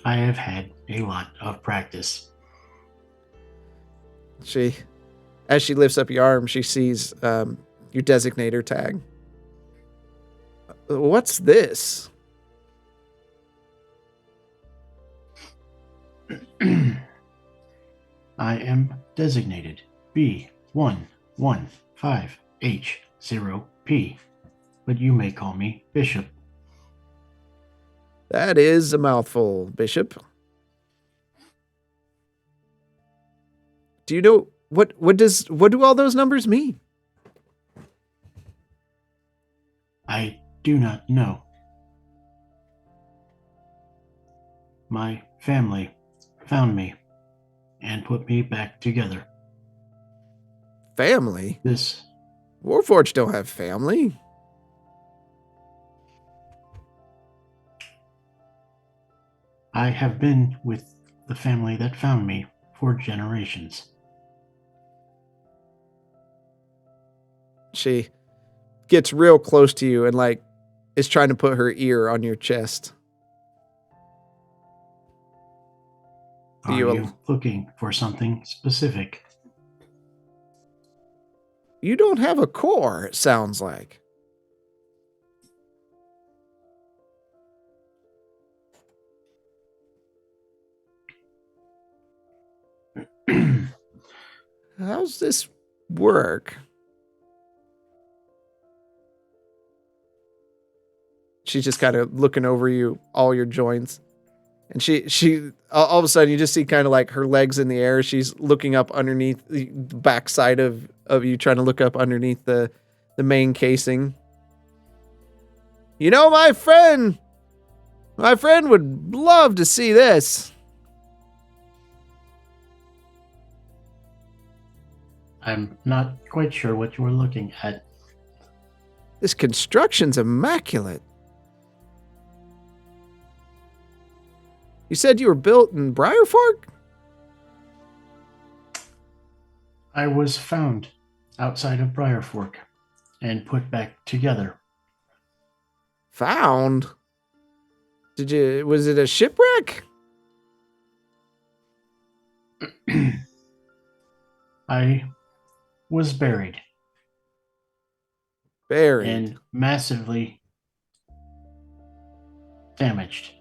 I have had a lot of practice. As she lifts up your arm, she sees your designator tag. What's this? I am designated B115H0P, but you may call me Bishop. That is a mouthful, Bishop. Do you know what do all those numbers mean? I do not know. My family found me and put me back together. Family? This Warforged don't have family. I have been with the family that found me for generations. She gets real close to you and like is trying to put her ear on your chest. Are you looking for something specific? You don't have a core, it sounds like. How's this work? She's just kind of looking over you, all your joints. And she all of a sudden you just see kind of like her legs in the air. She's looking up underneath the backside of you, trying to look up underneath the main casing. You know, my friend would love to see this. I'm not quite sure what you were looking at. This construction's immaculate. You said you were built in Briarfork? I was found outside of Briarfork and put back together. Found? Was it a shipwreck? I was buried Buried. and massively damaged.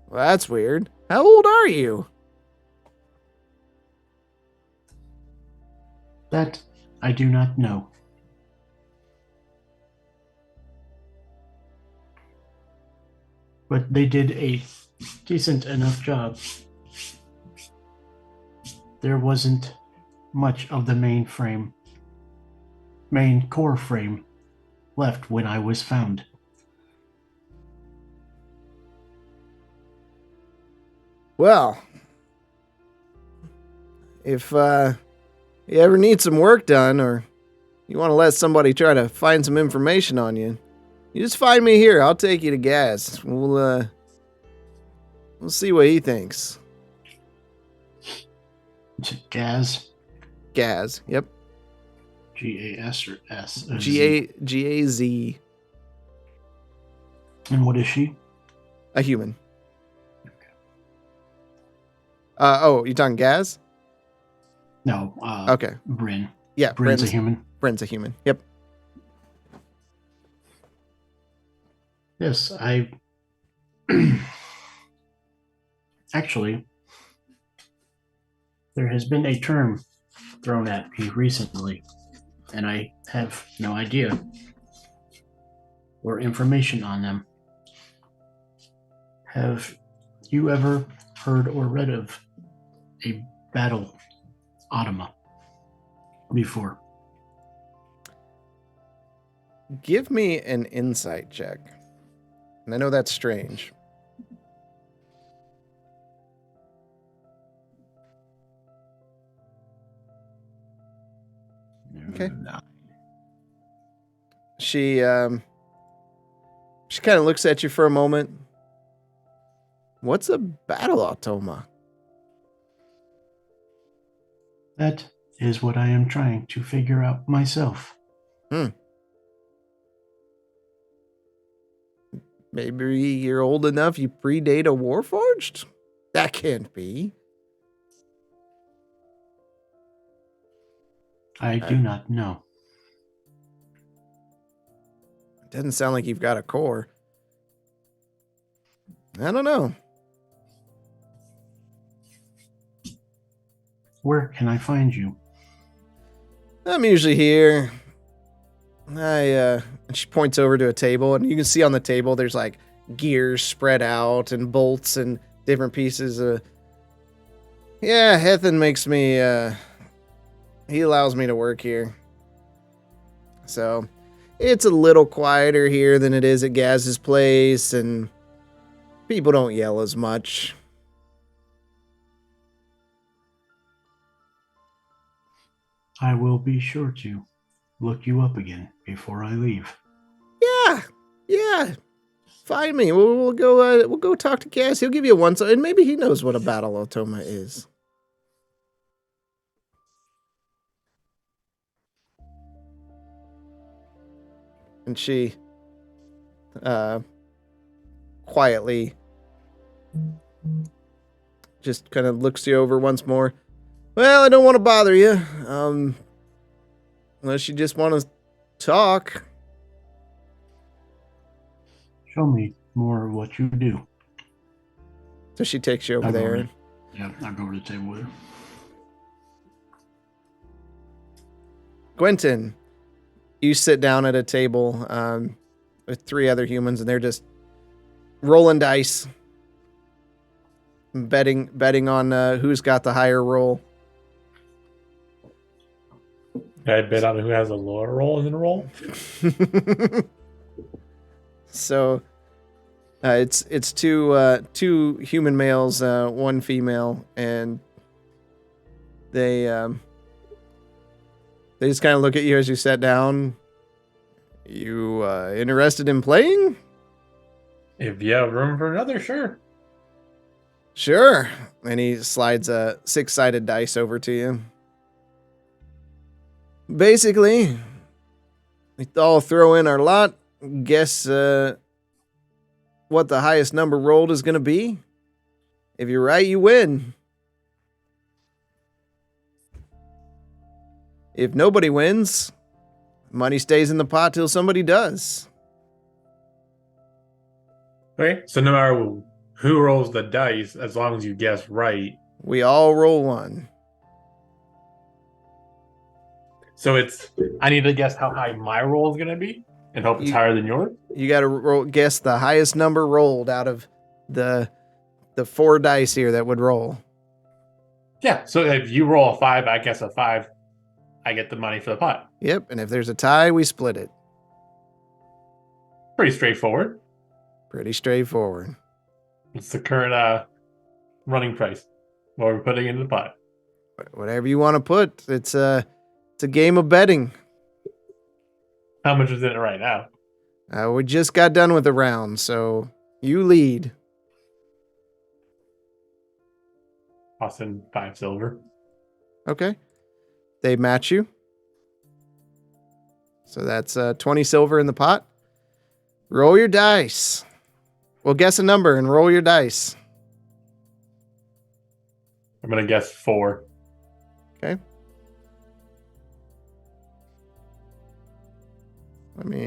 Well, that's weird. How old are you? That I do not know. But they did a decent enough job. There wasn't much of the main core frame left when I was found. Well, if you ever need some work done or you want to let somebody try to find some information on you, you just find me here. I'll take you to Gaz. We'll see what he thinks. Is it Gaz? Gaz. Yep. G-A-S or S? G-A-Z. And what is she? A human. Oh, you talking Gaz? No. Okay. Bryn. Yeah. Bryn's a human. Bryn's a human. Yep. Yes, I actually, there has been a term thrown at me recently, and I have no idea or information on them. Have you ever heard or read of a battle automa before? Give me an insight check. And I know that's strange. Okay. She kind of looks at you for a moment. What's a battle automa? That is what I am trying to figure out myself. Maybe you're old enough you predate a Warforged? That can't be. I do not know. Doesn't sound like you've got a core. I don't know. Where can I find you? I'm usually here. And she points over to a table, and you can see on the table there's like gears spread out and bolts and different pieces. Yeah, Hethan makes me. He allows me to work here, so it's a little quieter here than it is at Gaz's place, and people don't yell as much. I will be sure to look you up again before I leave. Yeah. Find me. We'll go talk to Gaz. He'll give you a once, and maybe he knows what a battle automa is. And she quietly just kind of looks you over once more. Well, I don't want to bother you. Unless you just want to talk. Show me more of what you do. So she takes you over there. Yeah, I'll go over to the table with her. Gwenton, you sit down at a table with three other humans, and they're just rolling dice, betting on who's got the higher roll. I bet on who has a lower roll in the roll. So it's two human males, one female, and They just kind of look at you as you sat down. You interested in playing? If you have room for another, sure. Sure. And he slides a 6-sided dice over to you. Basically, we all throw in our lot. Guess what the highest number rolled is going to be. If you're right, you win. If nobody wins, money stays in the pot till somebody does. Okay, so no matter who rolls the dice, as long as you guess right. We all roll one. So I need to guess how high my roll is going to be and hope it's higher than yours? You got to guess the highest number rolled out of the 4 dice here that would roll. Yeah, so if you roll a 5, I guess a 5, I get the money for the pot. Yep, and if there's a tie, we split it. Pretty straightforward. Pretty straightforward. It's the current running price. What we're putting into the pot. Whatever you want to put. It's a game of betting. How much is in it right now? We just got done with the round, so you lead. Austin 5 silver. Okay. They match you. So that's 20 silver in the pot. Roll your dice. Well, guess a number and roll your dice. I'm going to guess 4. Okay.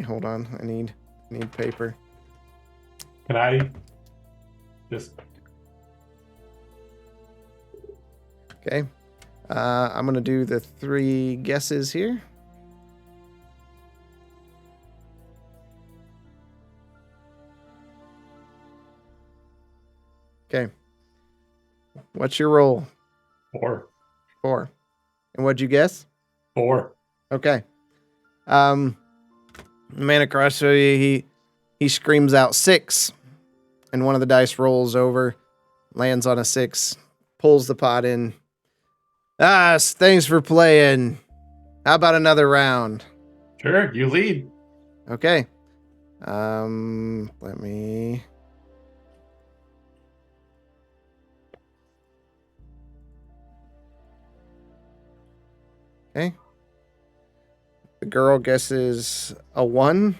Hold on. I need paper. Can I just... Okay. I'm going to do the 3 guesses here. Okay. What's your roll? 4. 4. And what'd you guess? 4. Okay. The man across from you, he screams out 6. And one of the dice rolls over, lands on a 6, pulls the pot in. Thanks for playing. How about another round? Sure, you lead. Okay. Let me... Okay. The girl guesses a 1.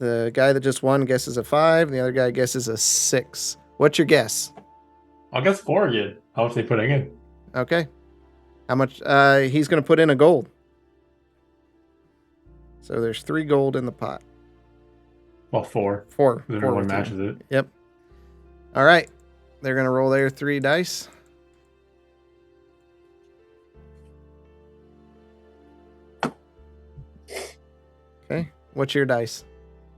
The guy that just won guesses a 5. And the other guy guesses a 6. What's your guess? I'll guess 4 again. How much are they putting in? Okay. How much? He's going to put in a gold. So there's 3 gold in the pot. Well, 4. 4. Then 4 one with you. matches it. Yep. All right. They're going to roll their 3 dice. Okay. What's your dice?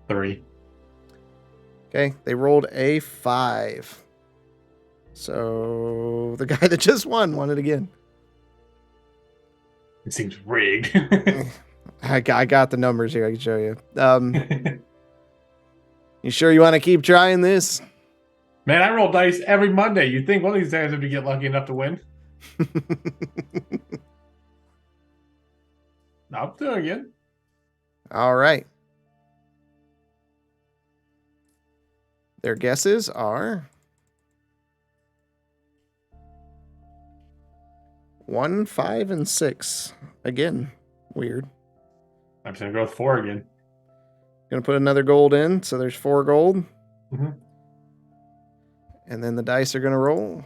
3. Okay. They rolled a 5. So the guy that just won it again. It seems rigged. I got the numbers here. I can show you. You sure you want to keep trying this? Man, I roll dice every Monday. You'd think one of these days if you get lucky enough to win. I'll do it again. All right. Their guesses are 1, 5, and 6. Again, weird. I'm just going to go with 4 again. Gonna put another gold in, so there's 4 gold. Mm-hmm. And then the dice are gonna roll.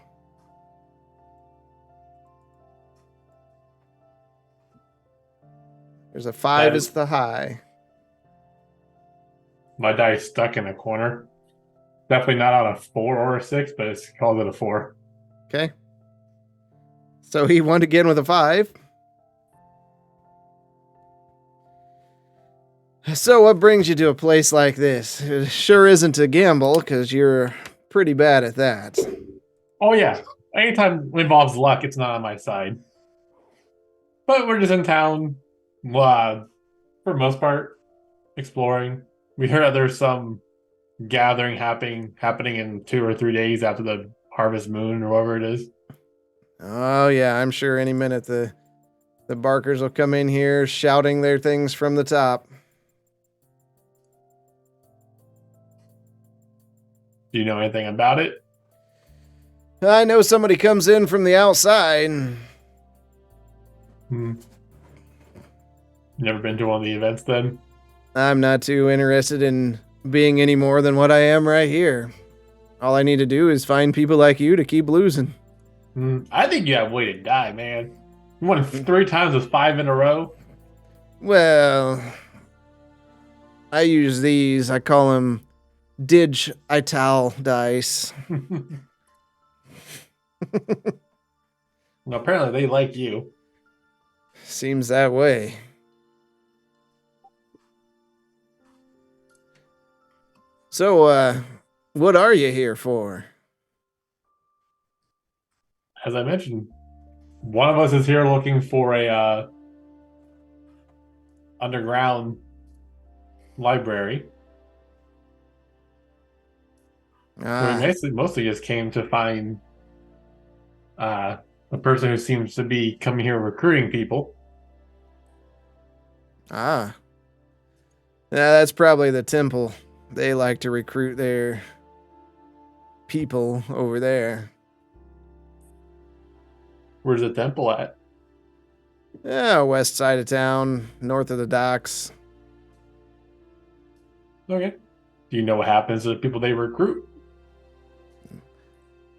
There's a 5 is the high. My dice stuck in a corner. Definitely not on a 4 or a 6, but it's called it a 4. Okay. So he won again with a 5. So what brings you to a place like this? It sure isn't a gamble, because you're pretty bad at that. Oh, yeah. Anytime it involves luck, it's not on my side. But we're just in town, for the most part, exploring. We heard that there's some gathering happening in 2 or 3 days after the harvest moon or whatever it is. Oh, yeah, I'm sure any minute the Barkers will come in here shouting their things from the top. Do you know anything about it? I know somebody comes in from the outside. Never been to one of the events then? I'm not too interested in being any more than what I am right here. All I need to do is find people like you to keep losing. I think you have way to die, man. You won 3 times with 5 in a row. Well, I use these. I call them digital dice. Well, apparently they like you. Seems that way. So, what are you here for? As I mentioned, one of us is here looking for a underground library. We mostly just came to find a person who seems to be coming here recruiting people. Yeah, that's probably the temple. They like to recruit their people over there. Where's the temple at? Yeah, west side of town, north of the docks. Okay. Do you know what happens to the people they recruit?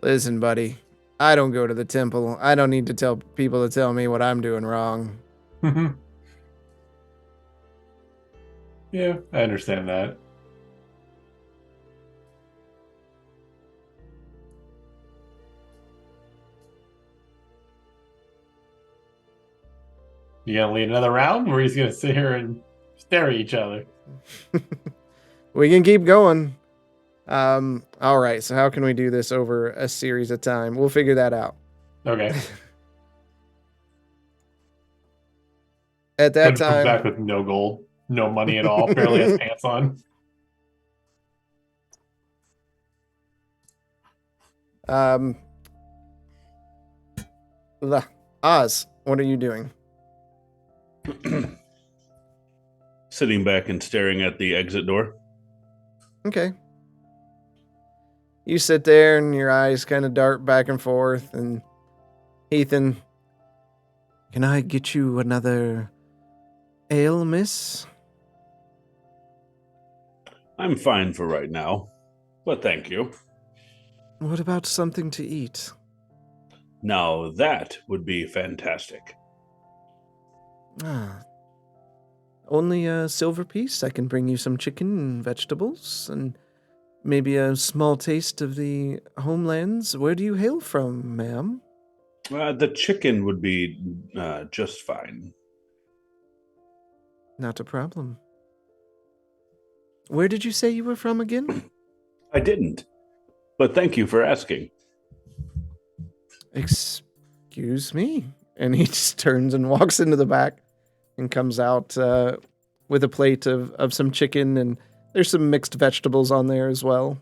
Listen, buddy, I don't go to the temple. I don't need to tell people to tell me what I'm doing wrong. Yeah, I understand that. You gonna lead another round, or are you just gonna sit here and stare at each other? We can keep going. All right, so how can we do this over a series of time? We'll figure that out. Okay. At that Comes back time, with no gold, no money at all, barely has pants on. Oz, what are you doing? Sitting back and staring at the exit door. Okay. You sit there and your eyes kind of dart back and forth, and Ethan, can I get you another ale, miss? I'm fine for right now, but thank you. What about something to eat? Now that would be fantastic. Only a silver piece. I can bring you some chicken and vegetables, and maybe a small taste of the homelands. Where do you hail from, ma'am? The chicken would be just fine. Not a problem. Where did you say you were from again? I didn't, but thank you for asking. Excuse me? And he just turns and walks into the back and comes out with a plate of some chicken, and there's some mixed vegetables on there as well.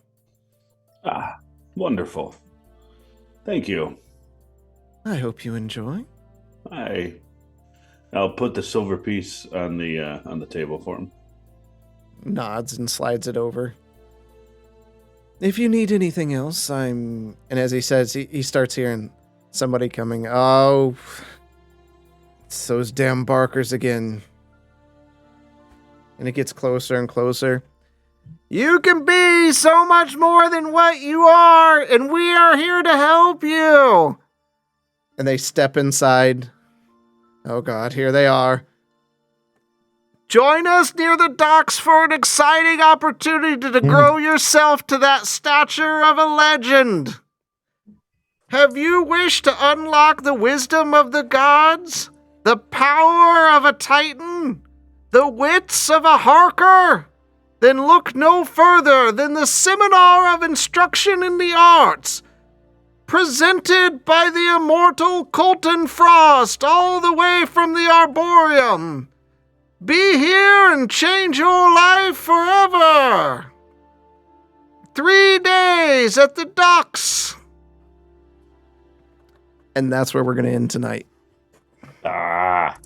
Ah, wonderful. Thank you. I hope you enjoy. I'll put the silver piece on the table for him. Nods and slides it over. If you need anything else, And as he says, he starts hearing somebody coming. Oh, it's those damn Barkers again. And it gets closer and closer. You can be so much more than what you are, and we are here to help you. And they step inside. Oh God, here they are. Join us near the docks for an exciting opportunity to grow yourself to that stature of a legend. Have you wished to unlock the wisdom of the gods, the power of a titan, the wits of a harker? Then look no further than the seminar of instruction in the arts, presented by the immortal Colton Frost all the way from the Arboreum. Be here and change your life forever. 3 days at the docks. And that's where we're going to end tonight. Ah.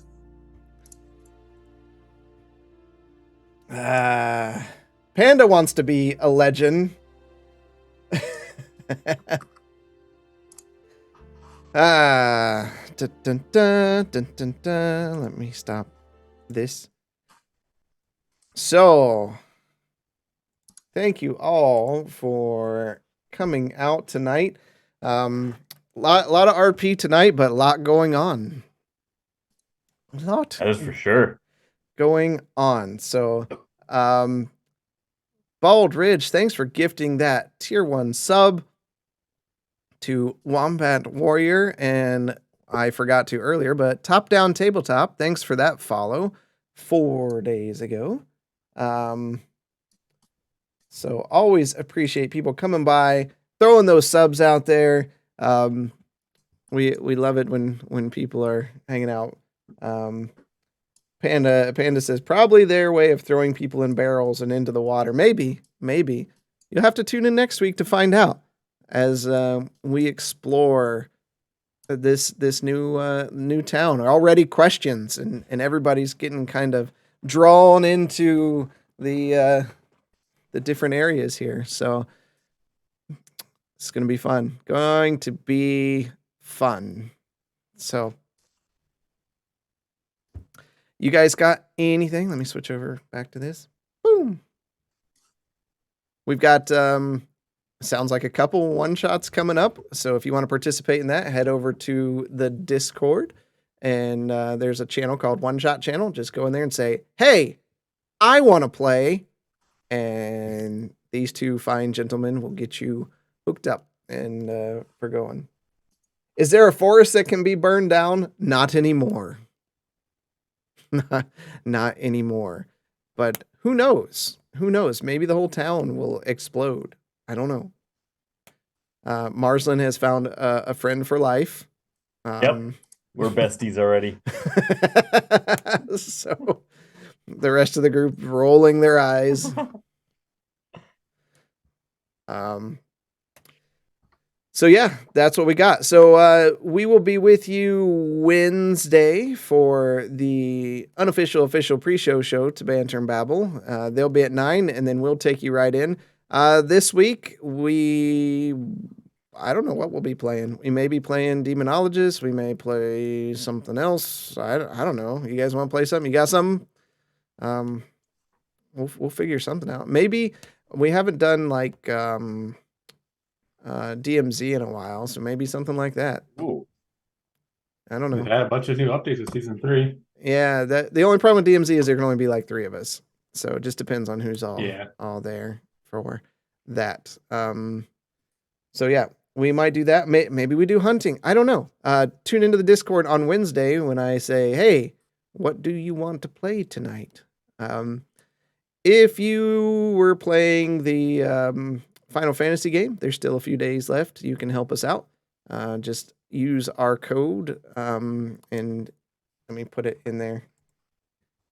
Panda wants to be a legend. Dun, dun, dun, dun, dun, dun. Let me stop this. So, thank you all for coming out tonight. Lot of RP tonight, but a lot going on. That is for sure. Going on. So, Bald Ridge, thanks for gifting that tier 1 sub to Wombat Warrior, and I forgot to earlier, but Top Down Tabletop, thanks for that follow 4 days ago. So always appreciate people coming by, throwing those subs out there. We love it when people are hanging out. Panda says probably their way of throwing people in barrels and into the water. Maybe you'll have to tune in next week to find out as we explore this new town. Already questions and everybody's getting kind of drawn into the different areas here. So it's going to be fun. Going to be fun. So you guys got anything? Let me switch over back to this. Boom. We've got sounds like a couple one-shots coming up. So if you want to participate in that, head over to the Discord. And there's a channel called One Shot Channel. Just go in there and say, hey, I want to play. And these two fine gentlemen will get you hooked up and for going. Is there a forest that can be burned down? Not anymore. Not anymore. But who knows? Who knows? Maybe the whole town will explode. I don't know. Marsland has found a friend for life. Yep. We're besties already. So the rest of the group rolling their eyes. So yeah, that's what we got. So we will be with you Wednesday for the unofficial official pre-show show to Banter and Babble. They'll be at 9, and then we'll take you right in. This week I don't know what we'll be playing. We may be playing Demonologist. We may play something else. I don't know. You guys want to play something? You got something? We'll figure something out. Maybe we haven't done like DMZ in a while, so maybe something like that. Ooh. I don't know. We've had a bunch of new updates with season 3. Yeah, the only problem with DMZ is there can only be like 3 of us. So it just depends on who's all there for that. So yeah, we might do that. Maybe we do hunting. I don't know. Tune into the Discord on Wednesday when I say, hey, what do you want to play tonight? If you were playing the Final Fantasy game, there's still a few days left. You can help us out. Just use our code, and let me put it in there.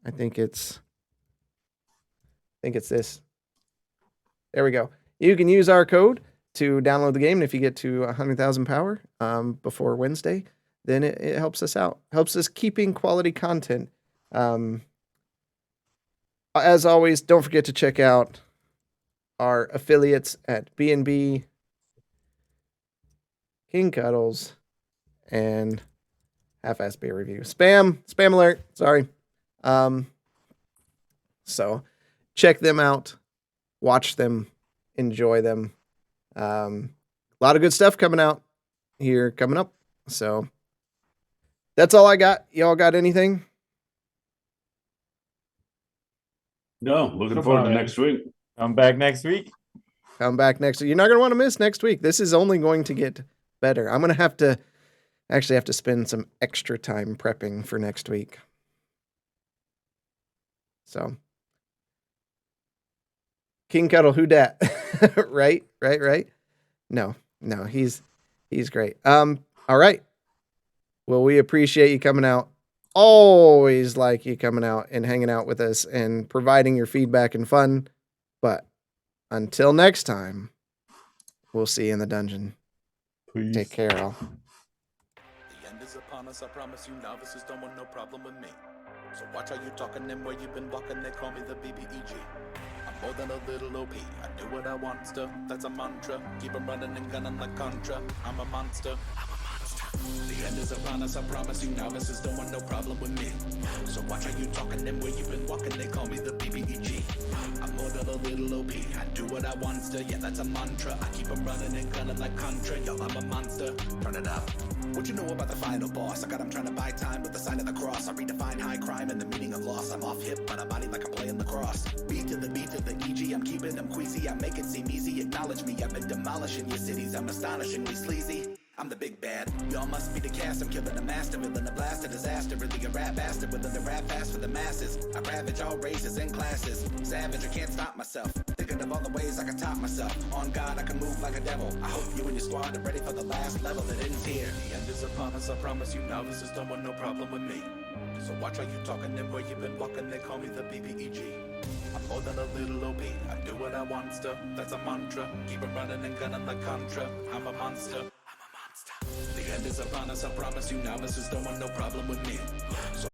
I think it's this. There we go. You can use our code to download the game. And if you get to 100,000 power before Wednesday, then it helps us out. Helps us keeping quality content. As always, don't forget to check out our affiliates at B&B, King Cuddles, and Half-Ass Beer Review. Spam alert. Sorry. So check them out, watch them, enjoy them. A lot of good stuff coming out here coming up. So that's all I got. Y'all got anything? No, looking forward to next week. Come back next week. Come back next week. You're not going to want to miss next week. This is only going to get better. I'm going to have to spend some extra time prepping for next week. So King Cuddle, who dat? right. No, he's great. All right. Well, we appreciate you coming out. Always like you coming out and hanging out with us and providing your feedback and fun. But until next time, we'll see you in the dungeon. Please. Take care, all. upon us, I promise you novices don't want no problem with me. So watch how you talking and where you been walking, they call me the BBEG. I'm more than a little OP, I do what I want to, that's a mantra. Keep 'em running and gunning like Contra, I'm a monster. The end is upon us, I promise you novices don't want no problem with me. So watch how you talking and where you been walking, they call me the BBEG. I'm more than a little OP, I do what I want to, yeah that's a mantra. I keep 'em running and gunning like Contra, yo I'm a monster. Turn it up. What you know about the final boss? I got him trying to buy time with the sign of the cross. I redefine high crime and the meaning of loss. I'm off hip on a body like I'm playing lacrosse. Beat to the EG, I'm keeping them queasy. I make it seem easy, acknowledge me. I've been demolishing your cities, I'm astonishingly sleazy. I'm the big bad, y'all must be the cast. I'm killing a master, villain, a blast, a disaster. Really a rap bastard, willing to rap fast for the masses. I ravage all races and classes. Savage, I can't stop myself. Thinking of all the ways I can top myself. On God, I can move like a devil. I hope you and your squad are ready for the last level that ends here. The end is upon us, I promise you novices don't want no problem with me. So watch how you talking and where you been walking, they call me the BBEG. I'm more than a little OP, I do what I want to, that's a mantra. Keep 'em running and gunning like Contra, I'm a monster. The end is upon us, I promise you novices don't want no problem with me. So